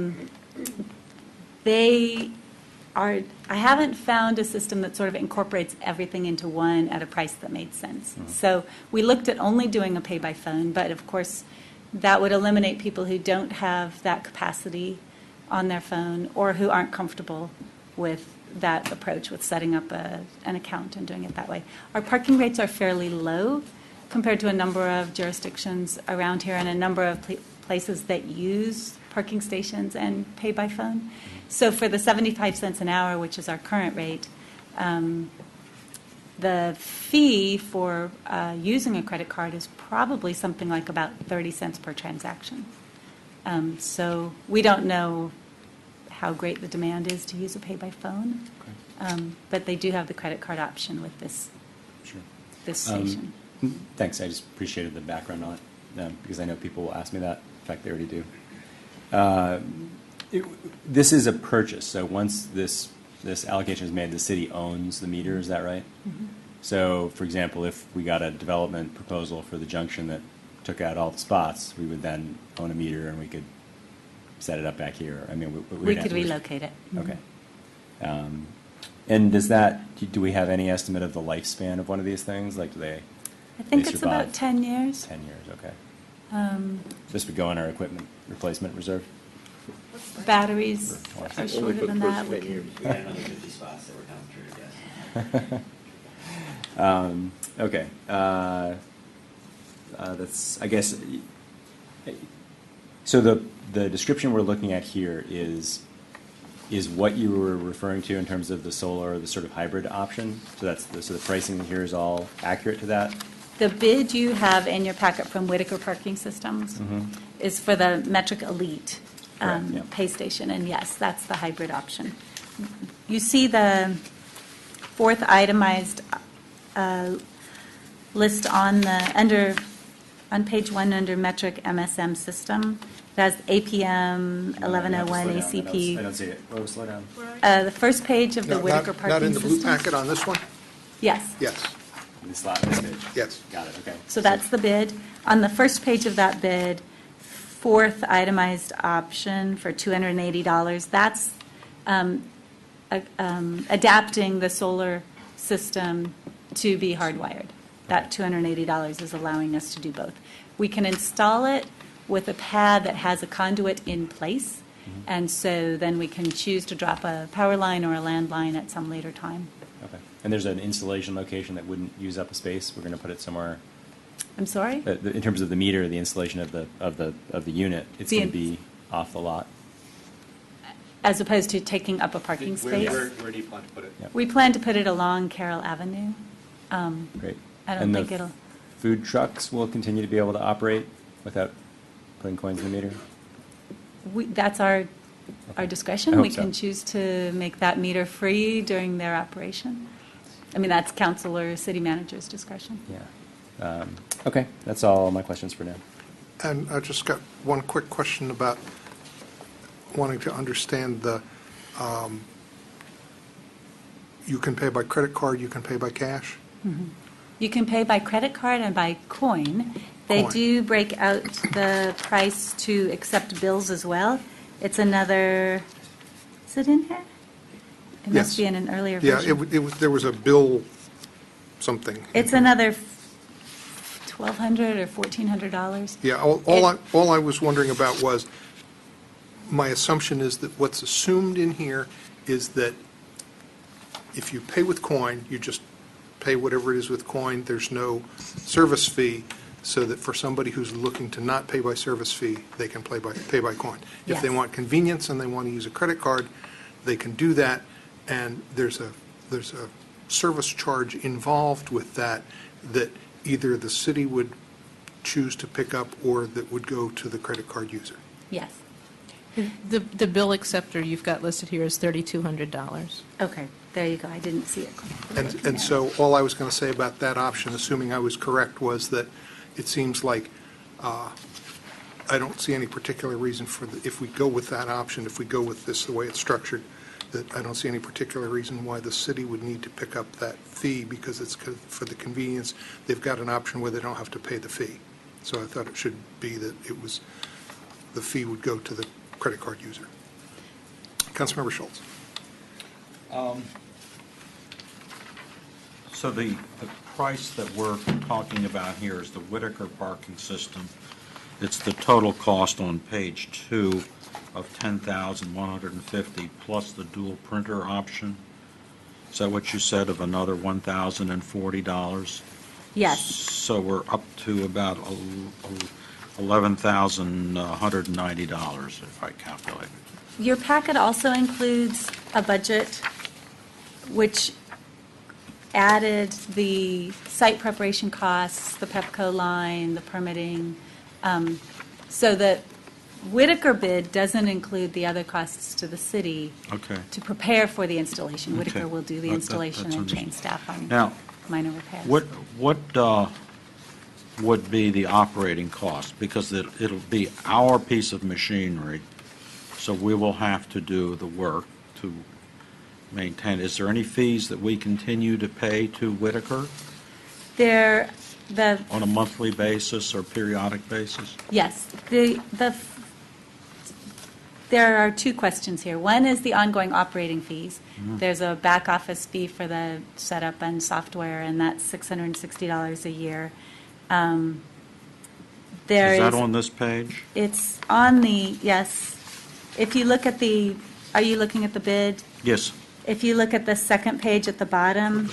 I haven't found a system that sort of incorporates everything into one at a price that made sense. So we looked at only doing a pay by phone, but of course that would eliminate people who don't have that capacity on their phone or who aren't comfortable with that approach, with setting up an account and doing it that way. Our parking rates are fairly low compared to a number of jurisdictions around here and a number of places that use parking stations and pay by phone. So for the 75 cents an hour, which is our current rate, the fee for using a credit card is probably something like about 30 cents per transaction. So we don't know how great the demand is to use a pay by phone, but they do have the credit card option with this station. Thanks. I just appreciated the background on it because I know people will ask me that. In fact, they already do. This is a purchase, so once this this allocation is made, the city owns the meter, is that right? So, for example, if we got a development proposal for the junction that took out all the spots, we would then own a meter and we could set it up back here. I mean, We could relocate it. Okay. And does that, do we have any estimate of the lifespan of one of these things? Like, do they? I think they it's survive? about 10 years. 10 years, okay. This This would go in our equipment replacement reserve? Batteries Or- are shorter than that. We can- We had another 50 spots that were coming through, yes. Okay. That's, I guess, so the description we're looking at here is what you were referring to in terms of the solar, the sort of hybrid option? So so the pricing here is all accurate to that? The bid you have in your packet from Whitaker Parking Systems is for the Metric Elite Correct, yeah. pay station, and yes, that's the hybrid option. You see the fourth itemized list on page 1 under Metric MSM system. It has APM 1101 ACP. I don't see it. Oh, slow down. The first page of the Whitaker Parking System. Not in the blue packet on this one? Yes. Yes, This page? yes. Got it, okay. So that's the bid. On the first page of that bid, fourth itemized option for $280, that's adapting the solar system to be hardwired. That $280 is allowing us to do both. We can install it with a pad that has a conduit in place, and so then we can choose to drop a power line or a landline at some later time. Okay. And there's an installation location that wouldn't use up a space? We're going to put it somewhere? I'm sorry? In terms of the meter, the installation of the unit, it's The going to be off the lot? As opposed to taking up a parking space. Where do you plan to put it? We plan to put it along Carroll Avenue. Great. I don't And think the it'll, food trucks will continue to be able to operate without putting coins in the meter? that's our I discretion. hope We so. can choose to make that meter free during their operation. I mean, that's council or city manager's discretion. Yeah. Okay, that's all my questions for now. And I just got one quick question about wanting to understand you can pay by credit card, you can pay by cash? You can pay by credit card and by coin. They Coin. do break out the price to accept bills as well. It's another, is it in here? It Yes. must be in an earlier Yeah, version. there was a bill something. It's another $1,200 or $1,400. Yeah, all I was wondering about was, my assumption is that what's assumed in here is that if you pay with coin, you just pay whatever it is with coin, there's no service fee, so that for somebody who's looking to not pay by service fee, they can pay by coin. If they Yes. want convenience and they want to use a credit card, they can do that, and there's a service charge involved with that either the city would choose to pick up or that would go to the credit card user. Yes. The bill acceptor you've got listed here is $3,200. Okay, there you go. I didn't see it. And so all I was going to say about that option, assuming I was correct, was that it seems like I don't see any particular reason if we go with that option, if we go with this the way it's structured, that I don't see any particular reason why the city would need to pick up that fee, because it's for the convenience. They've got an option where they don't have to pay the fee. So I thought it should be that the fee would go to the credit card user. Councilmember Schultz. So the price that we're talking about here is the Whitaker Parking System. It's the total cost on page 2 of $10,150 plus the dual printer option. Is that what you said, of another $1,040? Yes. So we're up to about $11,190, if I calculate. Your packet also includes a budget which added the site preparation costs, the Pepco line, the permitting, so that Whitaker bid doesn't include the other costs to the city Okay. to prepare for the installation. Whitaker Okay. will do the That- installation that's and train understood. staff on Now, minor repairs. What would be the operating cost? Because it'll be our piece of machinery, so we will have to do the work to maintain. Is there any fees that we continue to pay to Whitaker on a monthly basis or periodic basis? Yes. There are two questions here. One is the ongoing operating fees. There's a back office fee for the setup and software, and that's $660 a year. Is that on this page? It's on the, yes. If you look at are you looking at the bid? Yes. If you look at the second page at the bottom,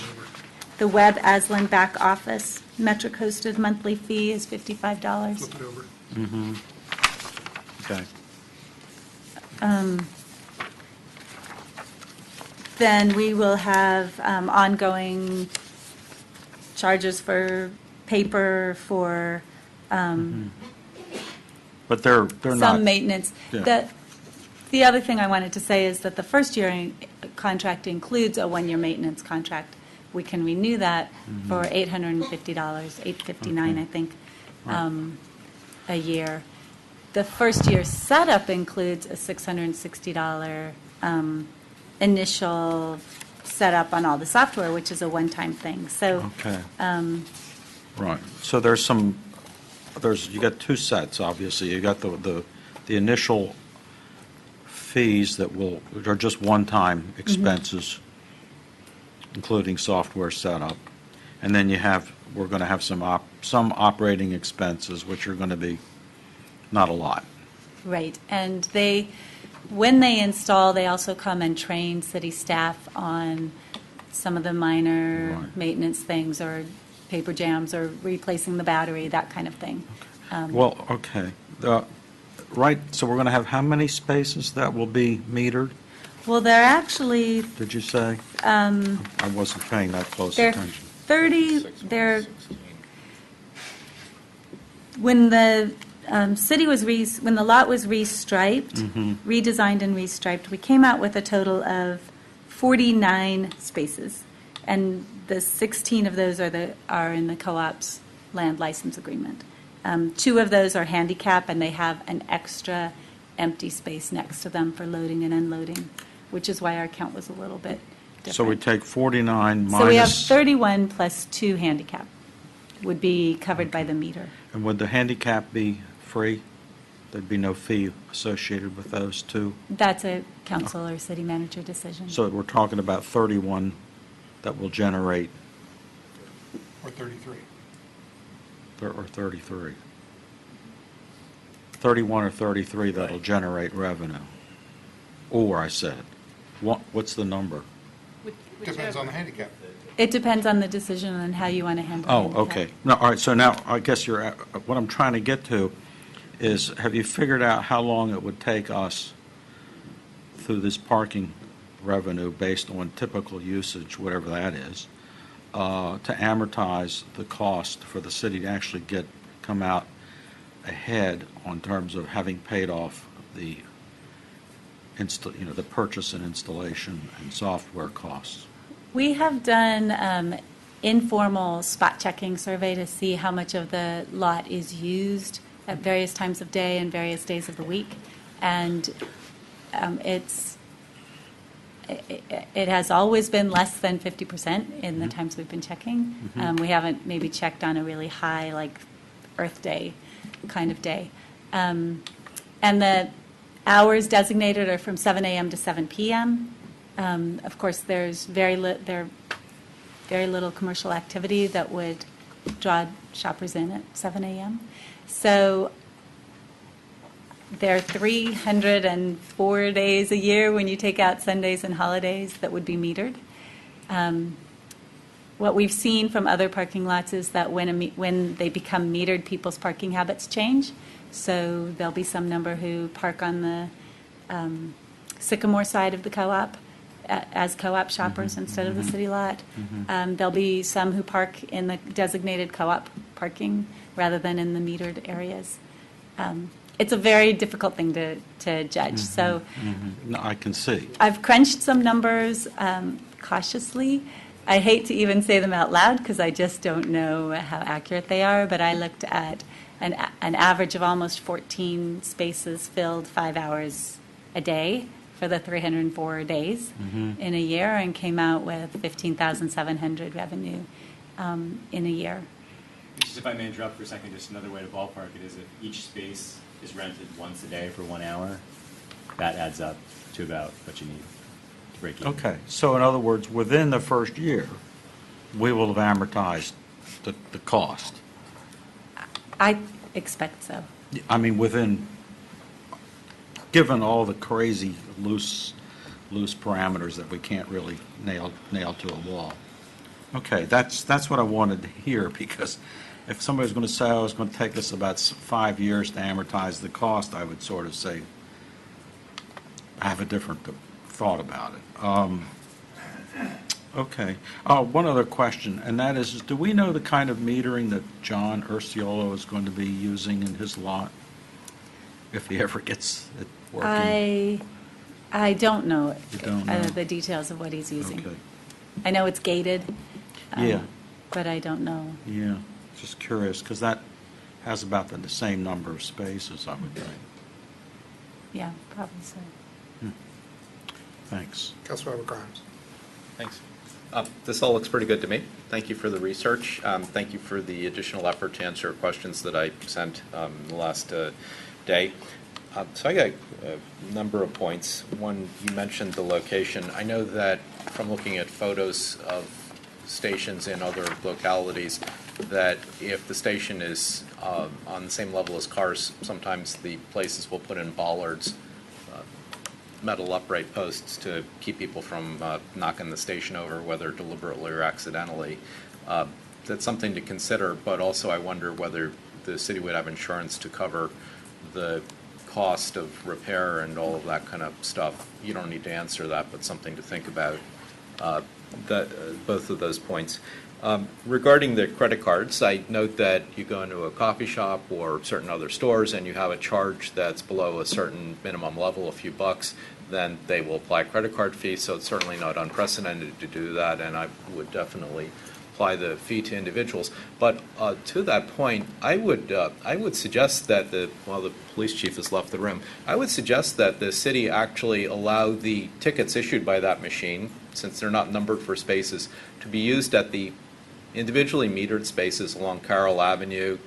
the Web Aslan back office metric hosted monthly fee is $55. Flip it over. Mm-hmm. Okay. Then we will have ongoing charges for paper, for But they're not. some maintenance. Yeah. The other thing I wanted to say is that the first year contract includes a one-year maintenance contract. We can renew that for $850, $859, I think, a year. The first year setup includes a $660 initial setup on all the software, which is a one-time thing. So, Okay. Right. So you got two sets, obviously. You got the initial fees which are just one-time expenses, including software setup. And then we're going to have some operating expenses, which are going to be not a lot. right. And when they install, they also come and train city staff on some of the minor maintenance things, or paper jams, or replacing the battery, that kind of thing. Well, okay. Right, so we're going to have how many spaces that will be metered, Well, they're actually, did you say? um, I wasn't paying that close they're attention. 30, when the city was, when the lot was restriped, redesigned and restriped, we came out with a total of 49 spaces. And the 16 of those are in the co-op's land license agreement. 2 of those are handicap, and they have an extra empty space next to them for loading and unloading, which is why our count was a little bit different. So we take 49 minus... So we have 31 plus 2 handicap would be covered by the meter. And would the handicap be free? There'd be no fee associated with those two? That's a council or city manager decision. So we're talking about 31 that will generate, Or 33. or 33. 31 or 33 that'll generate revenue. Or, I said, what's the number? Depends on the handicap. It depends on the decision and how you want to handle Oh, handicap. okay. No, all right, so now, I guess what I'm trying to get to is, have you figured out how long it would take us through this parking revenue based on typical usage, whatever that is, to amortize the cost for the city to actually come out ahead on terms of having paid off the the purchase and installation and software costs? We have done informal spot checking survey to see how much of the lot is used at various times of day and various days of the week. And it has always been less than 50% in the times we've been checking. We haven't maybe checked on a really high, like Earth Day kind of day. And the hours designated are from 7 a.m. to 7 p.m. Of course, there's very little commercial activity that would draw shoppers in at 7 a.m. So there are 304 days a year when you take out Sundays and holidays that would be metered. What we've seen from other parking lots is that when they become metered, people's parking habits change. So there'll be some number who park on the Sycamore side of the co-op as co-op shoppers instead of the city lot. There'll be some who park in the designated co-op parking rather than in the metered areas. It's a very difficult thing to judge. So No, I can see. I've crunched some numbers cautiously. I hate to even say them out loud because I just don't know how accurate they are, but I looked at an average of almost 14 spaces filled 5 hours a day for the 304 days in a year and came out with 15,700 revenue in a year. Just if I may interrupt for a second, just another way to ballpark it is if each space is rented once a day for 1 hour, that adds up to about what you need to break even. Okay, so in other words, within the first year, we will have amortized the cost. I expect so. I mean, given all the crazy loose parameters that we can't really nail to a wall. Okay, that's what I wanted to hear, because if somebody's going to say, oh, it's going to take us about 5 years to amortize the cost, I would sort of say, I have a different thought about it. Okay. One other question, and that is, do we know the kind of metering that John Urciolo is going to be using in his lot, if he ever gets it working? I don't know You don't know? the details of what he's using. Okay. I know it's gated. Yeah. But I don't know. Yeah, just curious, because that has about the same number of spaces, I would think. Yeah, probably so. Thanks. Councilmember Grimes. Thanks. This all looks pretty good to me. Thank you for the research. Thank you for the additional effort to answer questions that I sent the last day. So I got a number of points. One, you mentioned the location. I know that from looking at photos of stations in other localities, that if the station is on the same level as cars, sometimes the places will put in bollards, metal upright posts, to keep people from knocking the station over, whether deliberately or accidentally. That's something to consider, but also I wonder whether the city would have insurance to cover the cost of repair and all of that kind of stuff. You don't need to answer that, but something to think about. Both of those points. Regarding the credit cards, I note that you go into a coffee shop or certain other stores and you have a charge that's below a certain minimum level, a few bucks, then they will apply a credit card fee, so it's certainly not unprecedented to do that, and I would definitely apply the fee to individuals. But to that point, I would suggest that the police chief has left the room, I would suggest that the city actually allow the tickets issued by that machine, since they're not numbered for spaces, to be used at the individually metered spaces along Carroll Avenue,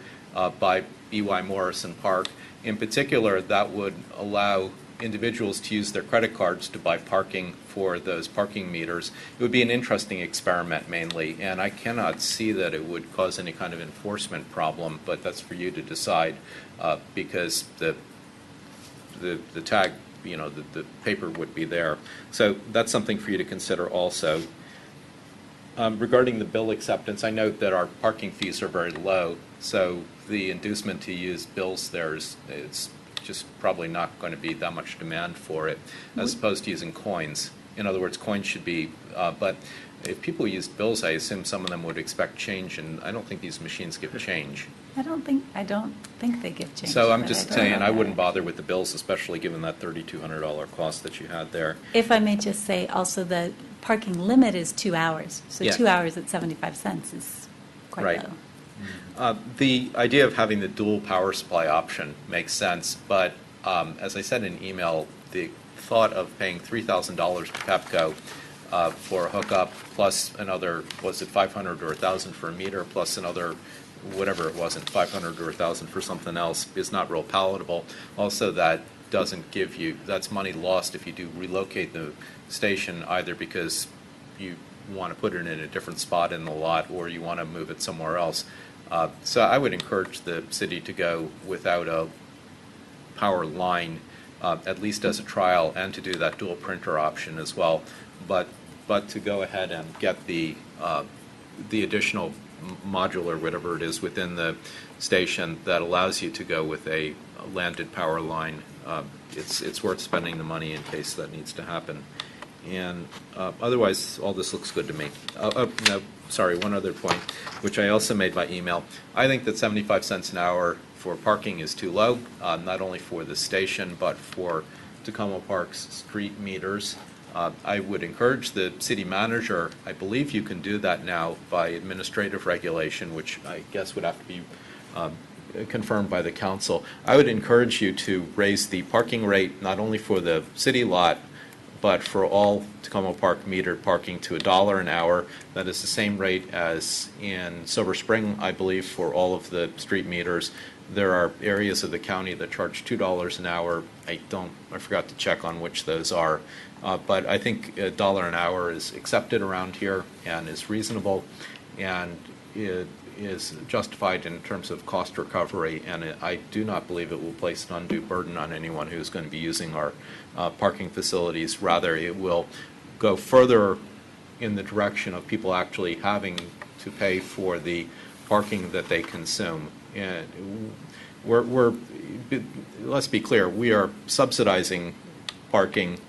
by B.Y. Morrison Park. In particular, that would allow individuals to use their credit cards to buy parking for those parking meters. It would be an interesting experiment mainly, and I cannot see that it would cause any kind of enforcement problem, but that's for you to decide, because the tag, the paper would be there. So that's something for you to consider also. Regarding the bill acceptance, I note that our parking fees are very low, so the inducement to use bills there it's just probably not going to be that much demand for it, as opposed to using coins. In other words, coins should be, but if people use bills, I assume some of them would expect change, and I don't think these machines give change. I don't think they give change. So I'm but just don't saying, know I that. wouldn't bother with the bills, especially given that $3,200 cost that you had there. If I may just say also, the parking limit is 2 hours. So Yeah. 2 hours at 75 cents is quite Right. low. The idea of having the dual power supply option makes sense, but as I said in email, the thought of paying $3,000 to Pepco for a hookup, plus another, was it 500 or 1,000 for a meter, plus another, whatever it wasn't, 500 or 1,000 for something else, is not real palatable. Also, that doesn't give you, that's money lost if you do relocate the station, either because you want to put it in a different spot in the lot or you want to move it somewhere else. So I would encourage the city to go without a power line, at least as a trial, and to do that dual printer option as well. But to go ahead and get the additional module or whatever it is within the station that allows you to go with a landed power line, it's worth spending the money in case that needs to happen. And otherwise, all this looks good to me. No, sorry, one other point, which I also made by email. I think that 75 cents an hour for parking is too low, not only for the station, but for Tacoma Park's street meters. I would encourage the city manager, I believe you can do that now by administrative regulation, which I guess would have to be confirmed by the council. I would encourage you to raise the parking rate not only for the city lot, but for all Tacoma Park metered parking to $1 an hour. That is the same rate as in Silver Spring, I believe, for all of the street meters. There are areas of the county that charge $2 an hour. I forgot to check on which those are. But I think $1 an hour is accepted around here and is reasonable, and it is justified in terms of cost recovery, and I do not believe it will place an undue burden on anyone who's going to be using our parking facilities. Rather, it will go further in the direction of people actually having to pay for the parking that they consume. And let's be clear, we are subsidizing parking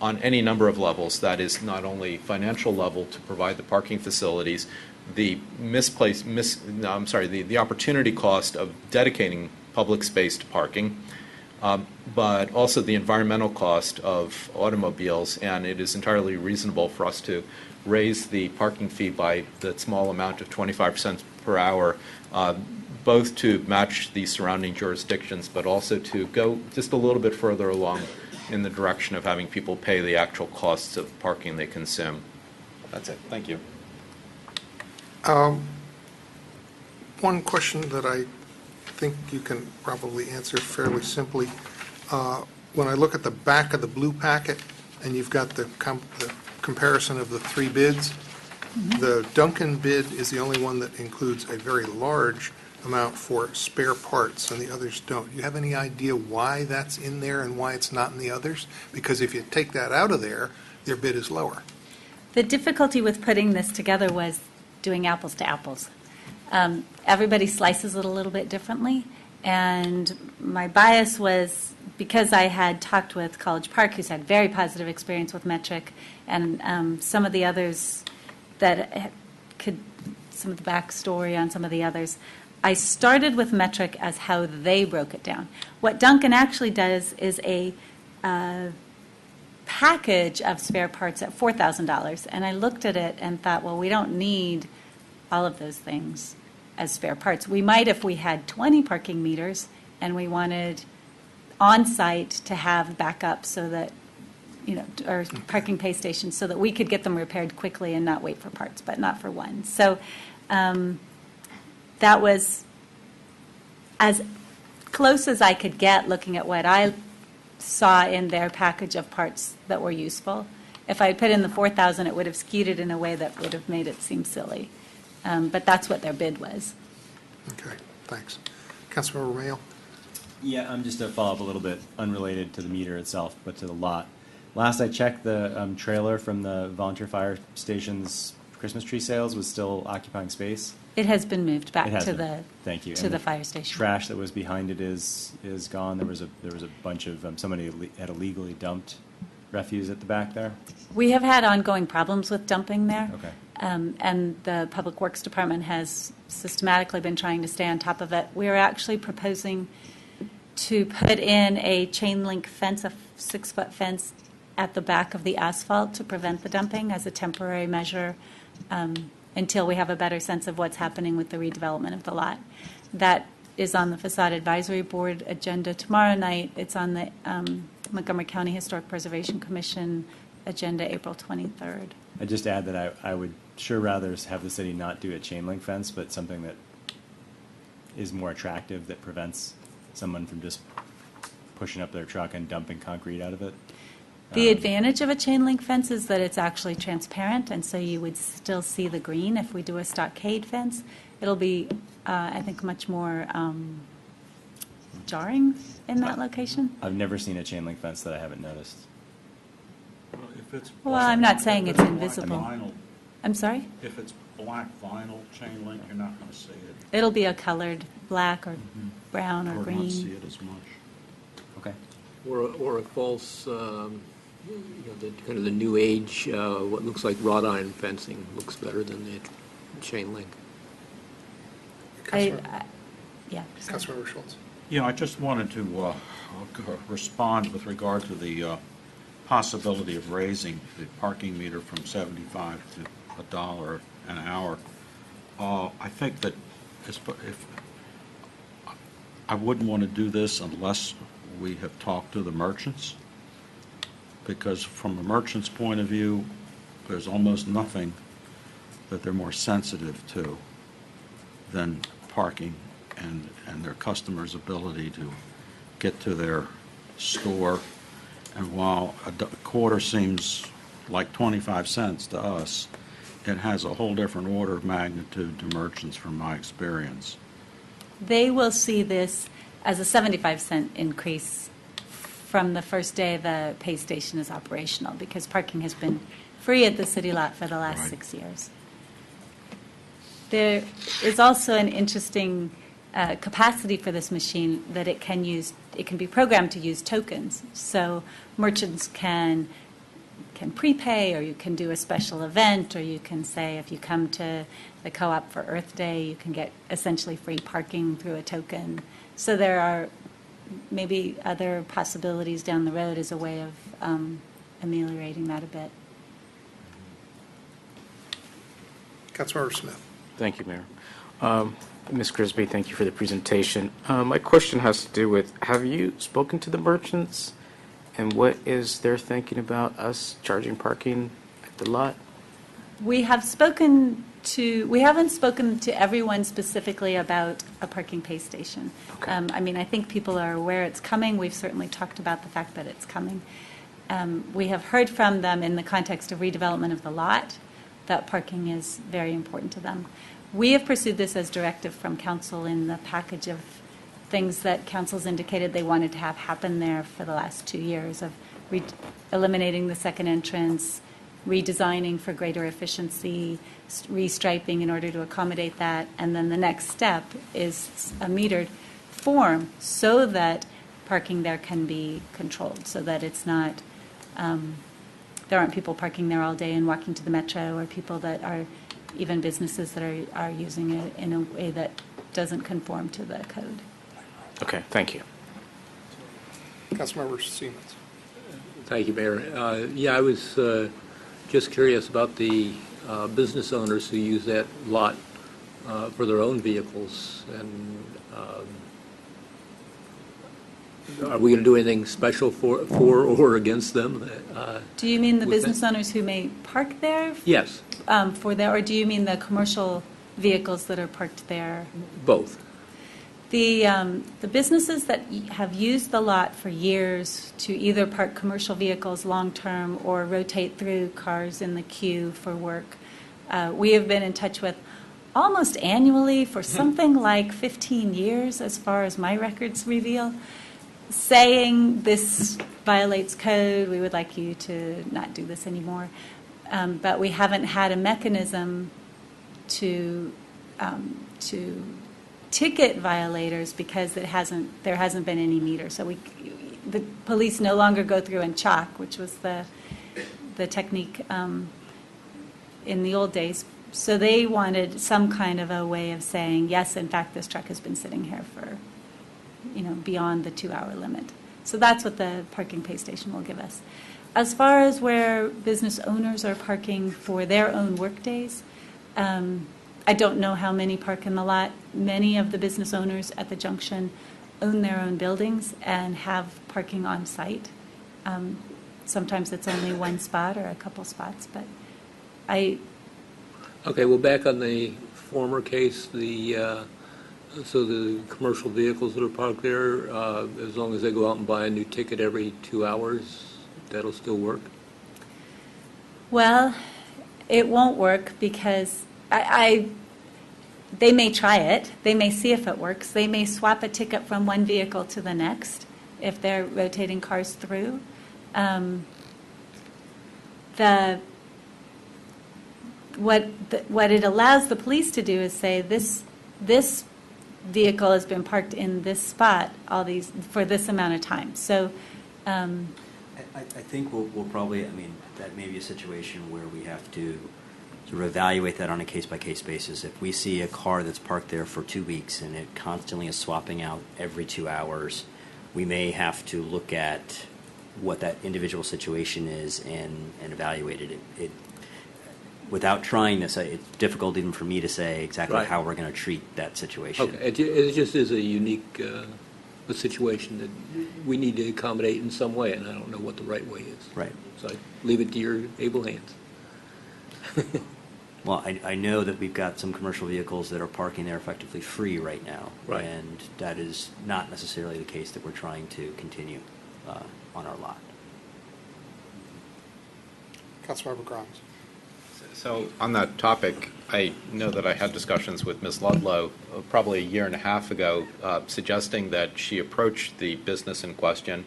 on any number of levels. That is not only financial level to provide the parking facilities, the the opportunity cost of dedicating public space to parking, but also the environmental cost of automobiles, and it is entirely reasonable for us to raise the parking fee by the small amount of 25 cents per hour, both to match the surrounding jurisdictions, but also to go just a little bit further along in the direction of having people pay the actual costs of parking they consume. That's it. Thank you. One question that I think you can probably answer fairly simply. When I look at the back of the blue packet, and you've got the comparison of the three bids, the Duncan bid is the only one that includes a very large amount for spare parts, and the others don't. Do you have any idea why that's in there and why it's not in the others? Because if you take that out of there, their bid is lower. The difficulty with putting this together was doing apples to apples. Everybody slices it a little bit differently, and my bias was because I had talked with College Park, who's had very positive experience with Metric, and some of the others that some of the backstory on some of the others. I started with Metric as how they broke it down. What Duncan actually does is a package of spare parts at $4,000, and I looked at it and thought, well, we don't need all of those things as spare parts. We might if we had 20 parking meters and we wanted on-site to have backup so that, or parking pay stations so that we could get them repaired quickly and not wait for parts, but not for one. So that was as close as I could get looking at what I saw in their package of parts that were useful. If I had put in the 4,000, it would have skewed it in a way that would have made it seem silly. But that's what their bid was. Okay, thanks. Councilmember Mayo? Yeah, just to follow up a little bit, unrelated to the meter itself, but to the lot. Last I checked, the trailer from the volunteer fire station's Christmas tree sales was still occupying space. It has been moved back It has to been. Thank you. to And the fire station. Trash that was behind it is gone. There was a bunch of somebody had illegally dumped refuse at the back there. We have had ongoing problems with dumping there. Okay. And the Public Works Department has systematically been trying to stay on top of it. We're actually proposing to put in a chain link fence, a 6-foot fence at the back of the asphalt to prevent the dumping as a temporary measure until we have a better sense of what's happening with the redevelopment of the lot. That is on the Facade Advisory Board agenda tomorrow night. It's on the Montgomery County Historic Preservation Commission agenda April 23rd. I just add that I would sure rather have the city not do a chain link fence, but something that is more attractive that prevents someone from just pushing up their truck and dumping concrete out of it. The advantage of a chain link fence is that it's actually transparent, and so you would still see the green. If we do a stockade fence, it'll be, I think, much more jarring in that location. I've never seen a chain link fence that I haven't noticed. Well, I'm not saying it's invisible. Vinyl. I'm sorry? If it's black vinyl chain link, you're not going to see it. It'll be a colored black or brown or green. Or not see it as much. Okay. Or a false, kind of the new age, what looks like wrought iron fencing looks better than the chain link. Yeah. Councilmember Schultz? Yeah, I just wanted to respond with regard to the possibility of raising the parking meter from $75 to $1 an hour. I think that if I wouldn't want to do this unless we have talked to the merchants. because from a merchant's point of view, there's almost nothing that they're more sensitive to than parking and their customers' ability to get to their store. And while a quarter seems like 25 cents to us, it has a whole different order of magnitude to merchants from my experience. They will see this as a 75-cent increase from the first day the pay station is operational, because parking has been free at the city lot for the last 6 years. There is also an interesting capacity for this machine that it can be programmed to use tokens. So merchants can prepay, or you can do a special event, or you can say if you come to the co-op for Earth Day, you can get essentially free parking through a token. So there are maybe other possibilities down the road as a way of ameliorating that a bit. Councilmember Smith. Thank you, Mayor. Ms. Grisby, thank you for the presentation. My question has to do with, have you spoken to the merchants, and what is their thinking about us charging parking at the lot? We haven't spoken to everyone specifically about a parking pay station. Okay. I mean, I think people are aware it's coming. We've certainly talked about the fact that it's coming. We have heard from them in the context of redevelopment of the lot that parking is very important to them. We have pursued this as directive from council in the package of things that council's indicated they wanted to have happen there for the last 2 years, of eliminating the second entrance, redesigning for greater efficiency, restriping in order to accommodate that, and then the next step is a metered form so that parking there can be controlled, so that it's not, there aren't people parking there all day and walking to the metro, or people that are, even businesses that are using it in a way that doesn't conform to the code. Okay, thank you. Councilmember Siemens. Thank you, Mayor. Yeah, I was just curious about the business owners who use that lot for their own vehicles, and are we going to do anything special for or against them? Do you mean the with business that? owners who may park there? Yes, For that, or do you mean the commercial vehicles that are parked there? both. The businesses that have used the lot for years to either park commercial vehicles long-term or rotate through cars in the queue for work, we have been in touch with almost annually for something like 15 years, as far as my records reveal, saying this violates code, we would like you to not do this anymore. But we haven't had a mechanism to ticket violators because there hasn't been any meter. So the police no longer go through and chalk, which was the technique in the old days. So they wanted some kind of a way of saying, yes, in fact, this truck has been sitting here for, beyond the 2-hour limit. So that's what the parking pay station will give us. As far as where business owners are parking for their own work days, I don't know how many park in the lot. Many of the business owners at the junction own their own buildings and have parking on site. Sometimes it's only one spot or a couple spots, but Okay, well, back on the former case, so the commercial vehicles that are parked there, as long as they go out and buy a new ticket every 2 hours, that'll still work? Well, it won't work because they may try it. They may see if it works. They may swap a ticket from one vehicle to the next if they're rotating cars through. What it allows the police to do is say this vehicle has been parked in this spot for this amount of time. So I think we'll probably, that may be a situation where we have to sort of evaluate that on a case-by-case basis. If we see a car that's parked there for 2 weeks and it constantly is swapping out every 2 hours, we may have to look at what that individual situation is and evaluate it. Without trying this, it's difficult even for me to say exactly Right. how we're going to treat that situation. Okay, it just is a unique a situation that we need to accommodate in some way, and I don't know what the right way is. Right. So I leave it to your able hands. Well, I know that we've got some commercial vehicles that are parking there effectively free right now. Right. And that is not necessarily the case that we're trying to continue on our lot. Councilmember Grimes. So on that topic, I know that I had discussions with Ms. Ludlow probably a year and a half ago, suggesting that she approach the business in question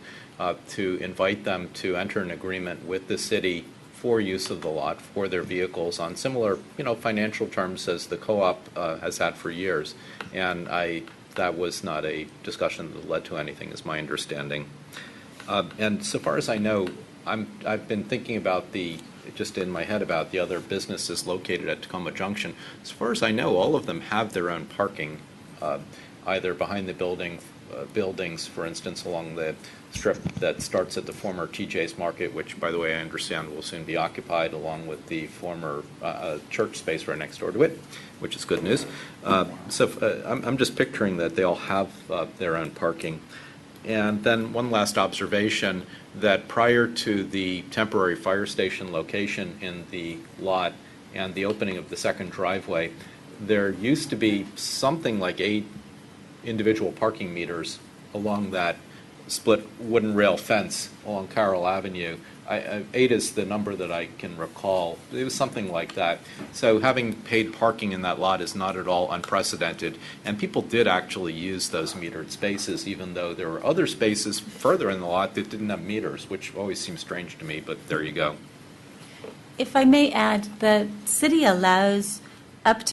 to invite them to enter an agreement with the city for use of the lot for their vehicles on similar, financial terms as the co-op has had for years. And that was not a discussion that led to anything, is my understanding. And so far as I know, I've been thinking about just in my head about the other businesses located at Tacoma Junction. As far as I know, all of them have their own parking, either behind the buildings, for instance, along the strip that starts at the former TJ's Market, which, by the way, I understand will soon be occupied, along with the former church space right next door to it, which is good news. So I'm just picturing that they all have their own parking. And then one last observation, that prior to the temporary fire station location in the lot and the opening of the second driveway, there used to be something like 8 individual parking meters along that split wooden rail fence along Carroll Avenue. 8 is the number that I can recall. It was something like that. So having paid parking in that lot is not at all unprecedented. And people did actually use those metered spaces, even though there were other spaces further in the lot that didn't have meters, which always seems strange to me, but there you go. If I may add, the city allows up to